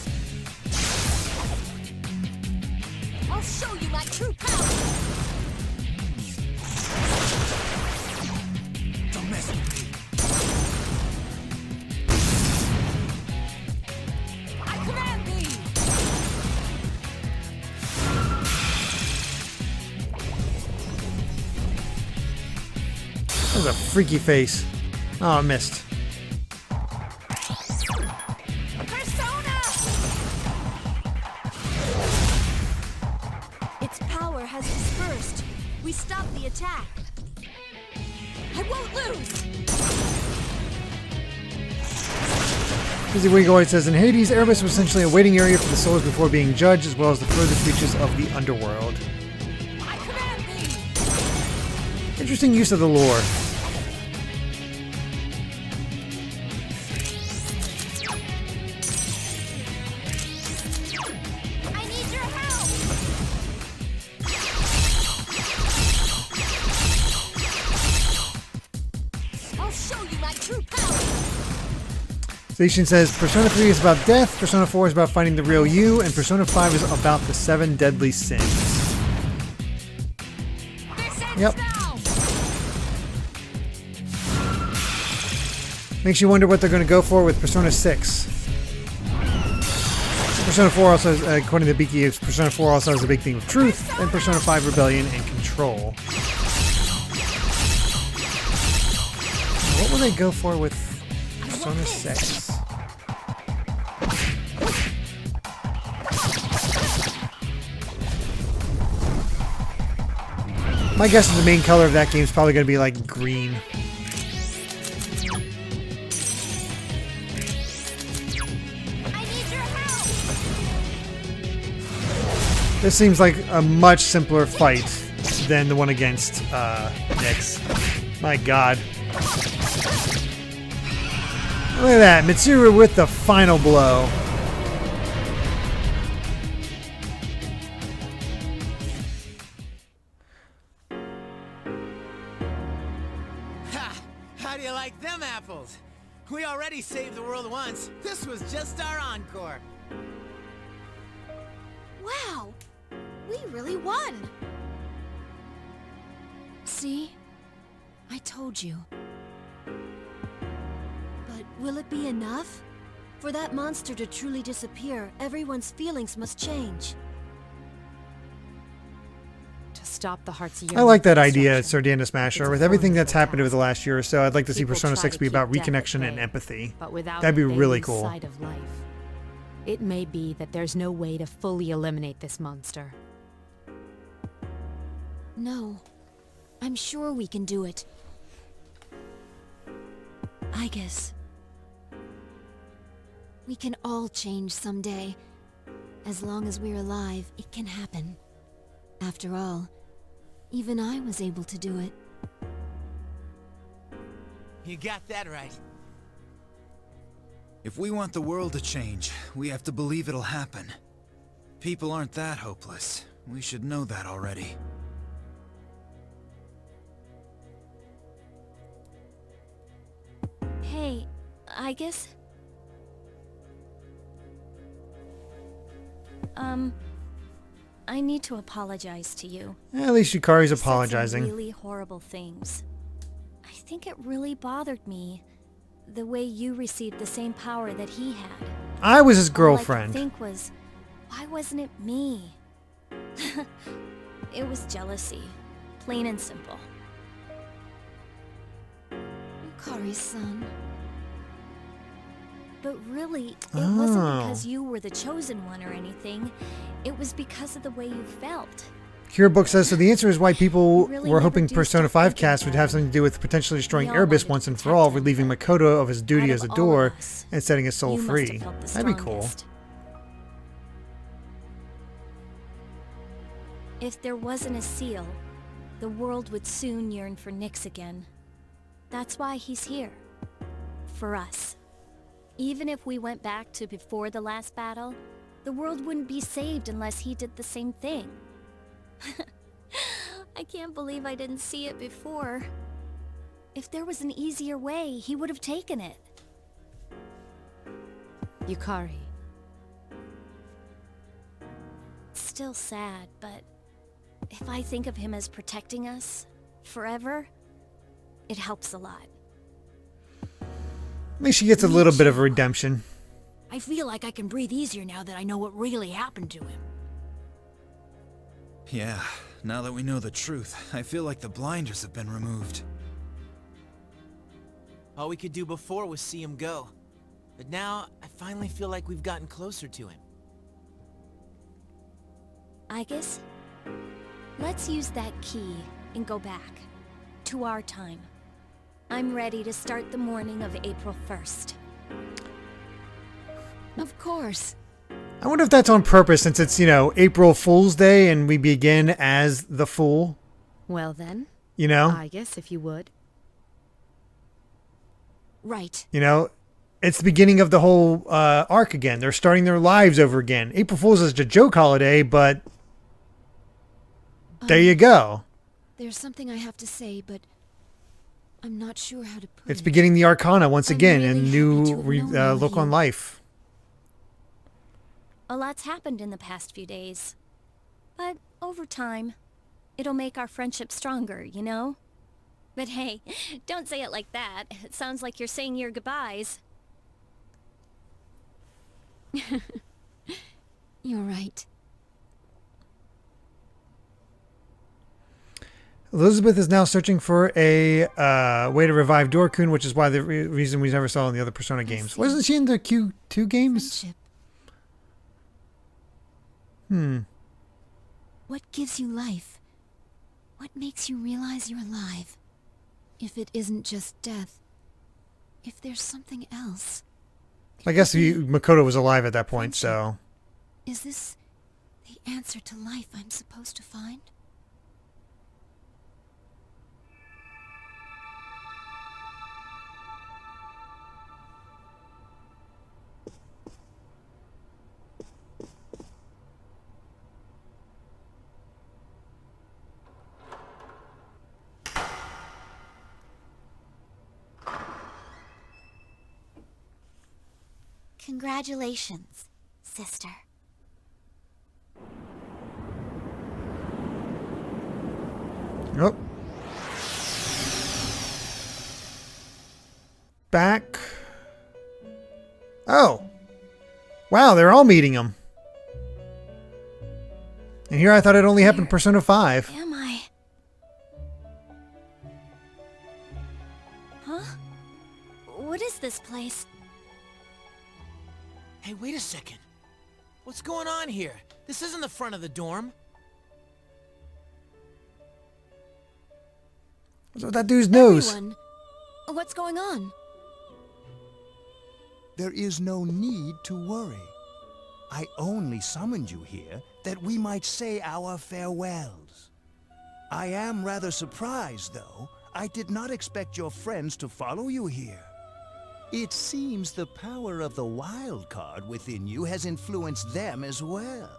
I'll show you my true power! Don't mess with me. I command thee! That was a freaky face. Oh, I missed. Persona! Its power has dispersed. We stopped the attack. I won't lose. Busy Wigoid says, in Hades, Erebus was essentially a waiting area for the souls before being judged, as well as the furthest reaches of the underworld. I command thee! Interesting use of the lore. I need your help! I'll show you my true power! Station says, Persona 3 is about death, Persona 4 is about finding the real you, and Persona 5 is about the 7 deadly sins. This ends Yep. now! Makes you wonder what they're going to go for with Persona 6. Persona 4 also, according to Biki, Persona 4 also has a big theme of truth, and Persona 5 rebellion and control. will they go for with Persona 6? My guess is the main color of that game is probably going to be like green. This seems like a much simpler fight than the one against Nyx. My god. Look at that, Mitsuru with the final blow. Ha! How do you like them apples? We already saved the world once. This was just our encore. Wow! We really won! See? I told you. But will it be enough? For that monster to truly disappear, everyone's feelings must change. To stop the heart's I like that idea, Sardana Smasher. With everything that's happened over the last year or so, I'd like to see Persona 6 be about reconnection and empathy. That'd be really cool. Side of life. It may be that there's no way to fully eliminate this monster. No. I'm sure we can do it. I guess. We can all change someday. As long as we're alive, it can happen. After all, even I was able to do it. You got that right. If we want the world to change, we have to believe it'll happen. People aren't that hopeless. We should know that already. Hey, I guess... I need to apologize to you. At least Yukari's I said some apologizing. really horrible things. I think it really bothered me, the way you received the same power that he had. I was his All girlfriend. I could think was, why wasn't it me? It was jealousy, plain and simple. Yukari's son. But really, it wasn't because you were the chosen one or anything. It was because of the way you felt. Kira Book says, so the answer is why people really were never hoping do Persona stop 5 thinking cast would have something to do with potentially destroying We all Erebus wanted once to and for all, protect him, relieving Makoto of his duty out as a of all door of us, and setting his soul you must free. have felt the That'd be cool. strongest. If there wasn't a seal, the world would soon yearn for Nyx again. That's why he's here. For us. Even if we went back to before the last battle, the world wouldn't be saved unless he did the same thing. I can't believe I didn't see it before. If there was an easier way, he would have taken it. Yukari. Still sad, but if I think of him as protecting us forever, it helps a lot. At least she gets a little bit of a redemption. I feel like I can breathe easier now that I know what really happened to him. Yeah, now that we know the truth, I feel like the blinders have been removed. All we could do before was see him go. But now, I finally feel like we've gotten closer to him. I guess, let's use that key and go back to our time. I'm ready to start the morning of April 1st. Of course. I wonder if that's on purpose since it's, April Fool's Day and we begin as the Fool. Well then. You know? I guess if you would. Right. It's the beginning of the whole arc again. They're starting their lives over again. April Fool's is a joke holiday, but there you go. There's something I have to say, but I'm not sure how to put It's it. beginning the Arcana once again really and happy new to have known look you. on life. A lot's happened in the past few days. But over time, it'll make our friendship stronger, you know? But hey, don't say it like that. It sounds like you're saying your goodbyes. You're right. Elizabeth is now searching for a way to revive Dorkun, which is why the reason we never saw in the other Persona games. Wasn't she in the Q2 games? Friendship. What gives you life? What makes you realize you're alive? If it isn't just death, if there's something else. I guess Makoto was alive at that point, so... Is this the answer to life I'm supposed to find? Congratulations, sister. Nope. Back. Oh. Wow, they're all meeting him. And here I thought it only happened in Persona 5. Am I? Huh? What is this place? Hey, wait a second. What's going on here? This isn't the front of the dorm. What's with that dude's nose? Everyone, what's going on? There is no need to worry. I only summoned you here that we might say our farewells. I am rather surprised, though. I did not expect your friends to follow you here. It seems the power of the wild card within you has influenced them as well.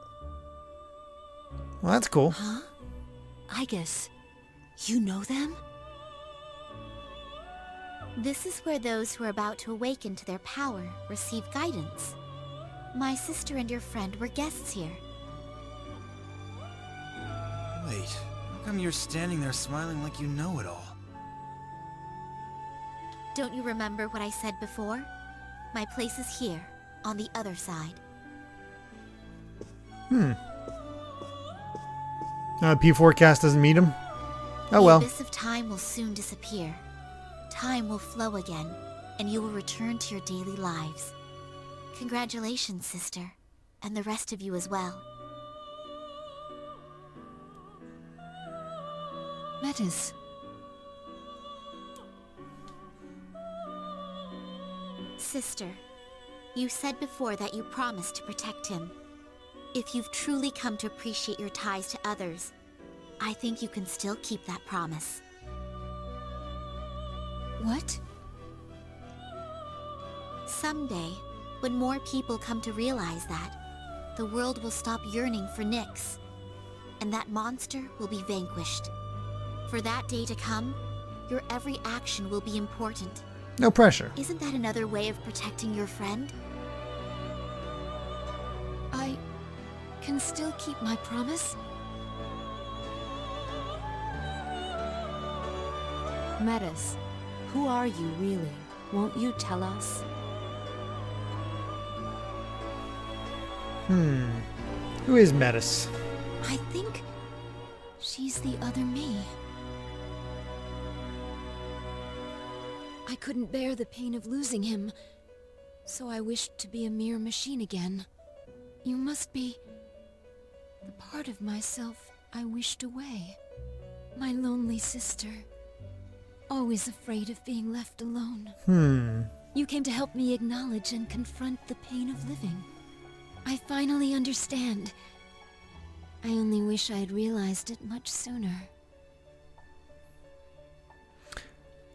Well, that's cool. Huh? I guess you know them? This is where those who are about to awaken to their power receive guidance. My sister and your friend were guests here. Wait, how come you're standing there smiling like you know it all? Don't you remember what I said before? My place is here, on the other side. P4cast doesn't meet him? Oh The well. abyss of time will soon disappear. Time will flow again, and you will return to your daily lives. Congratulations, sister, and the rest of you as well. Metis. Sister, you said before that you promised to protect him. If you've truly come to appreciate your ties to others, I think you can still keep that promise. What? Someday, when more people come to realize that, the world will stop yearning for Nyx, and that monster will be vanquished. For that day to come, your every action will be important. No pressure. Isn't that another way of protecting your friend? I can still keep my promise? Metis, who are you really? Won't you tell us? Who is Metis? I think she's the other me. I couldn't bear the pain of losing him, so I wished to be a mere machine again. You must be the part of myself I wished away. My lonely sister, always afraid of being left alone. You came to help me acknowledge and confront the pain of living. I finally understand. I only wish I had realized it much sooner.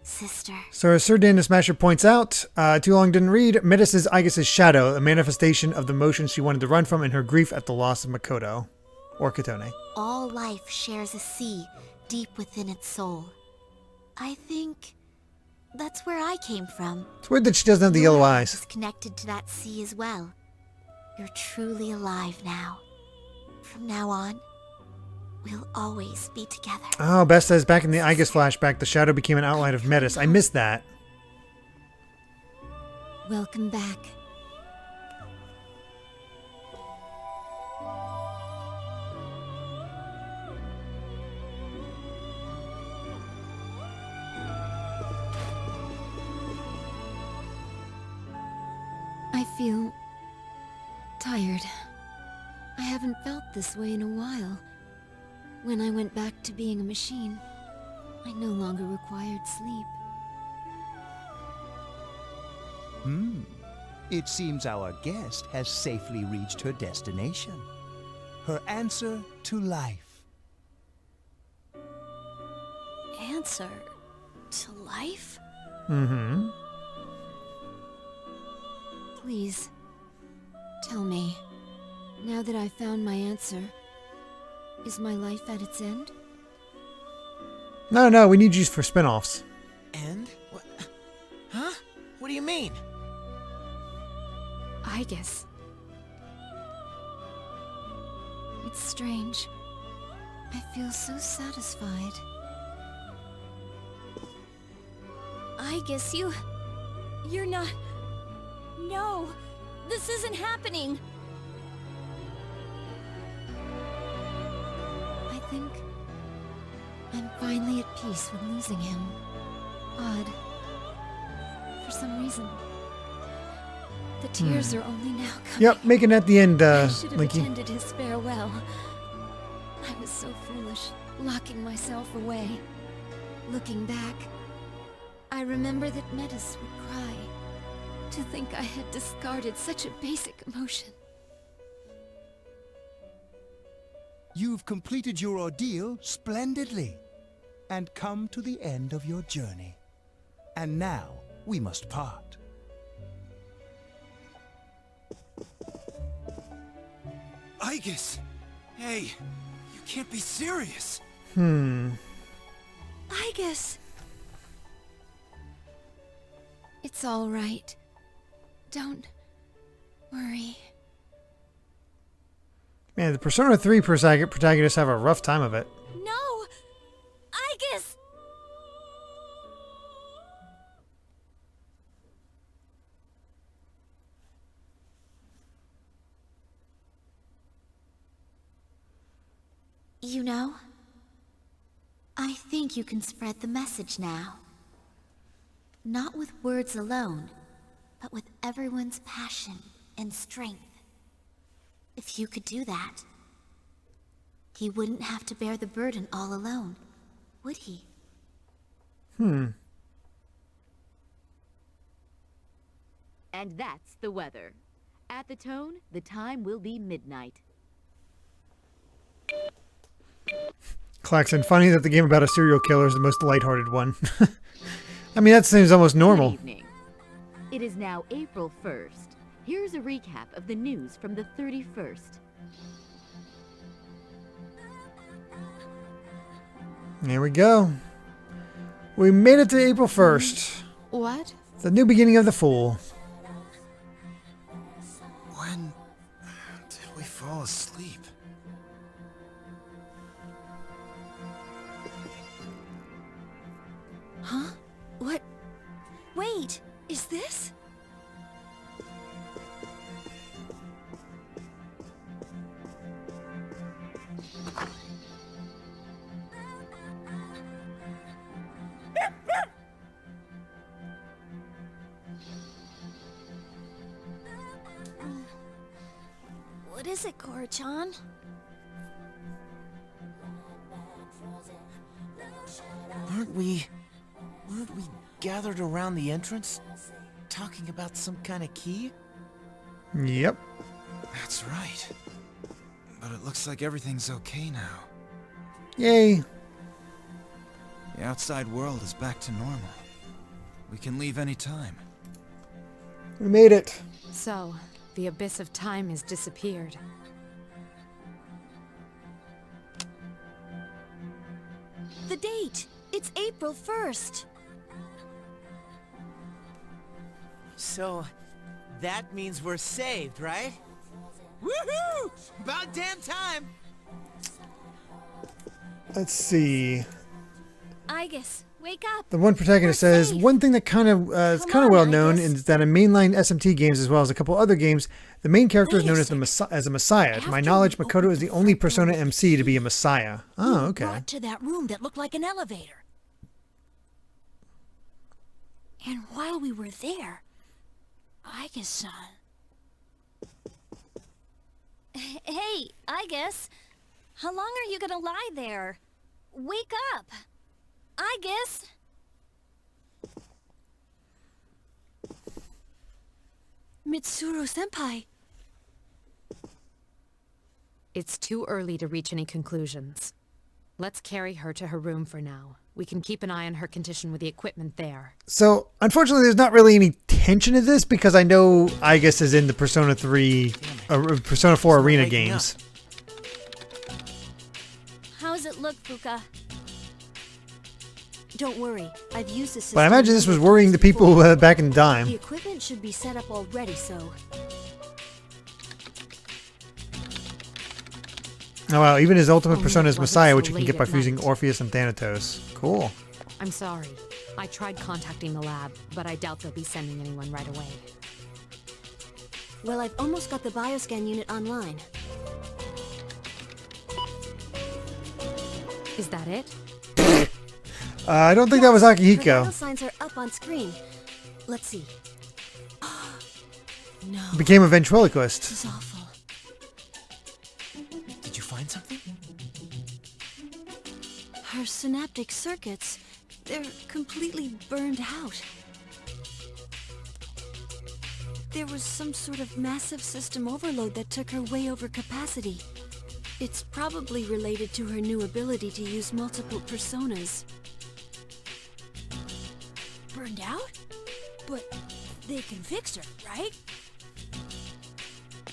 Sister. So as Sir Dan the Smasher points out, too long didn't read, Metis is Aigis' shadow, a manifestation of the motion she wanted to run from in her grief at the loss of Makoto, or Katone. All life shares a sea deep within its soul. I think that's where I came from. It's weird that she doesn't have the yellow eyes. Is connected to that sea as well. You're truly alive now. From now on, we'll always be together. Oh, Beth says back in the Aigis flashback, the shadow became an outline of Metis. I missed that. Welcome back. I feel tired. I haven't felt this way in a while. When I went back to being a machine, I no longer required sleep. It seems our guest has safely reached her destination. Her answer to life. Answer to life? Mm-hmm. Please, tell me, now that I've found my answer, is my life at its end? No, we need you for spin-offs. And? What? Huh? What do you mean? I guess. It's strange. I feel so satisfied. I guess you're not... No, this isn't happening. I think I'm finally at peace with losing him. Odd. For some reason. The tears are only now coming. Yep, making it at the end, I should have Linky. attended his farewell. I was so foolish, locking myself away. Looking back, I remember that Metis would cry. To think I had discarded such a basic emotion. You've completed your ordeal splendidly and come to the end of your journey. And now we must part. Aegis! Hey, you can't be serious. Aegis! It's all right. Don't worry. Man, the Persona 3 protagonists have a rough time of it. No! Aegis! You know, I think you can spread the message now. Not with words alone, but with everyone's passion and strength. If you could do that, he wouldn't have to bear the burden all alone, would he? And that's the weather. At the tone, the time will be midnight. Klaxon, funny that the game about a serial killer is the most lighthearted one. I mean, that seems almost normal. Good evening. It is now April 1st. Here's a recap of the news from the 31st. Here we go. We made it to April 1st. What? The new beginning of the Fool. When did we fall asleep? Huh? What? Wait, is this? What is it, Korra-chan? Weren't we gathered around the entrance, talking about some kind of key? Yep. That's right. But it looks like everything's okay now. Yay. The outside world is back to normal. We can leave any time. We made it. So, the abyss of time has disappeared. The date! It's April 1st! So, that means we're saved, right? Woohoo! About damn time! Let's see. Aegis, wake up! The one protagonist says, one thing that kind of is kind of well known is that in mainline SMT games as well as a couple other games, the main character is known as a messiah. To my knowledge, Makoto is the only Persona MC to be a messiah. Oh, okay. Brought to that room that looked like an elevator. And while we were there, Aegis-san... Hey, I guess. How long are you gonna lie there? Wake up! I guess. Mitsuru-senpai. It's too early to reach any conclusions. Let's carry her to her room for now. We can keep an eye on her condition with the equipment there. So, unfortunately, there's not really any tension in this because I know Aigis is in the Persona 4 Arena games. How's it look, Fuka? Don't worry, I've used the system. But I imagine this was worrying the people back in time. The equipment should be set up already, so... Oh wow, even his ultimate persona is Messiah, which you can get by fusing Orpheus and Thanatos. Cool. I'm sorry. I tried contacting the lab, but I doubt they'll be sending anyone right away. Well, I've almost got the bioscan unit online. Is that it? I don't think that was Her Akihiko. vital signs are up on screen. Let's see. No. Became a ventriloquist. This is awful. Did you find something? Her synaptic circuits, they're completely burned out. There was some sort of massive system overload that took her way over capacity. It's probably related to her new ability to use multiple personas. Burned out? But they can fix her, right?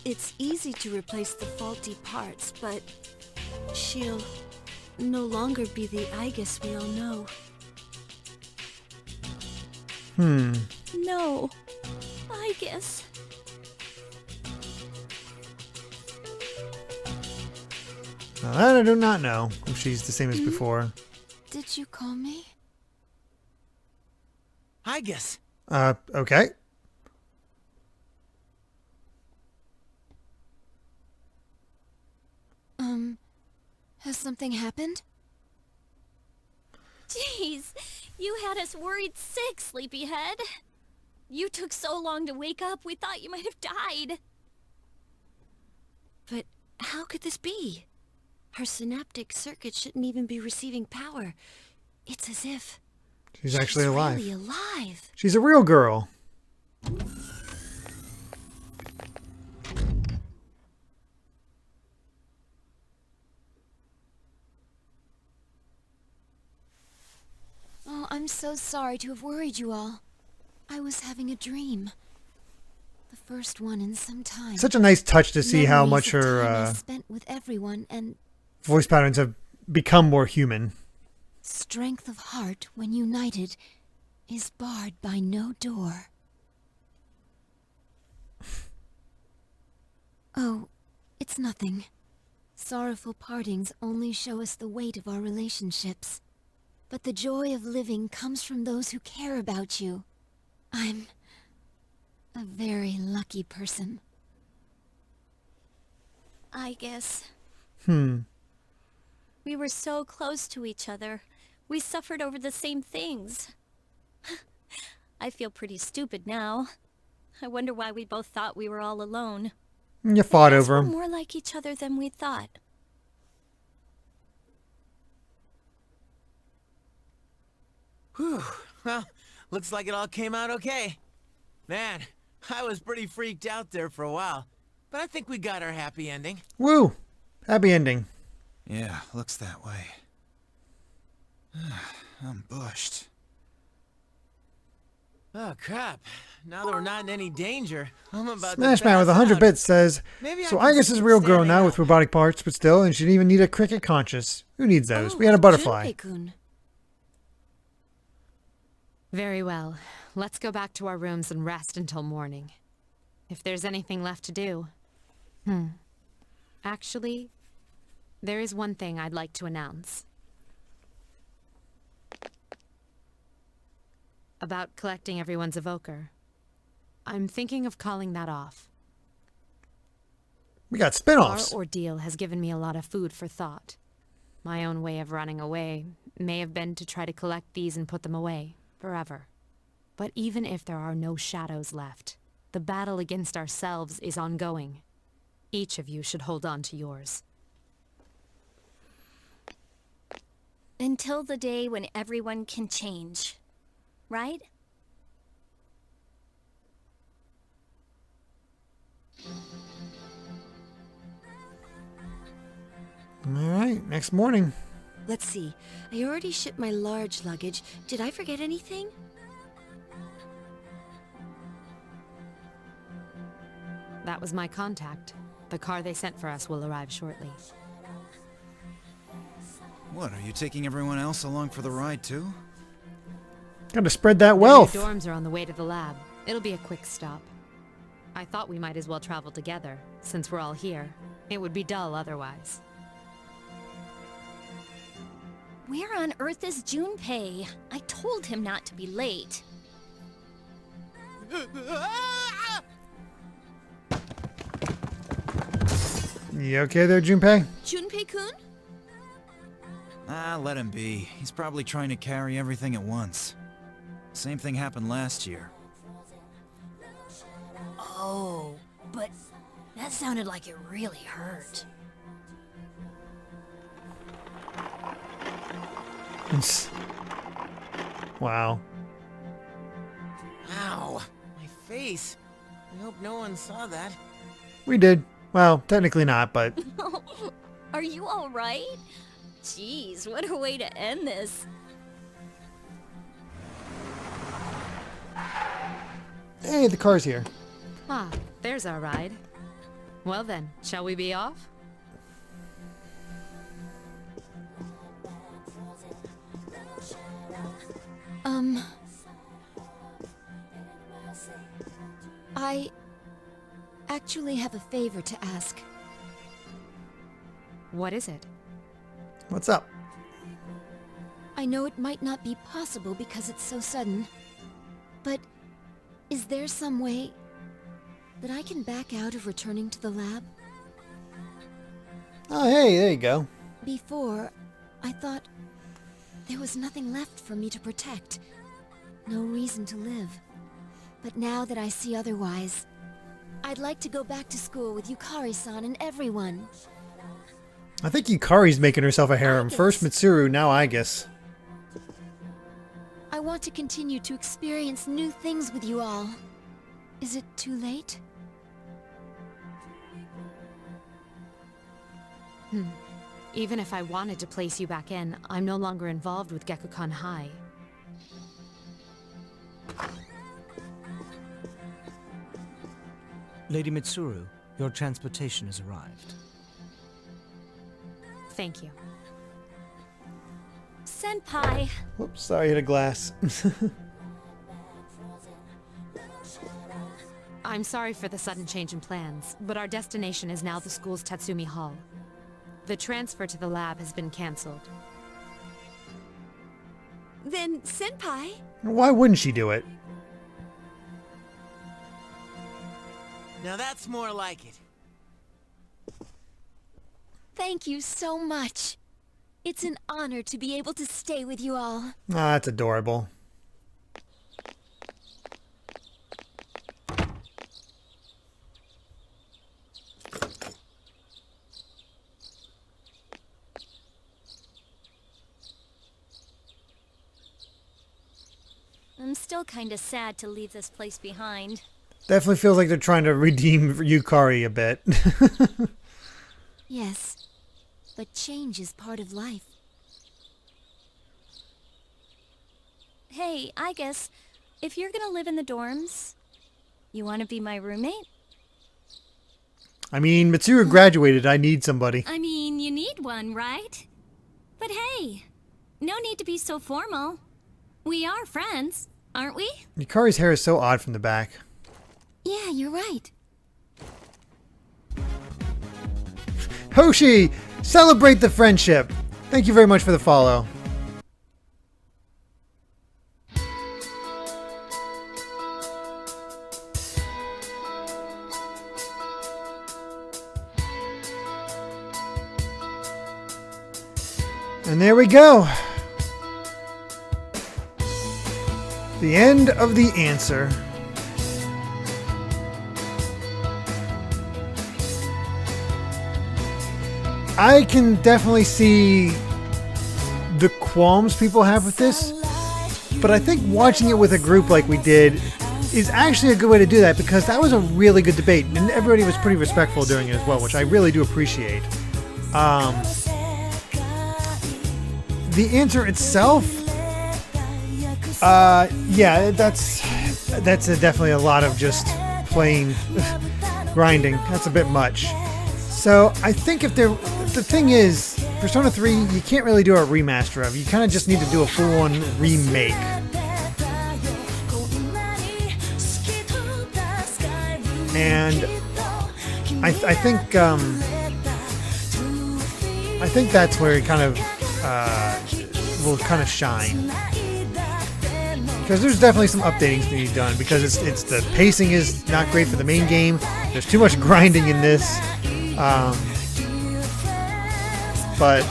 It's easy to replace the faulty parts, but she'll no longer be the Aigis we all know. No, Aigis. Now that I do not know if she's the same as before. Did you call me? I guess. Okay. Has something happened? Jeez, you had us worried sick, sleepyhead. You took so long to wake up, we thought you might have died. But how could this be? Her synaptic circuit shouldn't even be receiving power. It's as if She's actually alive. Really alive. She's a real girl. Oh, I'm so sorry to have worried you all. I was having a dream. The first one in some time. Such a nice touch to see how Memories much of time I her spent with everyone and voice patterns have become more human. strength of heart when united is barred by no door. Oh, it's nothing. Sorrowful partings only show us the weight of our relationships. But the joy of living comes from those who care about you. I'm a very lucky person. I guess. We were so close to each other. We suffered over the same things. I feel pretty stupid now. I wonder why we both thought we were all alone. You fought I guess over we're him. more like each other than we thought. Whew. Well, looks like it all came out okay. Man, I was pretty freaked out there for a while. But I think we got our happy ending. Woo! Happy ending. Yeah, looks that way. I'm bushed. Oh, crap. Now that we're not in any danger, I'm about Smash to Man with pass 100 out. bits says, Maybe I so can I guess is a real girl standing now up. with robotic parts, but still, and she didn't even need a cricket conscious. Who needs those? We had a butterfly. Junpei-kun. Very well. Let's go back to our rooms and rest until morning. If there's anything left to do. Actually, there is one thing I'd like to announce. About collecting everyone's evoker. I'm thinking of calling that off. We got spin-offs. Our ordeal has given me a lot of food for thought. My own way of running away may have been to try to collect these and put them away, forever. But even if there are no shadows left, the battle against ourselves is ongoing. Each of you should hold on to yours. Until the day when everyone can change, right? All right, next morning. Let's see. I already shipped my large luggage. Did I forget anything? That was my contact. The car they sent for us will arrive shortly. What, are you taking everyone else along for the ride too? Gotta spread that The wealth. new dorms are on the way to the lab. It'll be a quick stop. I thought we might as well travel together, since we're all here. It would be dull otherwise. Where on earth is Junpei? I told him not to be late. You okay there, Junpei? Junpei-kun? Ah, let him be. He's probably trying to carry everything at once. Same thing happened last year. Oh, but that sounded like it really hurt. Wow. Ow! My face. I hope no one saw that. We did. Well, technically not, but... Are you alright? Jeez, what a way to end this. Hey, the car's here. Ah, there's our ride. Well then, shall we be off? I actually have a favor to ask. What is it? What's up? I know it might not be possible because it's so sudden, but is there some way that I can back out of returning to the lab? Oh, hey, there you go. Before, I thought there was nothing left for me to protect. No reason to live. But now that I see otherwise, I'd like to go back to school with Yukari-san and everyone. I think Yukari's making herself a harem. First Mitsuru, now Aigis. I want to continue to experience new things with you all. Is it too late? Even if I wanted to place you back in, I'm no longer involved with Gekukan High. Lady Mitsuru, your transportation has arrived. Thank you. Senpai! Whoops, sorry, hit a glass. I'm sorry for the sudden change in plans, but our destination is now the school's Tatsumi Hall. The transfer to the lab has been cancelled. Then, Senpai? Why wouldn't she do it? Now that's more like it. Thank you so much. It's an honor to be able to stay with you all. Ah, that's adorable. I'm still kinda sad to leave this place behind. Definitely feels like they're trying to redeem Yukari a bit. Yes, but change is part of life. Hey, I guess, if you're gonna live in the dorms, you wanna be my roommate? I mean, Mitsuru graduated. I need somebody. I mean, you need one, right? But hey, no need to be so formal. We are friends, aren't we? Yukari's hair is so odd from the back. Yeah, you're right. Hoshi, celebrate the friendship. Thank you very much for the follow. And there we go. The end of the answer. I can definitely see the qualms people have with this, but I think watching it with a group like we did is actually a good way to do that, because that was a really good debate and everybody was pretty respectful during it as well, which I really do appreciate. The answer itself, yeah, that's definitely a lot of just plain grinding. That's a bit much. So I think if the thing is, Persona 3, you can't really do a remaster of. You kind of just need to do a full-on remake. And I think that's where it kind of will kind of shine, because there's definitely some updating to be done, because it's the pacing is not great for the main game. There's too much grinding in this, but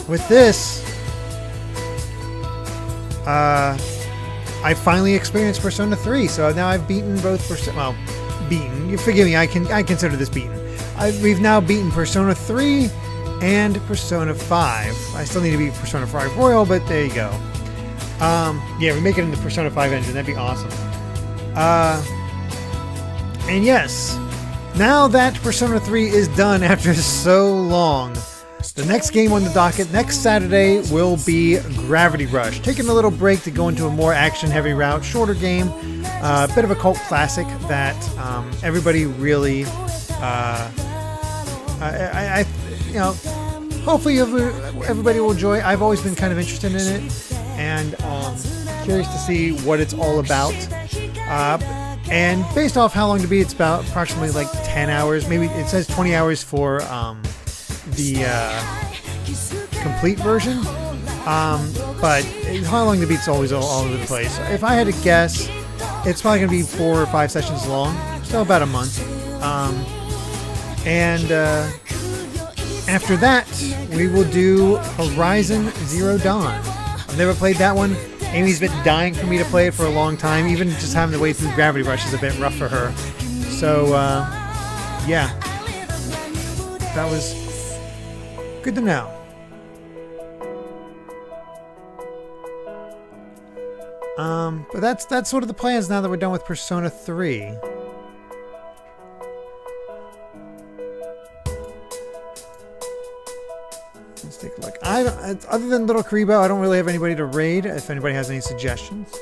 with this, I finally experienced Persona 3, so now I've beaten both beaten. You forgive me, I consider this beaten. We've now beaten Persona 3 and Persona 5. I still need to beat Persona 5 Royal, but there you go. Yeah, we make it into Persona 5 engine. That'd be awesome. And yes, now that Persona 3 is done after so long, the next game on the docket next Saturday will be Gravity Rush. Taking a little break to go into a more action-heavy route, shorter game, a bit of a cult classic that everybody really, you know, hopefully everybody will enjoy. I've always been kind of interested in it, and curious to see what it's all about. And based off how long to beat, it's about approximately like 10 hours. Maybe it says 20 hours for the complete version. But how long to beat's always all over the place. If I had to guess, it's probably going to be 4 or 5 sessions long, so about a month. After that, we will do Horizon Zero Dawn. I've never played that one. Amy's been dying for me to play it for a long time. Even just having to wait through Gravity Rush is a bit rough for her. So, yeah. That was good to know. But that's sort of the plans now that we're done with Persona 3. Let's take a look. Other than Little Karibo, I don't really have anybody to raid, if anybody has any suggestions.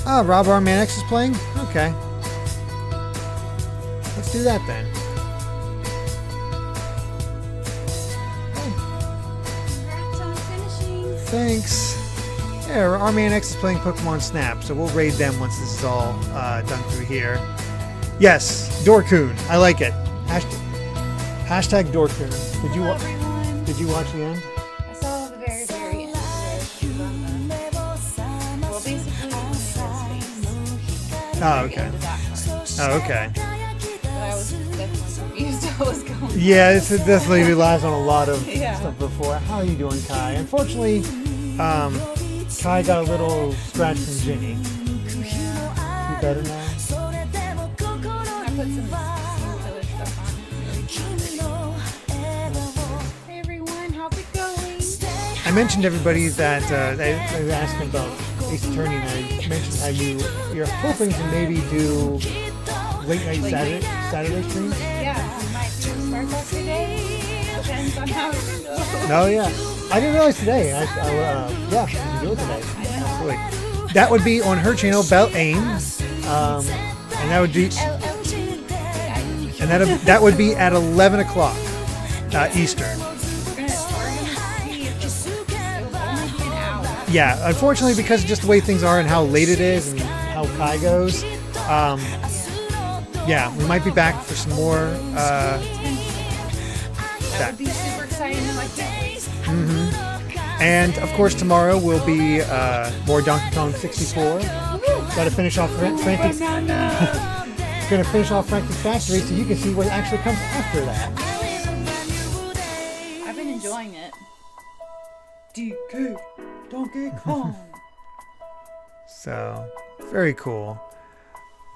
Ah, Rob Armanix is playing? Okay. Let's do that then. Congrats on finishing. Thanks. Yeah, Armanix is playing Pokemon Snap, so we'll raid them once this is all done through here. Yes, Dorkoon. I like it. Hashtag Dorkoon. Did you watch the end? I saw the very, very end well, basically, Oh, okay. Oh, okay. But I was definitely confused what was going on. Yeah, it definitely relies on a lot of Yeah. stuff before. How are you doing, Kai? Unfortunately, Kai got a little scratch from Ginny. You better now? I put some other stuff on. Hey everyone, how's it going? I mentioned to everybody that I was asking about Ace Attorney, and I mentioned how you're hoping to maybe do late night Saturday streams. Yeah, I might start that today. Depends on how it goes. No, yeah. I didn't realize today. Yeah, you can do it today. Absolutely. That would be on her channel, Belle Ames, and that would be, that would be at 11 o'clock Eastern. Yeah, unfortunately, because of just the way things are and how late it is and how Kai goes, yeah, we might be back for some more. That would be super exciting. I like that. And of course, tomorrow will be more Donkey Kong 64. Got to finish off Frankie's. Gonna finish off Frankie's Factory so you can see what actually comes after that. I've been enjoying it. DK Donkey Kong. So, very cool.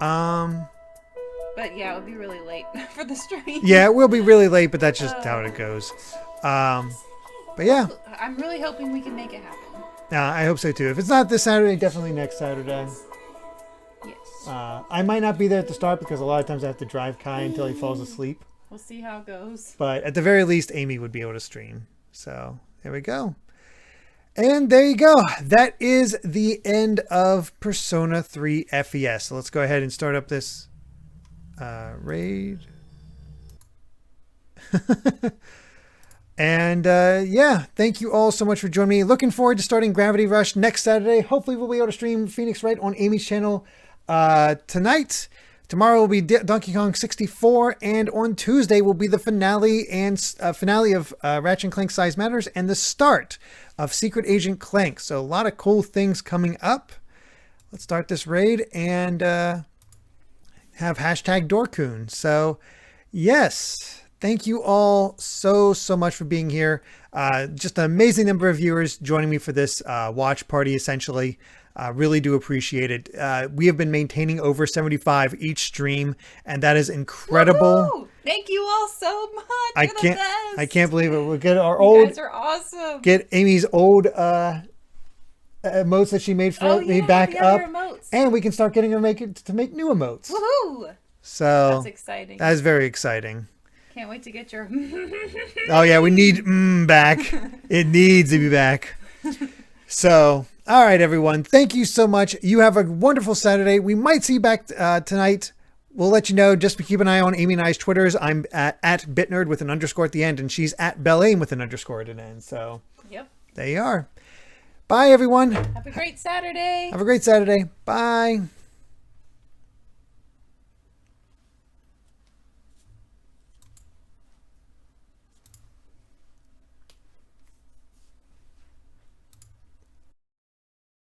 But yeah, it would be really late for the stream. Yeah, it will be really late, but that's just how it goes. But yeah. I'm really hoping we can make it happen. I hope so too. If it's not this Saturday, definitely next Saturday. Yes. I might not be there at the start because a lot of times I have to drive Kai until he falls asleep. We'll see how it goes. But at the very least, Amy would be able to stream. So there we go. And there you go. That is the end of Persona 3 FES. So let's go ahead and start up this raid. And yeah, thank you all so much for joining me. Looking forward to starting Gravity Rush next Saturday. Hopefully we'll be able to stream Phoenix Wright on Amy's channel tonight. Tomorrow will be Donkey Kong 64, and on Tuesday will be the finale of Ratchet & Clank Size Matters and the start of Secret Agent Clank. So a lot of cool things coming up. Let's start this raid and have hashtag Dorkun. So yes, thank you all so much for being here. Just an amazing number of viewers joining me for this watch party, essentially. Really do appreciate it. We have been maintaining over 75 each stream, and that is incredible. Woo-hoo! Thank you all so much. I can't believe it. We'll get our You guys are awesome. Get Amy's old emotes that she made for me back up, and we can start getting her to make new emotes. Woohoo! So that's exciting. That is very exciting. Can't wait to get your. Oh yeah, we need back. It needs to be back. So. All right, everyone. Thank you so much. You have a wonderful Saturday. We might see you back tonight. We'll let you know. Just keep an eye on Amy and I's Twitters. I'm at BitNerd with an underscore at the end, and she's at BelleAim with an underscore at an end. So yep. There you are. Bye, everyone. Have a great Saturday. Have a great Saturday. Bye.